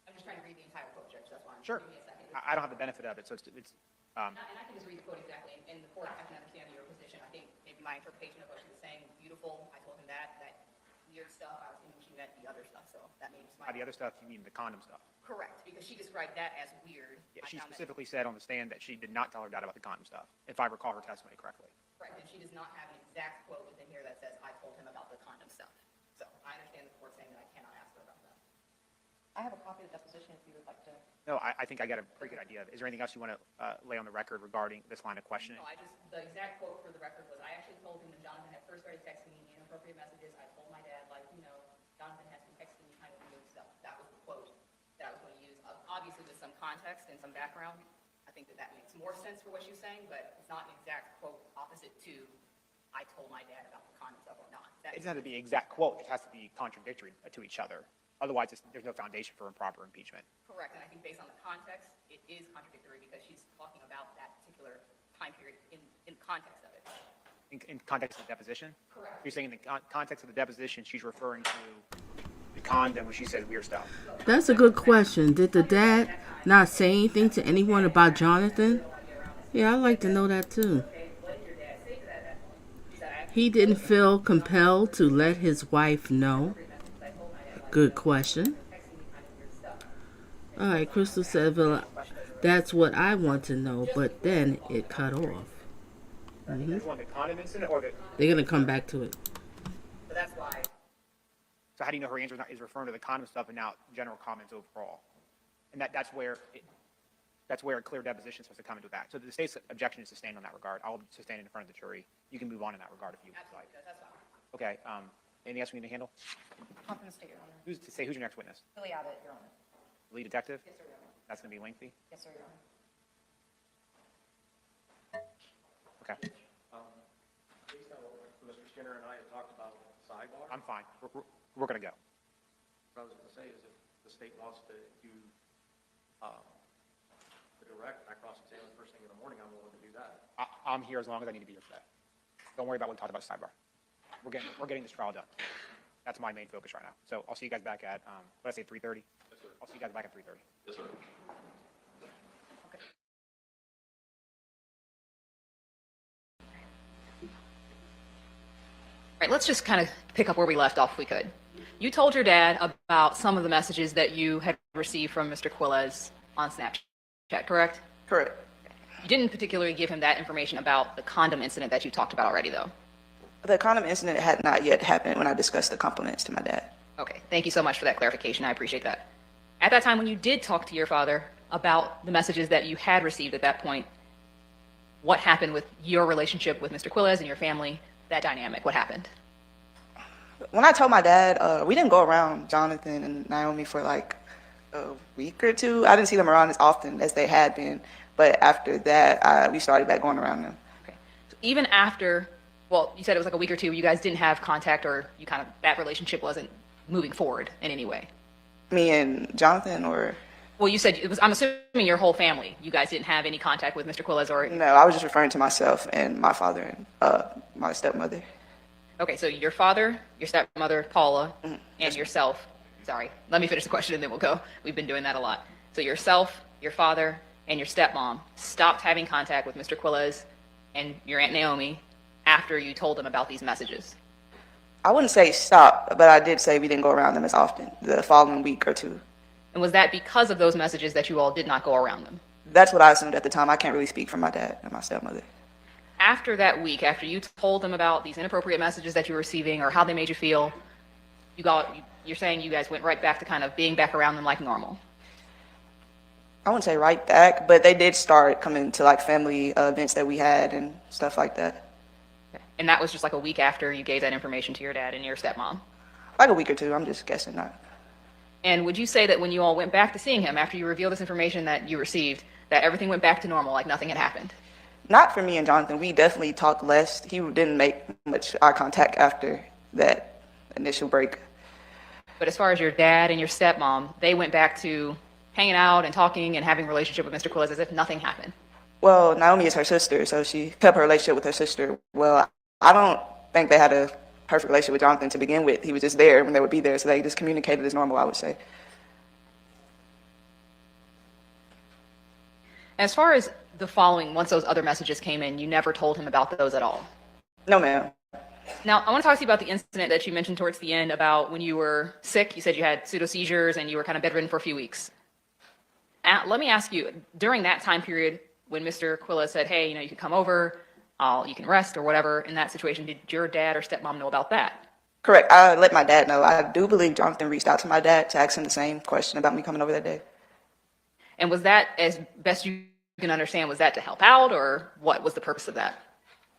Speaker 2: I'm just trying to read the entire quote, Judge, that's why I'm
Speaker 11: Sure.
Speaker 2: Give me a second.
Speaker 11: I don't have the benefit of it, so
Speaker 2: And I can just read the quote exactly, and the court, I can understand your position. I think maybe my interpretation of what she was saying was beautiful. I told him that weird stuff, I was thinking she meant the other stuff, so that made me
Speaker 11: By
Speaker 2: smile.
Speaker 11: the other stuff, you mean the condom stuff?
Speaker 2: Correct, because she described that as weird.
Speaker 11: Yeah,
Speaker 2: I
Speaker 11: she
Speaker 2: found that-
Speaker 11: specifically said on the stand that she did not tell her dad about the condom stuff, if I recall her testimony correctly.
Speaker 2: Correct, and she does not have an exact quote within here that says, I told him about the condom stuff. So I understand the court saying that I cannot ask her about that. I have a copy of the deposition if you would like to.
Speaker 11: No, I think I got a pretty good idea. Is there anything else you want to lay on the record regarding this line of questioning?
Speaker 2: No, the exact quote for the record was, I actually told him when Johnathan had first started texting me inappropriate messages, I told my dad, like, Johnathan has been texting me kind of weird stuff. That was the quote that I was going to use. Obviously, with some context and some background, I think that makes more sense for what she's saying, but it's not an exact quote opposite to, I told my dad about the condom stuff or not.
Speaker 11: It doesn't have to be an exact quote. It has to be contradictory to each other. Otherwise, there's no foundation for improper impeachment.
Speaker 2: Correct, and I think based on the context, it is contradictory because she's talking about that particular time period in context of it.
Speaker 11: In context of the deposition?
Speaker 2: Correct.
Speaker 11: You're saying in the context of the deposition, she's referring to the condom when she says weird stuff.
Speaker 9: That's a good question. Did the dad not say anything to anyone about Johnathan? Yeah, I'd like to know that too. He didn't feel compelled to let his wife know. Good question. All right, Crystal said, well, that's what I want to know, but then it cut off.
Speaker 11: You want the condom incident or the...
Speaker 9: They're going to come back to it.
Speaker 2: So that's why.
Speaker 11: So how do you know her answer is referring to the condom stuff and not general comments overall? And that's where a clear deposition is supposed to come into effect. So the state's objection is sustained on that regard. I'll sustain it in front of the jury. You can move on in that regard if you would like.
Speaker 2: That's fine.
Speaker 11: Okay. Anything else we need to handle?
Speaker 2: I'm going to stay, Your Honor.
Speaker 11: Who's your next witness?
Speaker 2: Billy Abbott, Your Honor.
Speaker 11: Lead detective?
Speaker 2: Yes, sir, Your Honor.
Speaker 11: That's going to be lengthy?
Speaker 2: Yes, sir, Your Honor.
Speaker 11: Okay.
Speaker 7: Based on what Mr. Skinner and I had talked about sidebar,
Speaker 11: I'm fine. We're going to go.
Speaker 7: what I was going to say is if the state wants to do the direct, I cross-examine first thing in the morning, I'm willing to do that.
Speaker 11: I'm here as long as I need to be here for that. Don't worry about what we talked about sidebar. We're getting this trial done. That's my main focus right now. So I'll see you guys back at, what did I say, 3:30?
Speaker 7: Yes, sir.
Speaker 11: I'll see you guys back at 3:30.
Speaker 7: Yes, sir.
Speaker 2: All right, let's just kind of pick up where we left off if we could. You told your dad about some of the messages that you had received from Mr. Quiles on Snapchat, correct?
Speaker 6: Correct.
Speaker 2: You didn't particularly give him that information about the condom incident that you talked about already, though.
Speaker 6: The condom incident had not yet happened when I discussed the compliments to my dad.
Speaker 2: Okay, thank you so much for that clarification. I appreciate that. At that time, when you did talk to your father about the messages that you had received at that point, what happened with your relationship with Mr. Quiles and your family, that dynamic? What happened?
Speaker 6: When I told my dad, we didn't go around Johnathan and Naomi for like a week or two. I didn't see them around as often as they had been. But after that, we started back going around them.
Speaker 2: Okay. So even after, well, you said it was like a week or two, you guys didn't have contact, or you kind of, that relationship wasn't moving forward in any way?
Speaker 6: Me and Johnathan, or?
Speaker 2: Well, you said it was, I'm assuming your whole family, you guys didn't have any contact with Mr. Quiles, or?
Speaker 6: No, I was just referring to myself and my father and my stepmother.
Speaker 2: Okay, so your father, your stepmother, Paula, and yourself. Sorry, let me finish the question and then we'll go. We've been doing that a lot. So yourself, your father, and your stepmom stopped having contact with Mr. Quiles and your Aunt Naomi after you told them about these messages.
Speaker 6: I wouldn't say stop, but I did say we didn't go around them as often the following week or two.
Speaker 2: And was that because of those messages that you all did not go around them?
Speaker 6: That's what I assumed at the time. I can't really speak for my dad and my stepmother.
Speaker 2: After that week, after you told them about these inappropriate messages that you were receiving or how they made you feel, you're saying you guys went right back to kind of being back around them like normal?
Speaker 6: I wouldn't say right back, but they did start coming to like family events that we had and stuff like that.
Speaker 2: Okay. And that was just like a week after you gave that information to your dad and your stepmom?
Speaker 6: Like a week or two, I'm just guessing not.
Speaker 2: And would you say that when you all went back to seeing him after you revealed this information that you received, that everything went back to normal, like nothing had happened?
Speaker 6: Not for me and Johnathan. We definitely talked less. He didn't make much eye contact after that initial break.
Speaker 2: But as far as your dad and your stepmom, they went back to hanging out and talking and having a relationship with Mr. Quiles as if nothing happened?
Speaker 6: Well, Naomi is her sister, so she kept her relationship with her sister. Well, I don't think they had a perfect relationship with Johnathan to begin with. He was just there when they would be there, so they just communicated as normal, I would say.
Speaker 2: As far as the following, once those other messages came in, you never told him about those at all?
Speaker 6: No, ma'am.
Speaker 2: Now, I want to talk to you about the incident that you mentioned towards the end about when you were sick. You said you had pseudo seizures and you were kind of bedridden for a few weeks. Let me ask you, during that time period when Mr. Quiles said, hey, you can come over, you can rest or whatever, in that situation, did your dad or stepmom know about that?
Speaker 6: Correct. I let my dad know. I do believe Johnathan reached out to my dad to ask him the same question about me coming over that day.
Speaker 2: And was that, as best you can understand, was that to help out, or what was the purpose of that?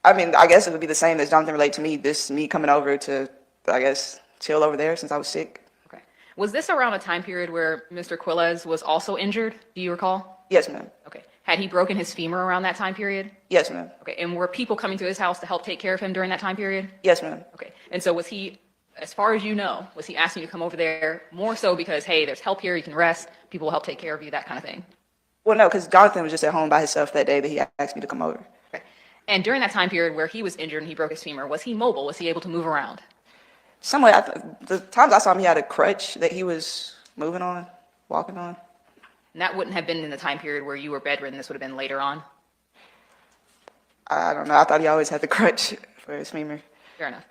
Speaker 6: I mean, I guess it would be the same as Johnathan relayed to me, me coming over to, I guess, chill over there since I was sick.
Speaker 2: Okay. Was this around a time period where Mr. Quiles was also injured? Do you recall?
Speaker 6: Yes, ma'am.
Speaker 2: Okay. Had he broken his femur around that time period?
Speaker 6: Yes, ma'am.
Speaker 2: Okay. And were people coming to his house to help take care of him during that time period?
Speaker 6: Yes, ma'am.
Speaker 2: Okay. And so was he, as far as you know, was he asking you to come over there more so because, hey, there's help here, you can rest, people will help take care of you, that kind of thing?
Speaker 6: Well, no, because Johnathan was just at home by himself that day that he asked me to come over.
Speaker 2: Okay. And during that time period where he was injured and he broke his femur, was he mobile? Was he able to move around?
Speaker 6: Somewhat. The times I saw him, he had a crutch that he was moving on, walking on.
Speaker 2: And that wouldn't have been in the time period where you were bedridden. This would have been later on?
Speaker 6: I don't know. I thought he always had the crutch for his femur.
Speaker 2: Fair enough.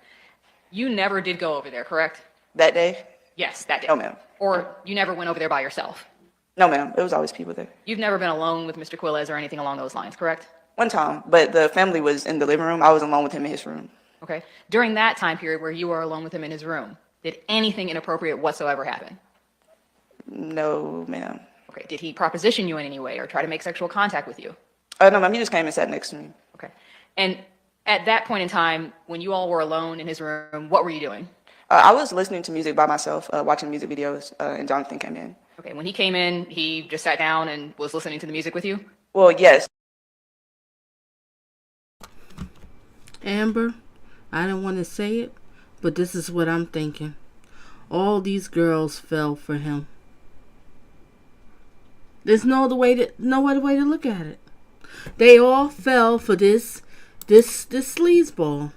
Speaker 2: You never did go over there, correct?
Speaker 6: That day?
Speaker 2: Yes, that day.
Speaker 6: No, ma'am.
Speaker 2: Or you never went over there by yourself?
Speaker 6: No, ma'am. It was always people there.
Speaker 2: You've never been alone with Mr. Quiles or anything along those lines, correct?
Speaker 6: One time, but the family was in the living room. I was alone with him in his room.
Speaker 2: Okay. During that time period where you were alone with him in his room, did anything inappropriate whatsoever happen?
Speaker 6: No, ma'am.
Speaker 2: Okay. Did he proposition you in any way or try to make sexual contact with you?
Speaker 6: No, ma'am. He just came and sat next to me.
Speaker 2: Okay. And at that point in time, when you all were alone in his room, what were you doing?
Speaker 6: I was listening to music by myself, watching music videos, and Johnathan came in.
Speaker 2: Okay. When he came in, he just sat down and was listening to the music with you?
Speaker 6: Well, yes.
Speaker 9: Amber, I don't want to say it, but this is what I'm thinking. All these girls fell for him. There's no other way to look at it. They all fell for this sleazeball.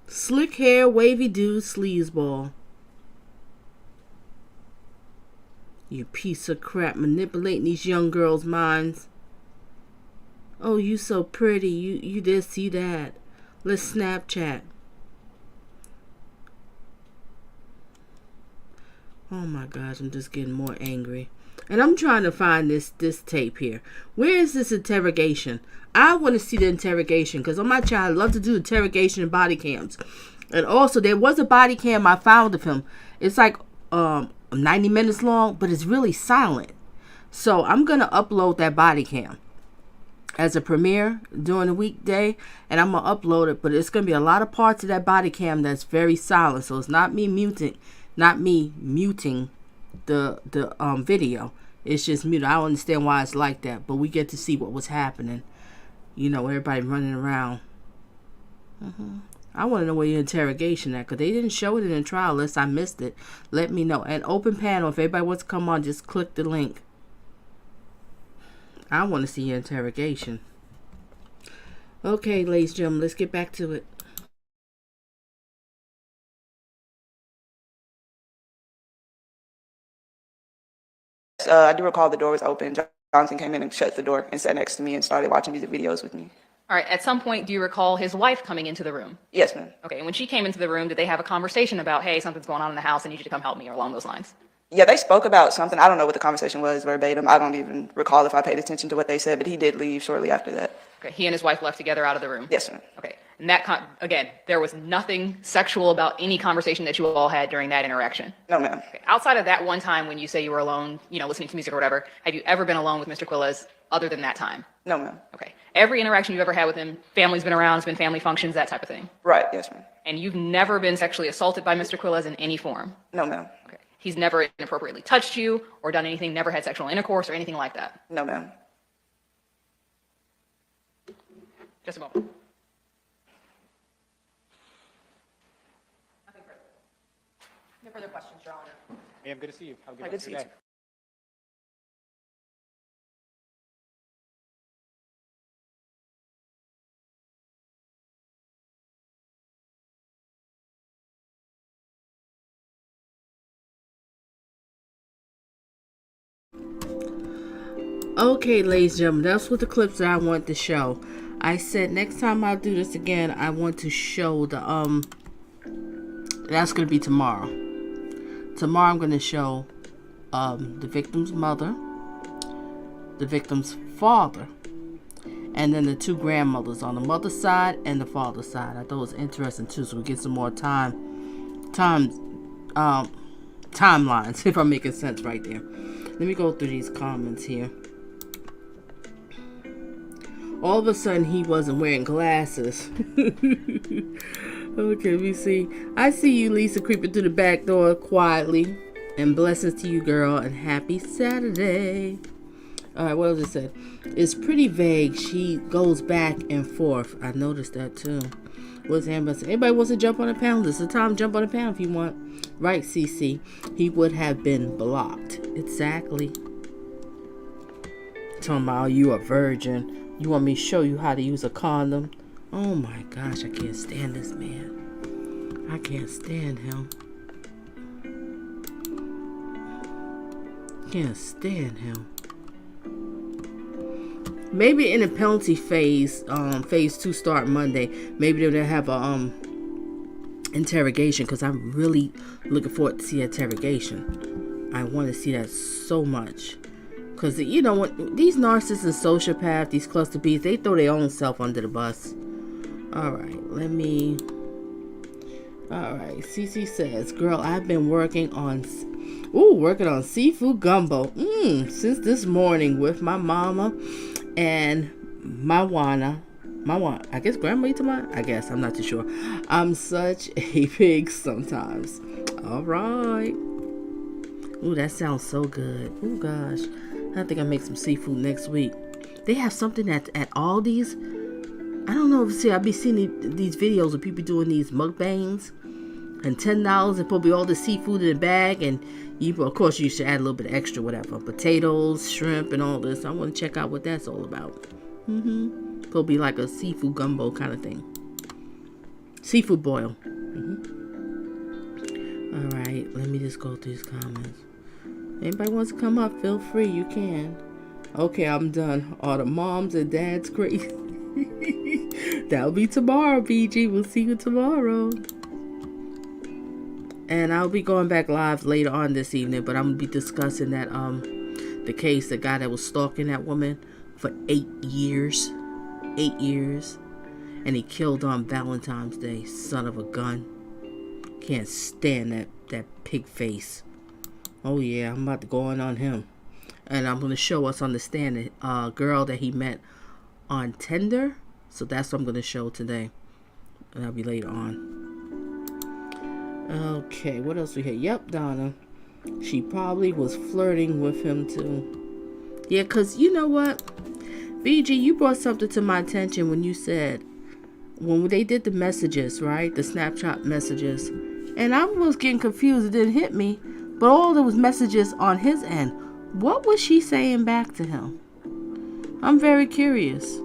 Speaker 9: Slick hair, wavy dude, sleazeball. You piece of crap, manipulating these young girls' minds. Oh, you so pretty. You this, you that. Let's Snapchat. Oh my gosh, I'm just getting more angry. And I'm trying to find this tape here. Where is this interrogation? I want to see the interrogation because on my channel, I love to do interrogation and body cams. And also, there was a body cam I found of him. It's like 90 minutes long, but it's really silent. So I'm going to upload that body cam as a premiere during the weekday, and I'm going to upload it. But it's going to be a lot of parts of that body cam that's very silent. So it's not me muting the video. It's just muted. I don't understand why it's like that, but we get to see what was happening. Everybody running around. I want to know where your interrogation at, because they didn't show it in the trial unless I missed it. Let me know. And open panel, if everybody wants to come on, just click the link. I want to see your interrogation. Okay, ladies and gentlemen, let's get back to it.
Speaker 6: I do recall the door was open. Johnathan came in and shut the door and sat next to me and started watching music videos with me.
Speaker 2: All right. At some point, do you recall his wife coming into the room?
Speaker 6: Yes, ma'am.
Speaker 2: Okay. And when she came into the room, did they have a conversation about, hey, something's going on in the house, I need you to come help me, or along those lines?
Speaker 6: Yeah, they spoke about something. I don't know what the conversation was verbatim. I don't even recall if I paid attention to what they said, but he did leave shortly after that.
Speaker 2: Okay. He and his wife left together out of the room?
Speaker 6: Yes, ma'am.
Speaker 2: Okay. And that, again, there was nothing sexual about any conversation that you all had during that interaction?
Speaker 6: No, ma'am.
Speaker 2: Okay. Outside of that one time when you say you were alone, listening to music or whatever, have you ever been alone with Mr. Quiles other than that time?
Speaker 6: No, ma'am.
Speaker 2: Okay. Every interaction you've ever had with him, family's been around, it's been family functions, that type of thing?
Speaker 6: Right. Yes, ma'am.
Speaker 2: And you've never been sexually assaulted by Mr. Quiles in any form?
Speaker 6: No, ma'am.
Speaker 2: Okay. He's never inappropriately touched you or done anything, never had sexual intercourse or anything like that?
Speaker 6: No, ma'am.
Speaker 2: Just a moment. Nothing further. No further questions, Your Honor.
Speaker 11: Ma'am, good to see you. Have a good
Speaker 6: Good
Speaker 11: rest
Speaker 6: to
Speaker 11: of your
Speaker 6: see
Speaker 11: day.
Speaker 9: Okay, ladies and gentlemen, that's what the clips that I want to show. I said next time I'll do this again, I want to show the that's gonna be tomorrow. Tomorrow I'm gonna show the victim's mother, the victim's father, and then the two grandmothers on the mother's side and the father's side. I thought it was interesting too, so we get some more timelines, if I'm making sense right there. Let me go through these comments here. All of a sudden, he wasn't wearing glasses. Okay, let me see. I see you, Lisa, creeping through the back door quietly. And blessings to you, girl, and happy Saturday. All right, what else it said? It's pretty vague. She goes back and forth. I noticed that, too. What's Amber? Anybody wants to jump on a pound? This is the time. Jump on a pound if you want. Right, CC. He would have been blocked. Exactly. Talking about you a virgin. You want me to show you how to use a condom? Oh my gosh, I can't stand this man. I can't stand him. Can't stand him. Maybe in the penalty phase, phase 2 start Monday. Maybe they'll have a interrogation, because I'm really looking forward to see interrogation. I want to see that so much. Because, you know, when these narcissists and sociopaths, these cluster Bs, they throw their own self under the bus. Alright, Alright, Cece says, girl, I've been working on seafood gumbo. Since this morning with my mama and my Wana. I guess grandma eats mine? I guess, I'm not too sure. I'm such a pig sometimes. Alright. Ooh, that sounds so good. Ooh, gosh. I think I'll make some seafood next week. They have something at Aldi's. I don't know if I'll be seeing these videos of people doing these mukbangs. And $10 and probably all the seafood in a bag. And of course, you should add a little bit extra, whatever. Potatoes, shrimp, and all this. I want to check out what that's all about. Probably like a seafood gumbo kind of thing. Seafood boil. Alright, let me just go through these comments. Anybody wants to come up, feel free, you can. Okay, I'm done. All the moms and dads crazy. That'll be tomorrow, BG. We'll see you tomorrow. And I'll be going back live later on this evening, but I'm going to be discussing that, the case, the guy that was stalking that woman for 8 years. 8 years. And he killed on Valentine's Day. Son of a gun. Can't stand that pig face. Oh yeah, I'm about to go on him. And I'm going to show us on the stand a girl that he met on Tinder. So that's what I'm going to show today. And that'll be later on. Okay, what else we had? Yep, Donna. She probably was flirting with him too. Yeah, because you know what? BG, you brought something to my attention when you said, when they did the messages, right? The Snapchat messages. And I was getting confused. It didn't hit me. But all those messages on his end, what was she saying back to him? I'm very curious.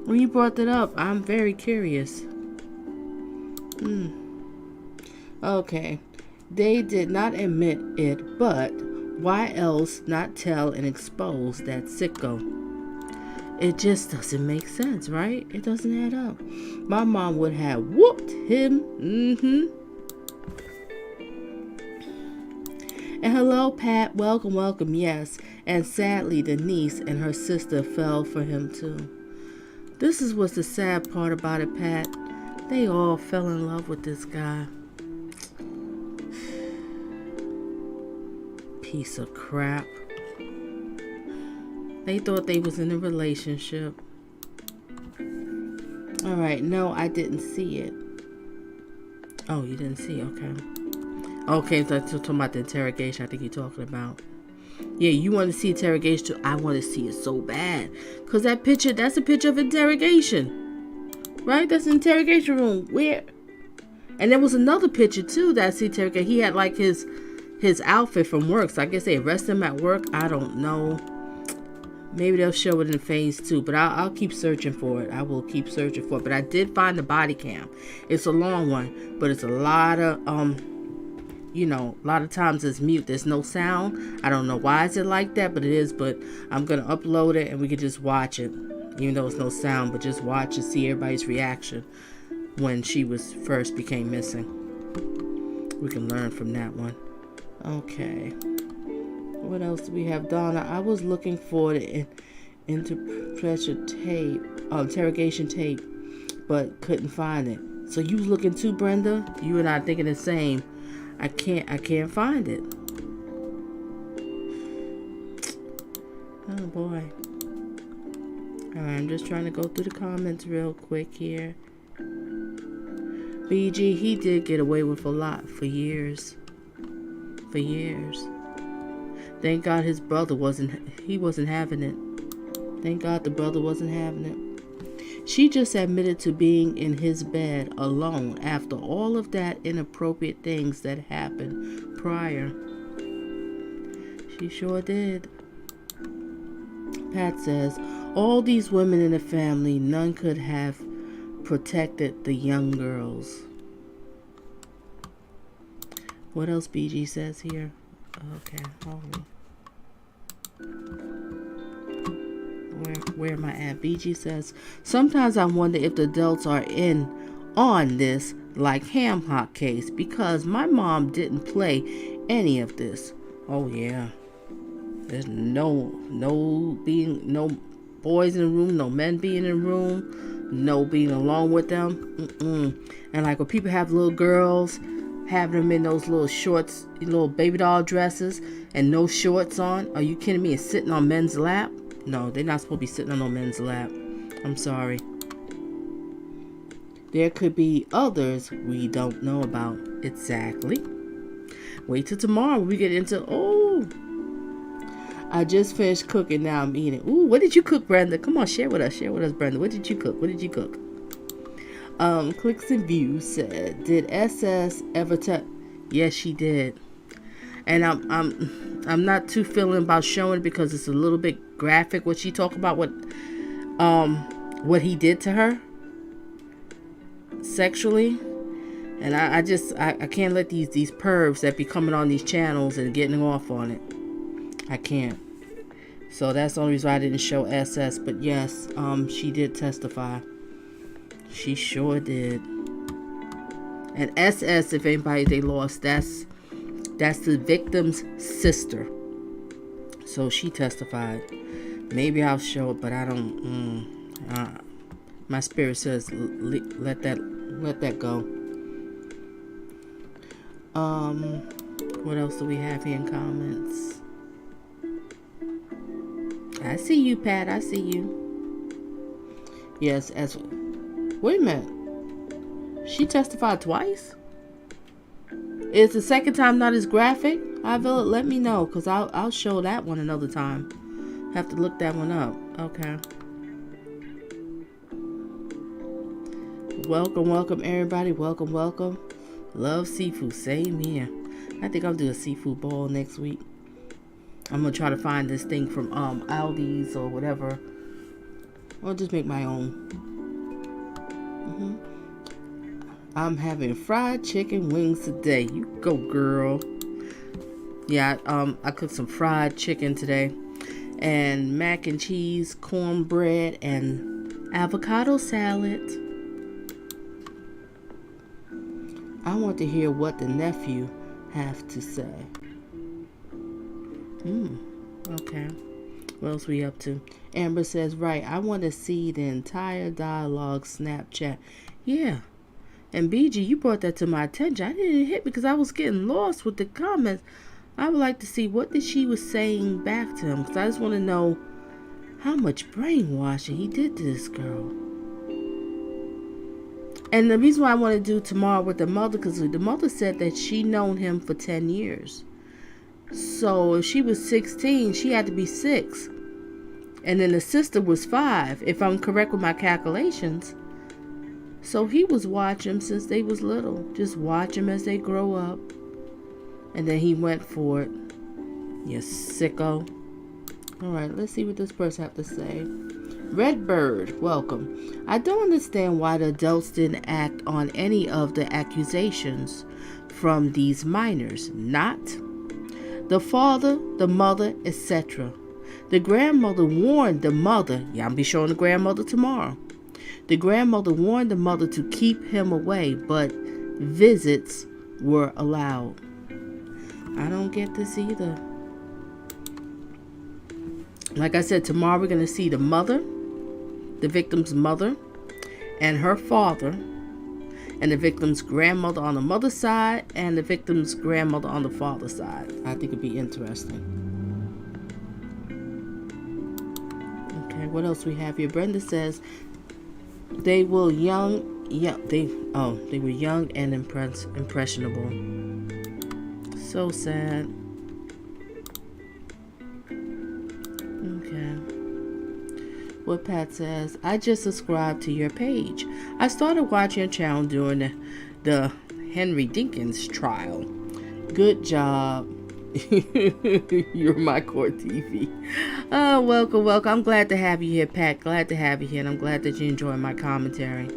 Speaker 9: When you brought that up, I'm very curious. Okay. They did not admit it, but why else not tell and expose that sicko? It just doesn't make sense, right? It doesn't add up. My mom would have whooped him. And hello, Pat. Welcome, welcome. Yes. And sadly, the niece and her sister fell for him too. This is what's the sad part about it, Pat. They all fell in love with this guy. Piece of crap. They thought they was in a relationship. Alright, no, I didn't see it. Oh, you didn't see it, okay. Okay, so talking about the interrogation I think you're talking about. Yeah, you want to see interrogation too? I want to see it so bad. Because that picture, that's a picture of interrogation. Right? That's an interrogation room. Where? And there was another picture too that's interrogation. He had like his outfit from work. So I guess they arrested him at work. I don't know. Maybe they'll show it in phase 2. But I'll keep searching for it. I will keep searching for it. But I did find the body cam. It's a long one. But it's a lot of... you know, a lot of times it's mute. There's no sound. I don't know why is it like that, but it is. But I'm going to upload it and we can just watch it. Even though it's no sound, but just watch and see everybody's reaction when she was first became missing. We can learn from that one. Okay. What else do we have, Donna? I was looking for the interrogation tape, but couldn't find it. So you looking too, Brenda? You and I thinking the same. I can't find it. Oh boy. Alright, I'm just trying to go through the comments real quick here. BG, he did get away with a lot for years. For years. Thank God his brother wasn't having it. Thank God the brother wasn't having it. She just admitted to being in his bed alone after all of that inappropriate things that happened prior. She sure did. Pat says, all these women in the family, none could have protected the young girls. What else BG says here? Okay, hold on. Where am I at? BG says, sometimes I wonder if the adults are in on this like Ham Hock case because my mom didn't play any of this. Oh yeah. There's no boys in the room, no men being in the room, no being alone with them. And like when people have little girls, having them in those little shorts, little baby doll dresses and no shorts on. Are you kidding me? And sitting on men's lap? No, they're not supposed to be sitting on no men's lap. I'm sorry. There could be others we don't know about. Exactly. Wait till tomorrow when we get into, I just finished cooking, now I'm eating. Ooh, what did you cook, Brenda? Come on, share with us, Brenda. What did you cook? Clicks and Views said, did SS ever tell? Yes, she did. And I'm not too feeling about showing it because it's a little bit graphic what she talked about, what he did to her sexually. And I can't let these pervs that be coming on these channels and getting off on it. I can't. So that's the only reason why I didn't show SS. But yes, she did testify. She sure did. And SS, if anybody they lost, that's the victim's sister. So she testified. Maybe I'll show it, but I don't. My spirit says let that go. What else do we have here in comments? I see you, Pat. I see you. Yes, wait a minute. She testified twice? Is the second time not as graphic? Ivilla, let me know, because I'll show that one another time. Have to look that one up. Okay. Welcome, everybody. Welcome. Love seafood. Same here. I think I'll do a seafood boil next week. I'm going to try to find this thing from Aldi's or whatever. Or just make my own. I'm having fried chicken wings today. You go, girl. Yeah, I cooked some fried chicken today. And mac and cheese, cornbread, and avocado salad. I want to hear what the nephew have to say. Okay. What else we up to? Amber says, right, I want to see the entire dialogue Snapchat. Yeah. And BG, you brought that to my attention. I didn't hit because I was getting lost with the comments. I would like to see what she was saying back to him, because I just want to know how much brainwashing he did to this girl. And the reason why I want to do tomorrow with the mother, because the mother said that she known him for 10 years. So if she was 16, she had to be 6. And then the sister was 5, if I'm correct with my calculations. So he was watching them since they was little. Just watch them as they grow up. And then he went for it. You sicko. Alright, let's see what this person have to say. Redbird, welcome. I don't understand why the adults didn't act on any of the accusations from these minors. Not the father, the mother, etc. The grandmother warned the mother. Yeah, I'll be showing the grandmother tomorrow. The grandmother warned the mother to keep him away, but visits were allowed. I don't get this either. Like I said, tomorrow we're going to see the mother, the victim's mother, and her father, and the victim's grandmother on the mother's side, and the victim's grandmother on the father's side. I think it'd be interesting. Okay, what else we have here? Brenda says they were young. Yeah, they were young and impressionable. So sad. Okay. What Pat says, I just subscribed to your page. I started watching your channel during the Henry Dinkins trial. Good job. You're my court TV. Oh, welcome. I'm glad to have you here, Pat. Glad to have you here, and I'm glad that you enjoy my commentary.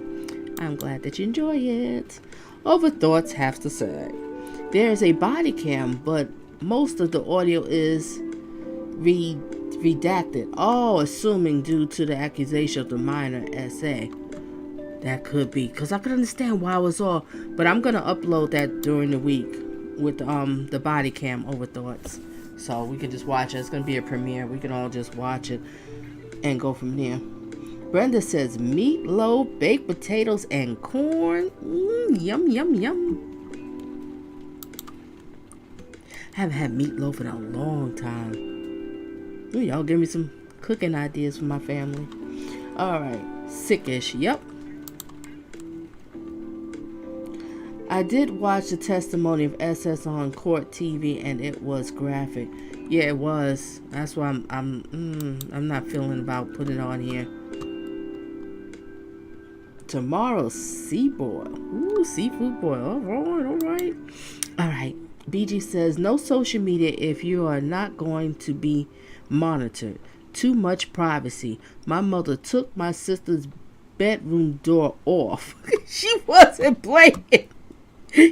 Speaker 9: I'm glad that you enjoy it. Overthoughts have to say. There's a body cam, but most of the audio is redacted. All assuming due to the accusation of the minor SA. That could be, because I could understand why it was off, but I'm going to upload that during the week with the body cam overthoughts. So we can just watch it. It's going to be a premiere. We can all just watch it and go from there. Brenda says meatloaf, baked potatoes, and corn. Yum, yum, yum. I haven't had meatloaf in a long time. Ooh, y'all give me some cooking ideas for my family. Alright, sickish, yep. I did watch the testimony of SS on court TV, and it was graphic. Yeah, it was. That's why I'm not feeling about putting it on here. Tomorrow's sea boil. Ooh, seafood boil. Alright. Alright. BG says, no social media if you are not going to be monitored. Too much privacy. My mother took my sister's bedroom door off. She wasn't playing.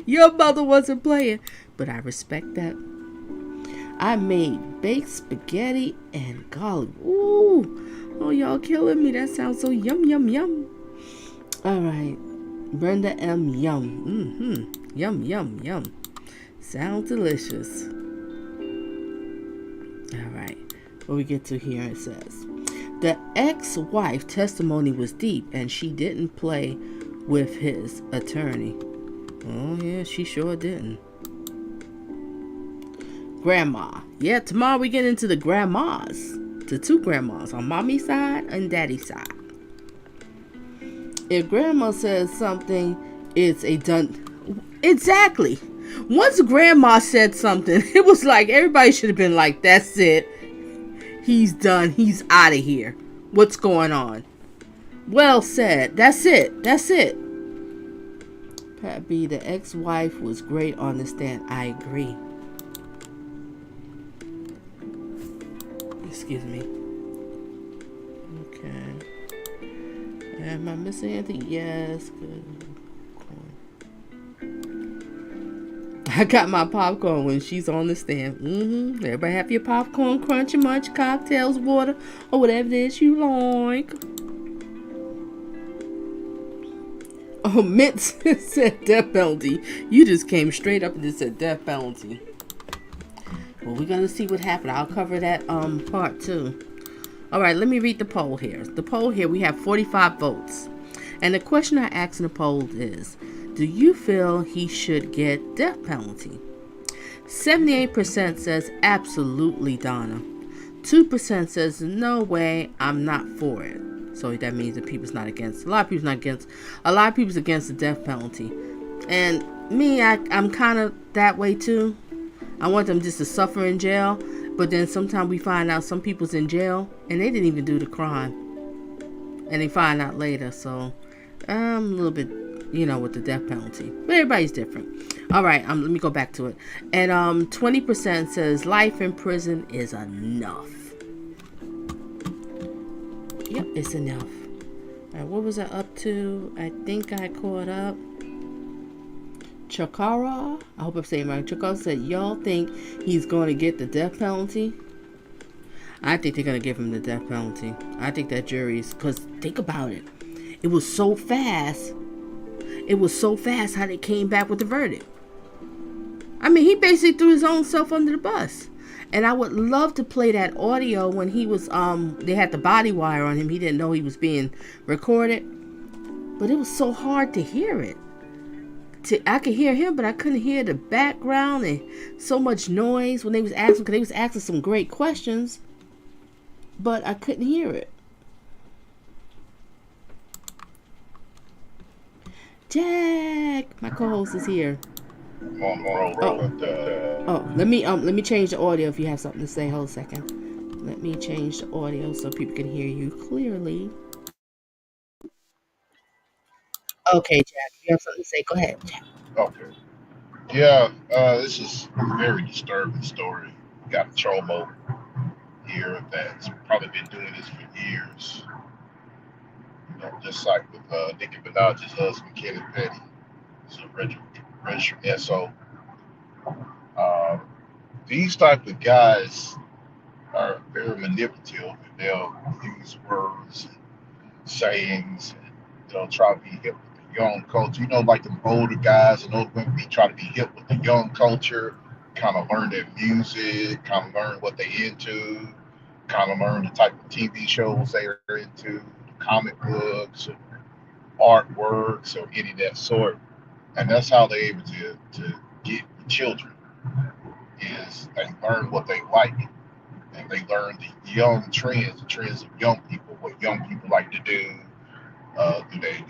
Speaker 9: Your mother wasn't playing. But I respect that. I made baked spaghetti and garlic. Ooh. Oh, y'all killing me. That sounds so yum, yum, yum. Alright. Brenda M. Yum. Yum, yum, yum. Sounds delicious. Alright. What we get to here, it says, the ex-wife testimony was deep and she didn't play with his attorney. Oh yeah, she sure didn't. Grandma. Yeah, tomorrow we get into the grandmas. The two grandmas on mommy's side and daddy's side. If grandma says something, it's a done. Exactly. Once grandma said something, it was like everybody should have been like, that's it. He's done. He's out of here. What's going on? Well said. That's it. That's it. Pat B, the ex-wife was great on the stand. I agree. Excuse me. Okay. Am I missing anything? Yes. Good. I got my popcorn when she's on the stand. Everybody have your popcorn, crunchy munch, cocktails, water, or whatever it is you like. Oh, Mint said death penalty. You just came straight up and just said death penalty. Well, we're going to see what happened. I'll cover that part too. All right, let me read the poll here. The poll here, we have 45 votes. And the question I asked in the poll is, do you feel he should get death penalty? 78% says absolutely, Donna. 2% says no way, I'm not for it. So that means that people's not against. A lot of people's not against. A lot of people's against the death penalty. And me, I'm kind of that way too. I want them just to suffer in jail. But then sometimes we find out some people's in jail and they didn't even do the crime. And they find out later. So I'm a little bit, with the death penalty. But everybody's different. All right, let me go back to it. And 20% says life in prison is enough. Yep, it's enough. All right, what was I up to? I think I caught up. Chakara, I hope I'm saying right. Chakara said, y'all think he's going to get the death penalty? I think they're going to give him the death penalty. I think that jury's, because think about it. It was so fast. It was so fast how they came back with the verdict. I mean, he basically threw his own self under the bus. And I would love to play that audio when he was, they had the body wire on him. He didn't know he was being recorded. But it was so hard to hear it. I could hear him, but I couldn't hear the background and so much noise when they was asking, because they was asking some great questions. But I couldn't hear it. Jack, my co-host is here. Let me change the audio if you have something to say. Hold a second. Let me change the audio so people can hear you clearly. Okay, Jack, you have something to say. Go ahead, Jack.
Speaker 14: Okay. Yeah, this is a very disturbing story. We got a chomo here that's probably been doing this for years. You know, just like with Nicki Minaj's husband, Kenny Petty. He's a registered SO. These type of guys are very manipulative, and they'll use words and sayings, and they'll try to be hip with the young culture. You know, like the older guys and old women be trying to be hip with the young culture, kind of learn their music, kind of learn what they into, kind of learn the type of TV shows they are into, comic books, or artworks, or any of that sort. And that's how they're able to get the children, is they learn what they like, and they learn the young trends, the trends of young people, what young people like to do. Do they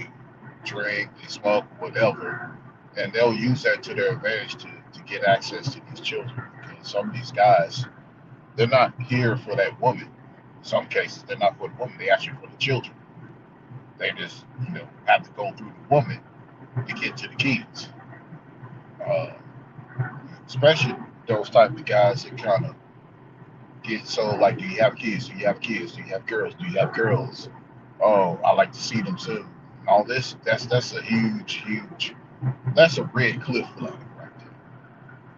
Speaker 14: drink, they smoke, whatever, and they'll use that to their advantage to get access to these children. Because some of these guys, they're not here for that woman. In some cases, they're not for the woman, they're actually for the children. They just, have to go through the woman to get to the kids. Especially those type of guys that kind of get so like, do you have kids? Do you have kids? Do you have girls? Do you have girls? Oh, I like to see them soon. All this, that's a huge, that's a red cliff line right there.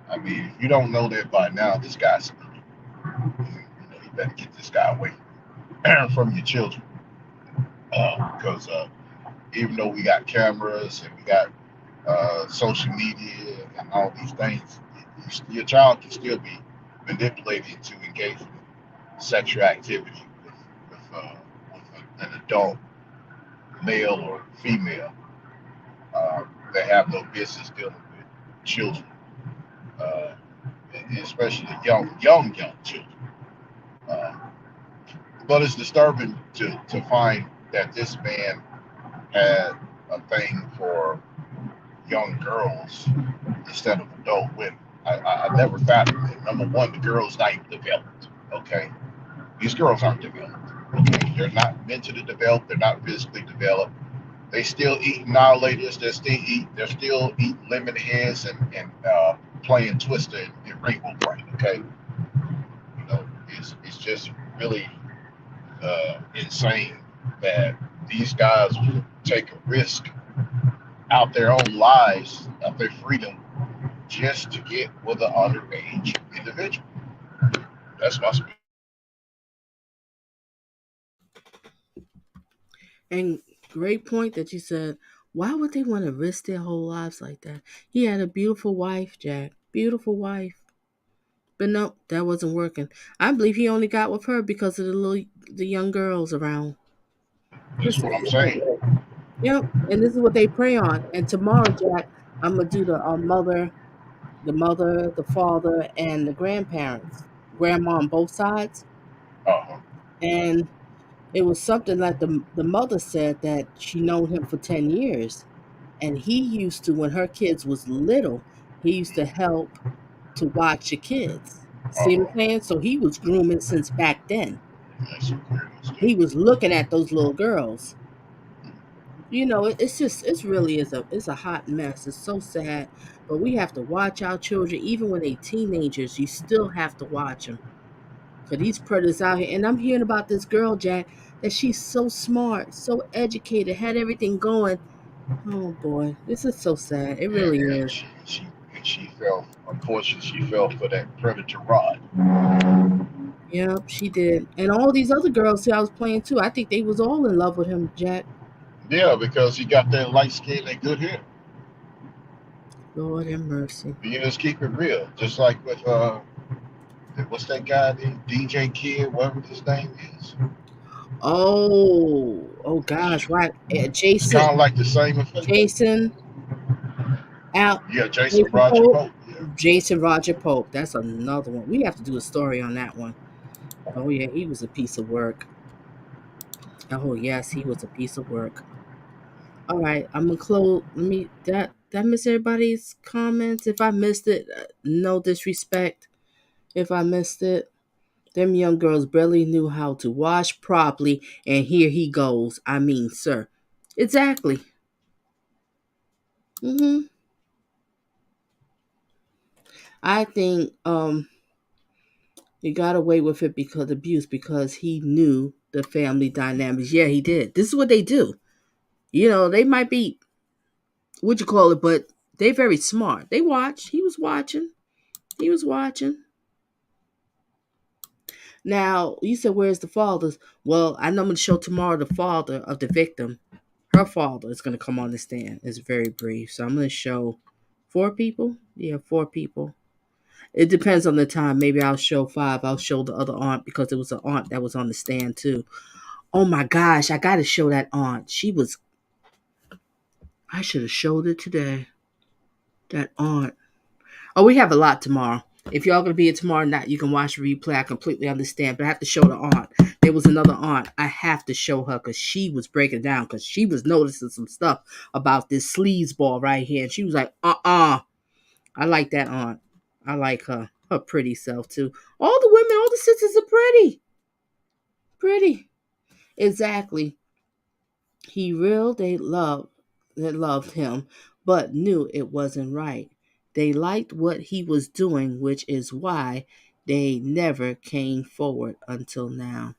Speaker 14: I mean, if you don't know that by now, this guy's, you better get this guy away from your children. Because even though we got cameras and we got social media and all these things, your child can still be manipulated to engage in sexual activity with an adult, male or female. They have no business dealing with children, especially young children. But it's disturbing to find that this man had a thing for young girls instead of adult women. I never fathomed it. Number one, the girl's not even developed. Okay, these girls aren't developed. Okay, they're not mentally developed. They're not physically developed. They still eat annihilators. They're still eating lemon heads and playing Twister and Rainbow Bright. Okay, it's just really insane that these guys will take a risk out their own lives, out their freedom, just to get with an underage individual. That's my speech.
Speaker 9: And great point that you said. Why would they want to risk their whole lives like that? He had a beautiful wife, Jack. Beautiful wife. But no, that wasn't working. I believe he only got with her because of the young girls around.
Speaker 14: That's what I'm saying.
Speaker 9: Yep, and this is what they prey on. And tomorrow, Jack, I'm gonna do the mother, the father, and the grandparents, grandma on both sides. And it was something like the mother said that she known him for 10 years, and he used to, when her kids was little, he used to help to watch the kids. See what I'm saying? So he was grooming since back then. He was looking at those little girls. It's really it's a hot mess. It's so sad, but we have to watch our children. Even when they teenagers, you still have to watch them. Because these predators out here, and I'm hearing about this girl, Jack, that she's so smart, so educated, had everything going. Oh boy, this is so sad. It really is.
Speaker 14: She fell, unfortunately, she fell for that predator rod.
Speaker 9: Yep, she did. And all these other girls who I was playing too, I think they was all in love with him, Jack.
Speaker 14: Yeah, because he got that light skin and good hair.
Speaker 9: Lord have mercy.
Speaker 14: You just keep it real. Just like with what's that guy named DJ Kid, whatever his name is.
Speaker 9: Oh gosh, right.
Speaker 14: It's kind of like the same effect.
Speaker 9: Jason out
Speaker 14: Yeah, Jason
Speaker 9: Jason
Speaker 14: Roger
Speaker 9: Pope.
Speaker 14: Pope. Yeah.
Speaker 9: Jason Roger Pope. That's another one. We have to do a story on that one. Oh yeah, he was a piece of work. Oh yes, he was a piece of work. All right, I'm gonna close. Let me that miss everybody's comments. If I missed it, no disrespect. If I missed it, them young girls barely knew how to wash properly, and here he goes. I mean, sir, exactly. I think he got away with it because abuse because he knew the family dynamics. Yeah, he did. This is what they do. You know, they might be what you call it, but they very smart. They watch. He was watching. He was watching. Now, you said, where's the fathers? Well, I know I'm going to show tomorrow the father of the victim. Her father is going to come on the stand. It's very brief. So I'm going to show 4 people. Yeah, 4 people. It depends on the time. Maybe I'll show 5. I'll show the other aunt because it was an aunt that was on the stand too. Oh my gosh, I got to show that aunt. I should have showed it today. That aunt. Oh, we have a lot tomorrow. If y'all gonna be here tomorrow night, you can watch the replay. I completely understand, but I have to show the aunt. There was another aunt. I have to show her because she was breaking down because she was noticing some stuff about this sleazeball right here, and she was like, I like that aunt. I like her. Her pretty self too. All the women, all the sisters are pretty. Pretty. Exactly. They loved him, but knew it wasn't right. They liked what he was doing, which is why they never came forward until now.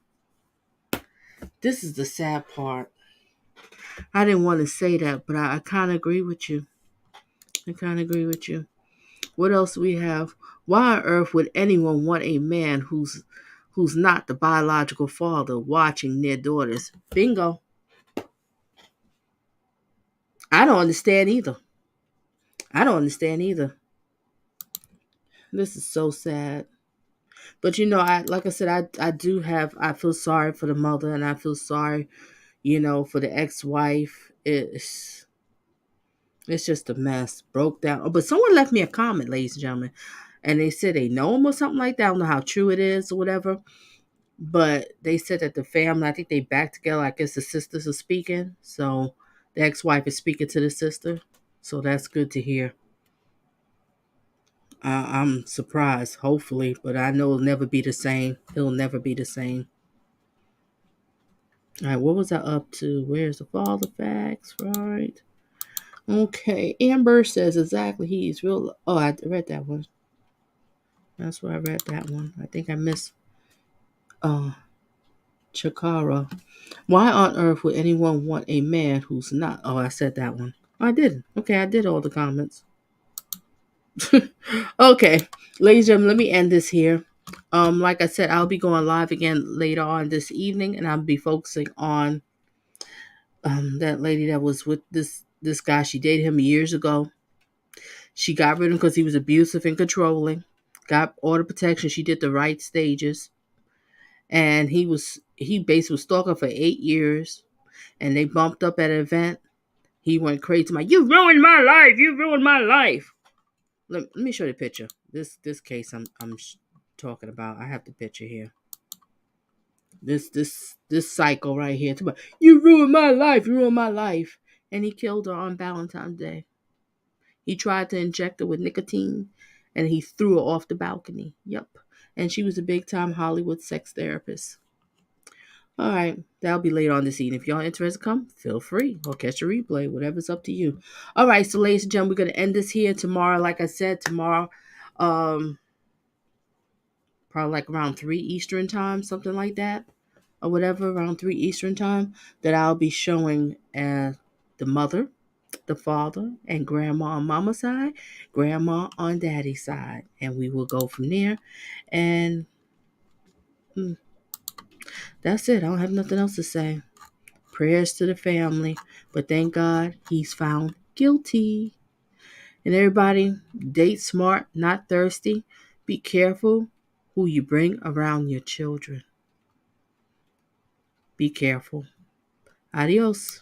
Speaker 9: This is the sad part. I didn't want to say that, but I kind of agree with you. What else we have? Why on earth would anyone want a man who's not the biological father watching their daughters? Bingo. I don't understand either. This is so sad. But like I said, I feel sorry for the mother and I feel sorry, for the ex-wife. It's just a mess. Broke down. Oh, but someone left me a comment, ladies and gentlemen, and they said they know him or something like that. I don't know how true it is or whatever. But they said that the family, I think they back together. I guess the sisters are speaking. So the ex-wife is speaking to the sister. So that's good to hear. I'm surprised, hopefully, but I know it'll never be the same. He'll never be the same. All right, what was I up to? Where's the father facts? Right. Okay, Amber says exactly he's real. Oh, I read that one. That's where I read that one. I think I missed Chikara. Why on earth would anyone want a man who's not? Oh, I said that one. I didn't. Okay, I did all the comments. Okay, ladies and gentlemen, let me end this here. Like I said, I'll be going live again later on this evening, and I'll be focusing on that lady that was with this guy. She dated him years ago. She got rid of him because he was abusive and controlling. Got order protection. She did the right stages, and he basically was stalking her for 8 years. And they bumped up at an event. He went crazy. Like, you ruined my life. You ruined my life. Let me show you the picture. This case I'm talking about. I have the picture here. This cycle right here. You ruined my life. You ruined my life. And he killed her on Valentine's Day. He tried to inject her with nicotine, and he threw her off the balcony. Yep. And she was a big-time Hollywood sex therapist. All right, that'll be later on this evening. If y'all interested, come, feel free. Or catch a replay, whatever's up to you. All right, so ladies and gentlemen, we're going to end this here tomorrow. Like I said, tomorrow, probably like around 3 Eastern time, something like that, or whatever, around 3 Eastern time, that I'll be showing the mother, the father, and grandma on mama's side, grandma on daddy's side. And we will go from there. And That's it. I don't have nothing else to say. Prayers to the family. But thank God he's found guilty. And everybody, date smart, not thirsty. Be careful who you bring around your children. Be careful. Adios.